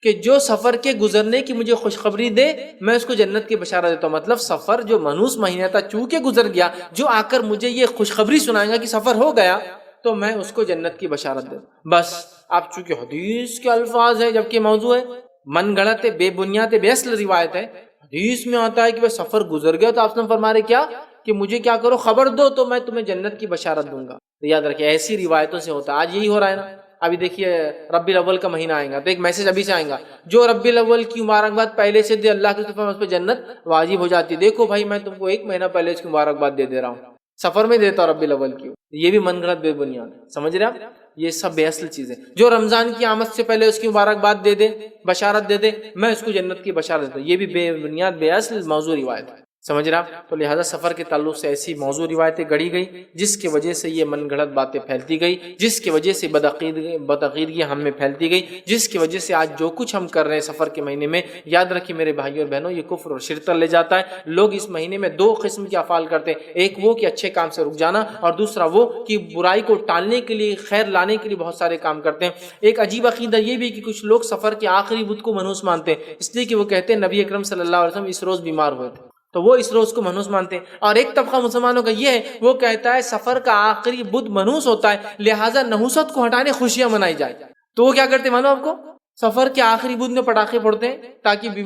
کہ جو سفر کے گزرنے کی مجھے خوشخبری دے میں اس کو جنت کی بشارت دیتا ہوں، مطلب سفر جو منحوس مہینہ تھا چونکہ گزر گیا، جو آ کر مجھے یہ خوشخبری سنائے گا کہ سفر ہو گیا تو میں اس کو جنت کی بشارت دوں۔ بس اب چونکہ حدیث کے الفاظ ہے جبکہ موضوع ہے، من گھڑت ہے، بے بنیاد بے اصل روایت ہے، حدیث میں آتا ہے کہ بس سفر گزر گیا تو آپ نے فرما رہے کیا کہ مجھے کیا کرو، خبر دو تو میں تمہیں جنت کی بشارت دوں گا۔ تو یاد رکھیں ایسی روایتوں سے ہوتا ہے، آج یہی ہو رہا ہے نا۔ ابھی دیکھیے ربیع الاول کا مہینہ آئے گا تو ایک میسج ابھی سے آئے گا، جو ربیع الاول کی مبارکباد پہلے سے دے اللہ کی طرف اس پہ جنت واجب ہو جاتی ہے۔ دیکھو بھائی میں تم کو ایک مہینہ پہلے اس کی مبارکباد دے رہا ہوں، سفر میں دیتا ہوں ربیع الاول کی، یہ بھی من گھڑت بے بنیاد، سمجھ رہے آپ؟ یہ سب بے اصل چیزیں۔ جو رمضان کی آمد سے پہلے اس کی مبارکباد دے دے، بشارت دے دے، میں اس کو جنت کی بشارت دیتا ہوں، یہ بھی بے بنیاد بے اصل موضوع روایت ہے، سمجھ رہا؟ تو لہٰذا سفر کے تعلق سے ایسی موضوع روایتیں گڑھی گئی جس کی وجہ سے یہ من گھڑت باتیں پھیلتی گئی، جس کی وجہ سے بدعقیدگی ہم میں پھیلتی گئی، جس کی وجہ سے آج جو کچھ ہم کر رہے ہیں سفر کے مہینے میں، یاد رکھیے میرے بھائیوں اور بہنوں یہ کفر اور شرک لے جاتا ہے۔ لوگ اس مہینے میں دو قسم کے افعال کرتے ہیں، ایک وہ کہ اچھے کام سے رک جانا، اور دوسرا وہ کہ برائی کو ٹالنے کے لیے، خیر لانے کے لیے بہت سارے کام کرتے ہیں۔ ایک عجیب عقیدہ یہ بھی کہ کچھ لوگ سفر کے آخری بدھ کو منحوس مانتے ہیں، اس لیے کہ وہ کہتے ہیں نبی اکرم صلی اللہ علیہ وسلم اس روز بیمار ہوئے تھے تو وہ اس روز کو منحوس مانتے ہیں۔ اور ایک طبقہ مسلمانوں کا یہ ہے، وہ کہتا ہے سفر کا آخری بدھ منحوس ہوتا ہے لہٰذا نحوست کو ہٹانے خوشیاں منائی جائے، تو وہ کیا کرتے ہیں معلوم آپ کو؟ سفر کے آخری بدھ میں پٹاخے پھوڑتے ہیں تاکہ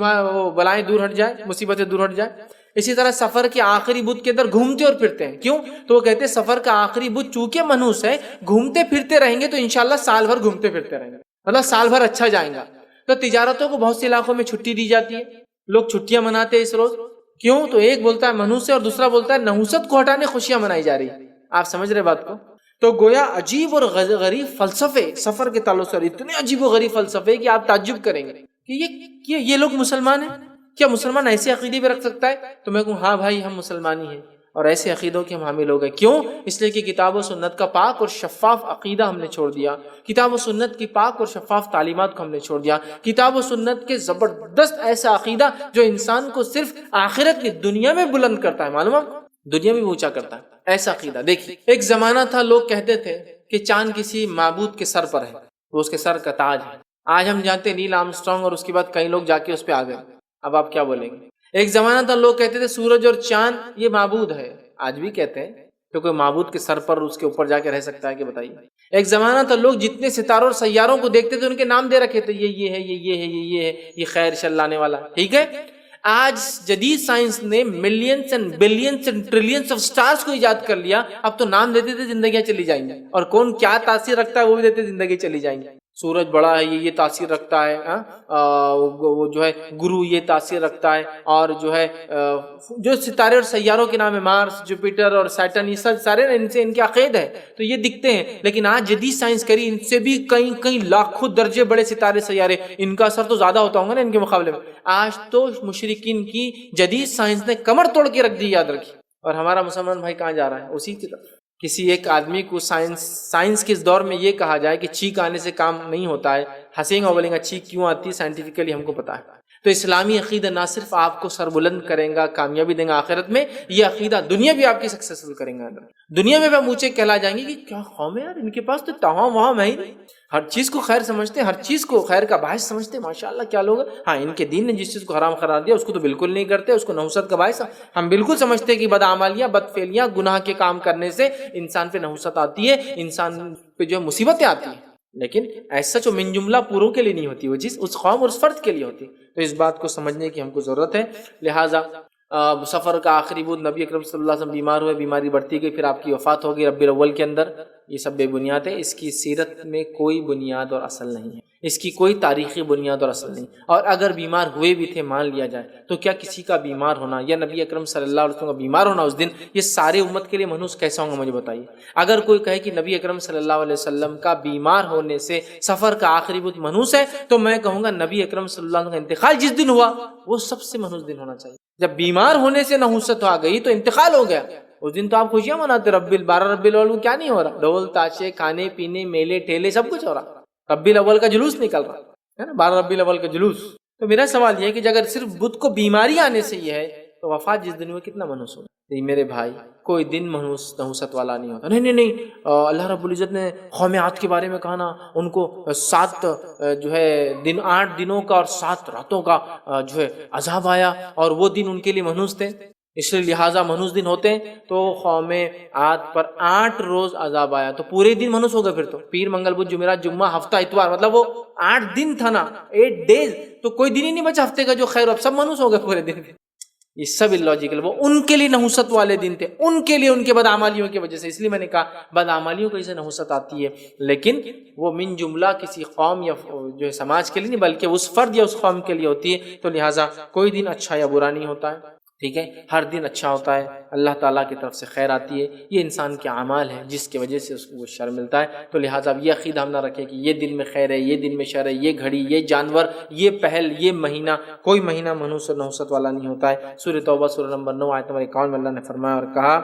بلائیں دور ہٹ جائے، مصیبتیں دور ہٹ جائے۔ اسی طرح سفر کے آخری بدھ کے اندر گھومتے اور پھرتے ہیں، کیوں؟ تو وہ کہتے ہیں سفر کا آخری بدھ چونکہ منحوس ہے، گھومتے پھرتے رہیں گے تو انشاءاللہ سال بھر گھومتے پھرتے رہیں گے، مطلب سال بھر اچھا جائیں گا۔ تو تجارتوں کو بہت سے علاقوں میں چھٹی دی جاتی ہے، لوگ چھٹیاں مناتے ہیں اس روز، کیوں؟ تو ایک بولتا ہے منحوس ہے اور دوسرا بولتا ہے نحوست کو ہٹانے خوشیاں منائی جا رہی. آپ سمجھ رہے بات کو؟ تو گویا عجیب اور غریب فلسفے سفر کے تعلق سے، اتنے عجیب و غریب فلسفے کہ آپ تعجب کریں گے کہ یہ لوگ مسلمان ہیں. کیا مسلمان ایسے عقیدے بھی رکھ سکتا ہے؟ تو میں کہوں ہاں بھائی، ہم مسلمان ہی ہیں اور ایسے عقیدوں کے ہم حامل ہو گئے. کیوں؟ اس لیے کہ کتاب و سنت کا پاک اور شفاف عقیدہ ہم نے چھوڑ دیا، کتاب و سنت کی پاک اور شفاف تعلیمات کو ہم نے چھوڑ دیا، کتاب و سنت کے زبردست ایسا عقیدہ جو انسان کو صرف آخرت کی دنیا میں بلند کرتا ہے، معلوم ہے، دنیا میں اونچا کرتا ہے، ایسا عقیدہ. دیکھیے، ایک زمانہ تھا لوگ کہتے تھے کہ چاند کسی معبود کے سر پر ہے، وہ اس کے سر کا تاج ہے. آج ہم جانتے ہیں نیل آرمسٹرانگ اور اس کے بعد کئی لوگ جا کے اس پہ آ گئے. اب آپ کیا بولیں گے؟ ایک زمانہ تھا لوگ کہتے تھے سورج اور چاند یہ معبود ہے، آج بھی کہتے ہیں، تو کوئی معبود کے سر پر اس کے اوپر جا کے رہ سکتا ہے کہ بتائیے؟ ایک زمانہ تھا لوگ جتنے ستاروں اور سیاروں کو دیکھتے تھے ان کے نام دے رکھے تھے، یہ ہے، یہ ہے، یہ ہے، یہ خیر شر لانے والا، ٹھیک ہے. آج جدید سائنس نے millions and billions and trillions of stars کو ایجاد کر لیا. اب تو نام دیتے تھے زندگیاں چلی جائیں گی، اور کون کیا تاثیر رکھتا ہے وہ بھی دیتے زندگی چلی جائیں گی. سورج بڑا ہے، یہ تاثیر رکھتا ہے، وہ جو ہے گرو یہ تاثیر رکھتا ہے، اور جو ہے جو ستارے اور سیاروں کے نام ہے مارس، جوپیٹر اور سیٹرن، یہ سب سارے ان سے ان کے عقید ہے تو یہ دکھتے ہیں. لیکن آج جدید سائنس کری ان سے بھی کئی لاکھوں درجے بڑے ستارے سیارے، ان کا اثر تو زیادہ ہوتا ہوگا نا ان کے مقابلے میں. آج تو مشرکین کی جدید سائنس نے کمر توڑ کے رکھ دی، یاد رکھی. اور ہمارا مسلمان بھائی کہاں جا رہا ہے؟ اسی کی طرف. کسی ایک آدمی کو سائنس کے اس دور میں یہ کہا جائے کہ چھینک آنے سے کام نہیں ہوتا ہے، ہنسیں گے اور بولیں گے چھینک کیوں آتی ہے، سائنٹیفکلی ہم کو پتا ہے. تو اسلامی عقیدہ نہ صرف آپ کو سربلند کرے گا، کامیابی دیں گا آخرت میں، یہ عقیدہ دنیا بھی آپ کی سکسیسفل کریں گا. دنیا میں بھی ہم اونچے کہلا جائیں گے کہ کیا قوم ہے یار، ان کے پاس تو تمام وہاں ہے ہی نہیں، ہر چیز کو خیر سمجھتے ہیں، ہر چیز کو خیر کا باعث سمجھتے ہیں، ماشاءاللہ کیا لوگ. ہاں، ان کے دین نے جس چیز کو حرام قرار دیا اس کو تو بالکل نہیں کرتے، اس کو نحوست کا باعث ہم بالکل سمجھتے ہیں کہ بدعمالیاں، بدفعلیاں، گناہ کے کام کرنے سے انسان پہ نحوست آتی ہے، انسان پہ جو مصیبتیں آتی ہیں. لیکن ایسا جو من جملہ پوروں کے لیے نہیں ہوتی، وہ چیز اس قوم اور اس فرد کے لیے ہوتی. تو اس بات کو سمجھنے کی ہم کو ضرورت ہے. لہٰذا سفر کا آخری بود نبی اکرم صلی اللہ علیہ وسلم بیمار ہوئے، بیماری بڑھتی گئی، پھر آپ کی وفات ہو گئی ربیع الاول کے اندر. یہ سب بے بنیاد ہے، اس کی سیرت میں کوئی بنیاد اور اصل نہیں ہے، اس کی کوئی تاریخی بنیاد اور اصل نہیں. اور اگر بیمار ہوئے بھی تھے مان لیا جائے تو کیا کسی کا بیمار ہونا یا نبی اکرم صلی اللہ علیہ وسلم کا بیمار ہونا اس دن یہ سارے امت کے لیے منحوس کیسا ہوگا؟ مجھے بتائیے. اگر کوئی کہے کہ نبی اکرم صلی اللہ علیہ وسلم کا بیمار ہونے سے سفر کا آخری بود منحوس ہے، تو میں کہوں گا نبی اکرم صلی اللہ علیہ وسلم کا انتقال جس دن ہوا وہ سب سے منحوس دن ہونا چاہیے. جب بیمار ہونے سے نحوست آ گئی تو انتقال ہو گیا، اس دن تو آپ خوشیاں مناتے. 12 ربیع الاول کو کیا نہیں ہو رہا؟ ڈھول تاشے، کھانے پینے، میلے ٹھیلے، سب کچھ ہو رہا. ربیع الاول کا جلوس نکل رہا ہے نا، 12 ربیع الاول کا جلوس. تو میرا سوال یہ ہے کہ اگر صرف بدھ کو بیماری آنے سے یہ ہے تو وفات جس دن ہوئی کتنا منحوس ہوگا؟ نہیں میرے بھائی، کوئی دن نحوست والا نہیں ہوتا. نہیں، اللہ رب العزت نے قوم عاد کے بارے میں کہا نا، ان کو 7 جو ہے 8 دنوں کا اور 7 راتوں کا جو ہے عذاب آیا، اور وہ دن ان کے لیے منحوس تھے، اس لیے لہٰذا منحوس دن ہوتے ہیں. تو قوم عاد پر 8 روز عذاب آیا تو پورے دن منحوس ہو گئے. پھر تو پیر، منگل، بدھ، جمعرات، جمعہ، ہفتہ، اتوار، مطلب وہ 8 دن تھا نا، 8 ڈیز، تو کوئی دن ہی نہیں بچا ہفتے کا جو خیر، اب سب منحوس ہو گئے پورے دن. یہ سب اللاجیکل، وہ ان کے لیے نحوست والے دن تھے، ان کے لیے ان کے بدعمالیوں کی وجہ سے. اس لیے میں نے کہا بدعمالیوں کی وجہ سے نحوست آتی ہے، لیکن وہ من جملہ کسی قوم یا جو ہے سماج کے لیے نہیں، بلکہ اس فرد یا اس قوم کے لیے ہوتی ہے. تو لہٰذا کوئی دن اچھا یا برا نہیں ہوتا ہے، ٹھیک ہے، ہر دن اچھا ہوتا ہے، اللہ تعالیٰ کی طرف سے خیر آتی ہے. یہ انسان کے اعمال ہے جس کی وجہ سے اس کو وہ شر ملتا ہے. تو لہٰذا اب یہ عقیدہ ہم نہ رکھیں کہ یہ دن میں خیر ہے، یہ دن میں شر ہے، یہ گھڑی، یہ جانور، یہ پہل، یہ مہینہ، کوئی مہینہ منحوس اور نحوست والا نہیں ہوتا ہے. سورہ توبہ سورہ نمبر 9 آیت نمبر 51 میں اللہ نے فرمایا اور کہا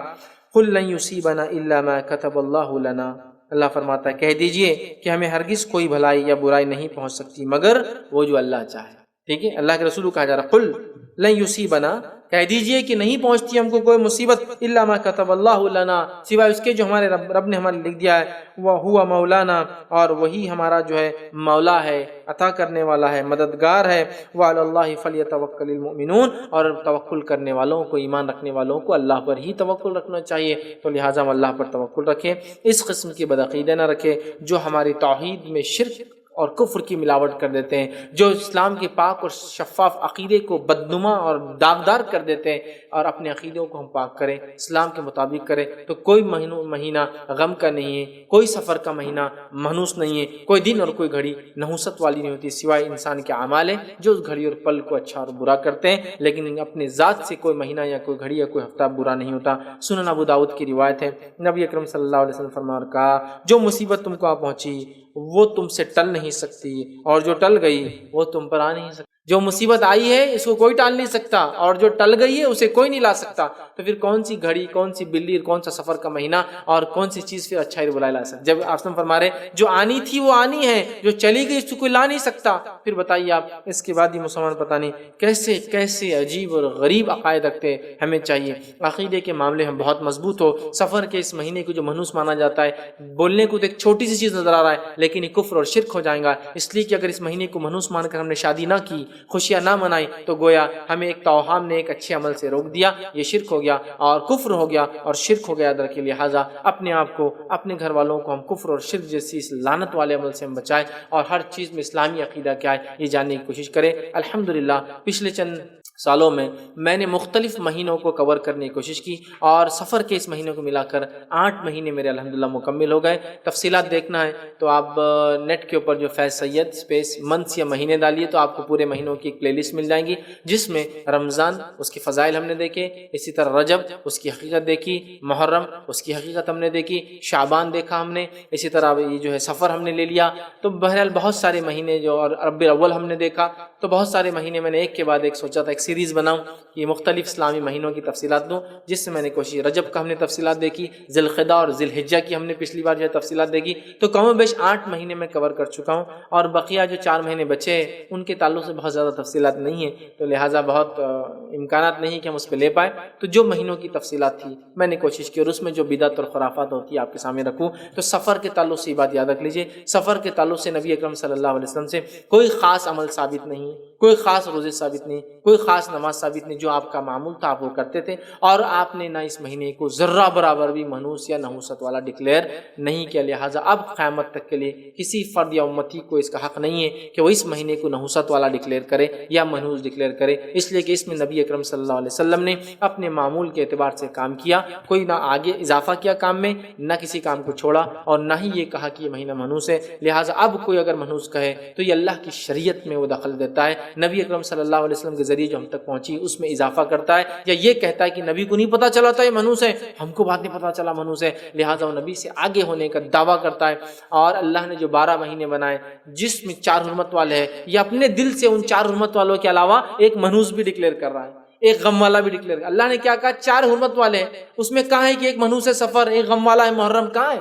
قُل لَن يُصِيبَنَا إِلَّا مَا كَتَبَ اللَّهُ لَنَا. اللہ فرماتا ہے کہہ دیجئے کہ ہمیں ہرگز کوئی بھلائی یا برائی نہیں پہنچ سکتی مگر وہ جو اللہ چاہے. ٹھیک ہے، اللہ کے رسول کو کہا جا رہا قُل لَن يُصِيبَنَا، کہہ دیجئے کہ نہیں پہنچتی ہم کو کوئی مصیبت الا ما كتب اللہ لنا، سوائے اس کے جو ہمارے رب نے ہمارے لکھ دیا ہے. وَهُوَ مَوْلَانَا، اور وہی ہمارا جو ہے مولا ہے، عطا کرنے والا ہے، مددگار ہے. وَعَلَى اللَّهِ فَلْيَتَوَكَّلِ الْمُؤْمِنُونَ، اور توکل کرنے والوں کو، ایمان رکھنے والوں کو اللہ پر ہی توکل رکھنا چاہیے. تو لہٰذا ہم اللہ پر توکل رکھیں، اس قسم کی بدعقیدہ نہ رکھیں جو ہماری توحید میں شرک اور کفر کی ملاوٹ کر دیتے ہیں، جو اسلام کے پاک اور شفاف عقیدے کو بدنما اور داغدار کر دیتے ہیں، اور اپنے عقیدوں کو ہم پاک کریں، اسلام کے مطابق کریں، تو کوئی مہینہ غم کا نہیں ہے، کوئی سفر کا مہینہ منحوس نہیں ہے، کوئی دن اور کوئی گھڑی نحوست والی نہیں ہوتی، سوائے انسان کے اعمال ہیں جو اس گھڑی اور پل کو اچھا اور برا کرتے ہیں، لیکن اپنے ذات سے کوئی مہینہ یا کوئی گھڑی یا کوئی ہفتہ برا نہیں ہوتا۔ سنن ابو داؤد کی روایت ہے، نبی اکرم صلی اللہ علیہ وسلم فرمایا اور کہا، جو مصیبت تم کو آ پہنچی وہ تم سے ٹل نہیں سکتی، اور جو ٹل گئی وہ تم پر آ نہیں سکتی۔ جو مصیبت آئی ہے اس کو کوئی ٹال نہیں سکتا، اور جو ٹل گئی ہے اسے کوئی نہیں لا سکتا، تو پھر کون سی گھڑی، کون سی بلی، کون سا سفر کا مہینہ اور کون سی چیز پھر اچھائی اور برائی لا سکتا؟ جب آپ فرما رہے جو آنی تھی وہ آنی ہے، جو چلی گئی اس کو کوئی لا نہیں سکتا، پھر بتائیے آپ اس کے بعد ہی مسلمان پتہ نہیں کیسے کیسے عجیب اور غریب عقائد رکھتے ہیں۔ ہمیں چاہیے عقیدے کے معاملے میں بہت مضبوط ہو۔ سفر کے اس مہینے کو جو منحوس مانا جاتا ہے، بولنے کو تو ایک چھوٹی سی چیز نظر آ رہا ہے، لیکن یہ کفر اور شرک ہو جائے گا، اس لیے کہ اگر اس مہینے کو منحوس مان کر ہم نے شادی نہ کی، خوشیاں نہ منائی، تو گویا ہمیں ایک توہام نے ایک اچھے عمل سے روک دیا، یہ شرک ہو گیا اور کفر ہو گیا اور شرک ہو گیا در کے۔ لہٰذا اپنے آپ کو، اپنے گھر والوں کو ہم کفر اور شرک جیسی اس لعنت والے عمل سے ہم بچائیں، اور ہر چیز میں اسلامی عقیدہ کیا ہے یہ جاننے کی کوشش کریں۔ الحمدللہ پچھلے چند سالوں میں نے مختلف مہینوں کو کور کرنے کی کوشش کی، اور سفر کے اس مہینے کو ملا کر 8 مہینے میرے الحمدللہ مکمل ہو گئے۔ تفصیلات دیکھنا ہے تو آپ نیٹ کے اوپر جو فیض سید اسپیس منتھس یا مہینے ڈالیے تو آپ کو پورے مہینوں کی ایک پلے لسٹ مل جائیں گی، جس میں رمضان اس کی فضائل ہم نے دیکھے، اسی طرح رجب اس کی حقیقت دیکھی، محرم اس کی حقیقت ہم نے دیکھی، شعبان دیکھا ہم نے، اسی طرح یہ جو ہے سفر ہم نے لے لیا۔ تو بہرحال بہت سارے مہینے جو، اور ربیع الاول ہم نے دیکھا، تو بہت سارے مہینے میں نے ایک کے بعد ایک سوچا تھا ایک سیریز بناؤں، یہ مختلف اسلامی مہینوں کی تفصیلات دوں، جس سے میں نے کوشش، رجب کا ہم نے تفصیلات دیکھی، ذی القعدہ اور ذی الحجہ کی ہم نے پچھلی بار جو ہے تفصیلات دیکھی، تو کم و بیش 8 مہینے میں کور کر چکا ہوں، اور بقیہ جو 4 مہینے بچے ہیں ان کے تعلق سے بہت زیادہ تفصیلات نہیں ہیں، تو لہٰذا بہت امکانات نہیں کہ ہم اس پہ لے پائیں۔ تو جو مہینوں کی تفصیلات تھی میں نے کوشش کی، اور اس میں جو بدعت اور خرافات ہوتی ہے آپ کے سامنے رکھوں۔ تو سفر کے تعلق سے یہ بات یاد رکھ لیجئے، سفر کے تعلق سے نبی اکرم صلی اللہ علیہ وسلم سے کوئی خاص عمل ثابت نہیں، کوئی خاص روزے ثابت نہیں، کوئی خاص نماز ثابت نہیں، جو آپ کا معمول تھا آپ وہ کرتے تھے، اور آپ نے نہ اس مہینے کو ذرہ برابر بھی منحوس یا نحوست والا ڈکلیئر نہیں کیا۔ لہٰذا اب قیامت تک کے لیے کسی فرد یا امتی کو اس کا حق نہیں ہے کہ وہ اس مہینے کو نحوست والا ڈکلیئر کرے یا منحوس ڈکلیئر کرے، اس لیے کہ اس میں نبی اکرم صلی اللہ علیہ وسلم نے اپنے معمول کے اعتبار سے کام کیا، کوئی نہ آگے اضافہ کیا کام میں، نہ کسی کام کو چھوڑا، اور نہ ہی یہ کہا کہ یہ مہینہ منحوس ہے۔ لہٰذا اب کوئی اگر منحوس کہے تو یہ اللہ کی شریعت میں وہ دخل دیتا ہے، نبی اکرم صلی اللہ علیہ وسلم کے ذریعے جو ہم تک پہنچی اس میں اضافہ کرتا ہے، یا یہ کہتا ہے کہ نبی کو نہیں پتہ چلا تھا یہ منحوس ہے، ہم کو بعد میں پتہ چلا منحوس ہے، لہٰذا وہ نبی سے آگے ہونے کا دعویٰ کرتا ہے۔ اور اللہ نے جو 12 مہینے بنائے جس میں 4 حرمت والے ہیں، یہ اپنے دل سے ان 4 حرمت والوں کے علاوہ ایک منحوس بھی ڈکلیئر کر رہا ہے، ایک غم والا بھی ڈکلیئر۔ اللہ نے کیا کہا؟ 4 حرمت والے ہیں، اس میں کہاں ہے کہ ایک منحوس ہے سفر، ایک غم والا ہے محرم؟ کہاں ہے؟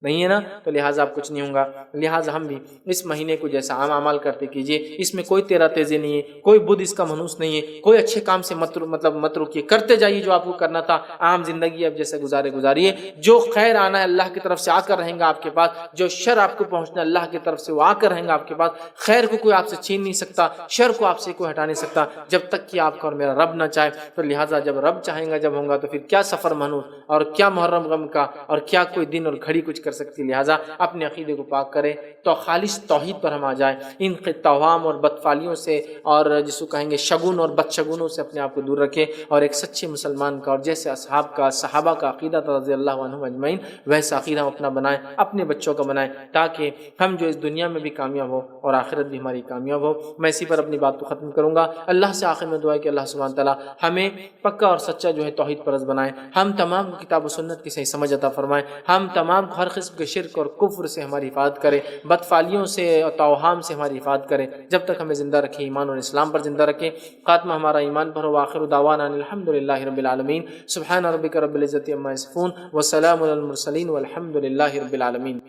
نہیں ہے نا، تو لہٰذا اب کچھ نہیں ہوگا۔ لہٰذا ہم بھی اس مہینے کو جیسا عام اعمال کرتے کیجئے، اس میں کوئی تیرا تیزی نہیں ہے، کوئی بدھ اس کا منحوس نہیں ہے، کوئی اچھے کام سے مت رکیے، کرتے جائیے جو آپ کو کرنا تھا، عام زندگی اب جیسے گزاریے، جو خیر آنا ہے اللہ کی طرف سے آ کر رہیں گا آپ کے پاس، جو شر آپ کو پہنچنا ہے اللہ کی طرف سے وہ آ کر رہیں گا آپ کے پاس، خیر کو کوئی آپ سے چھین نہیں سکتا، شر کو آپ سے کوئی ہٹا نہیں سکتا جب تک کہ آپ کا اور میرا رب نہ چاہے۔ تو لہٰذا جب رب چاہیں گا جب ہوگا تو پھر کیا سفر منحوس اور کیا محرم غم کا اور کیا کوئی دن اور گھڑی کچھ کر سکتی۔ لہٰذا اپنے عقیدے کو پاک کرے تو خالص توحید پر ہم آ جائیں، ان توہام اور بدفعلیوں سے اور جس کو کہیں گے شگون اور بدشگونوں سے اپنے آپ کو دور رکھے، اور ایک سچے مسلمان کا اور جیسے اصحاب کا صحابہ کا عقیدہ تھا رضی اللہ عنہم اجمعین ویسا عقیدہ ہم اپنا بنائیں، اپنے بچوں کا بنائیں، تاکہ ہم جو اس دنیا میں بھی کامیاب ہو اور آخرت بھی ہماری کامیاب ہو۔ میں اسی پر اپنی بات کو ختم کروں گا۔ اللہ سے آخر میں دعا ہے کہ اللہ سبحانہ تعالیٰ ہمیں پکا اور سچا جو ہے توحید پرست بنائیں، ہم تمام کو کتاب و سنت کی صحیح سمجھ عطا فرمائیں، ہم تمام کو ہر قسم کے شرک اور کفر سے ہماری حفاظت کرے، بدفعلیوں سے اور توہام سے ہماری حفاظت کرے، جب تک ہمیں زندہ رکھے ایمان اور اسلام پر زندہ رکھے، خاتمہ ہمارا ایمان پر ہو۔ آخر دعوانا الحمدللہ رب العالمین، سبحان ربک رب العزت عما یصفون، وسلام علی المرسلین، والحمد للہ رب العالمین۔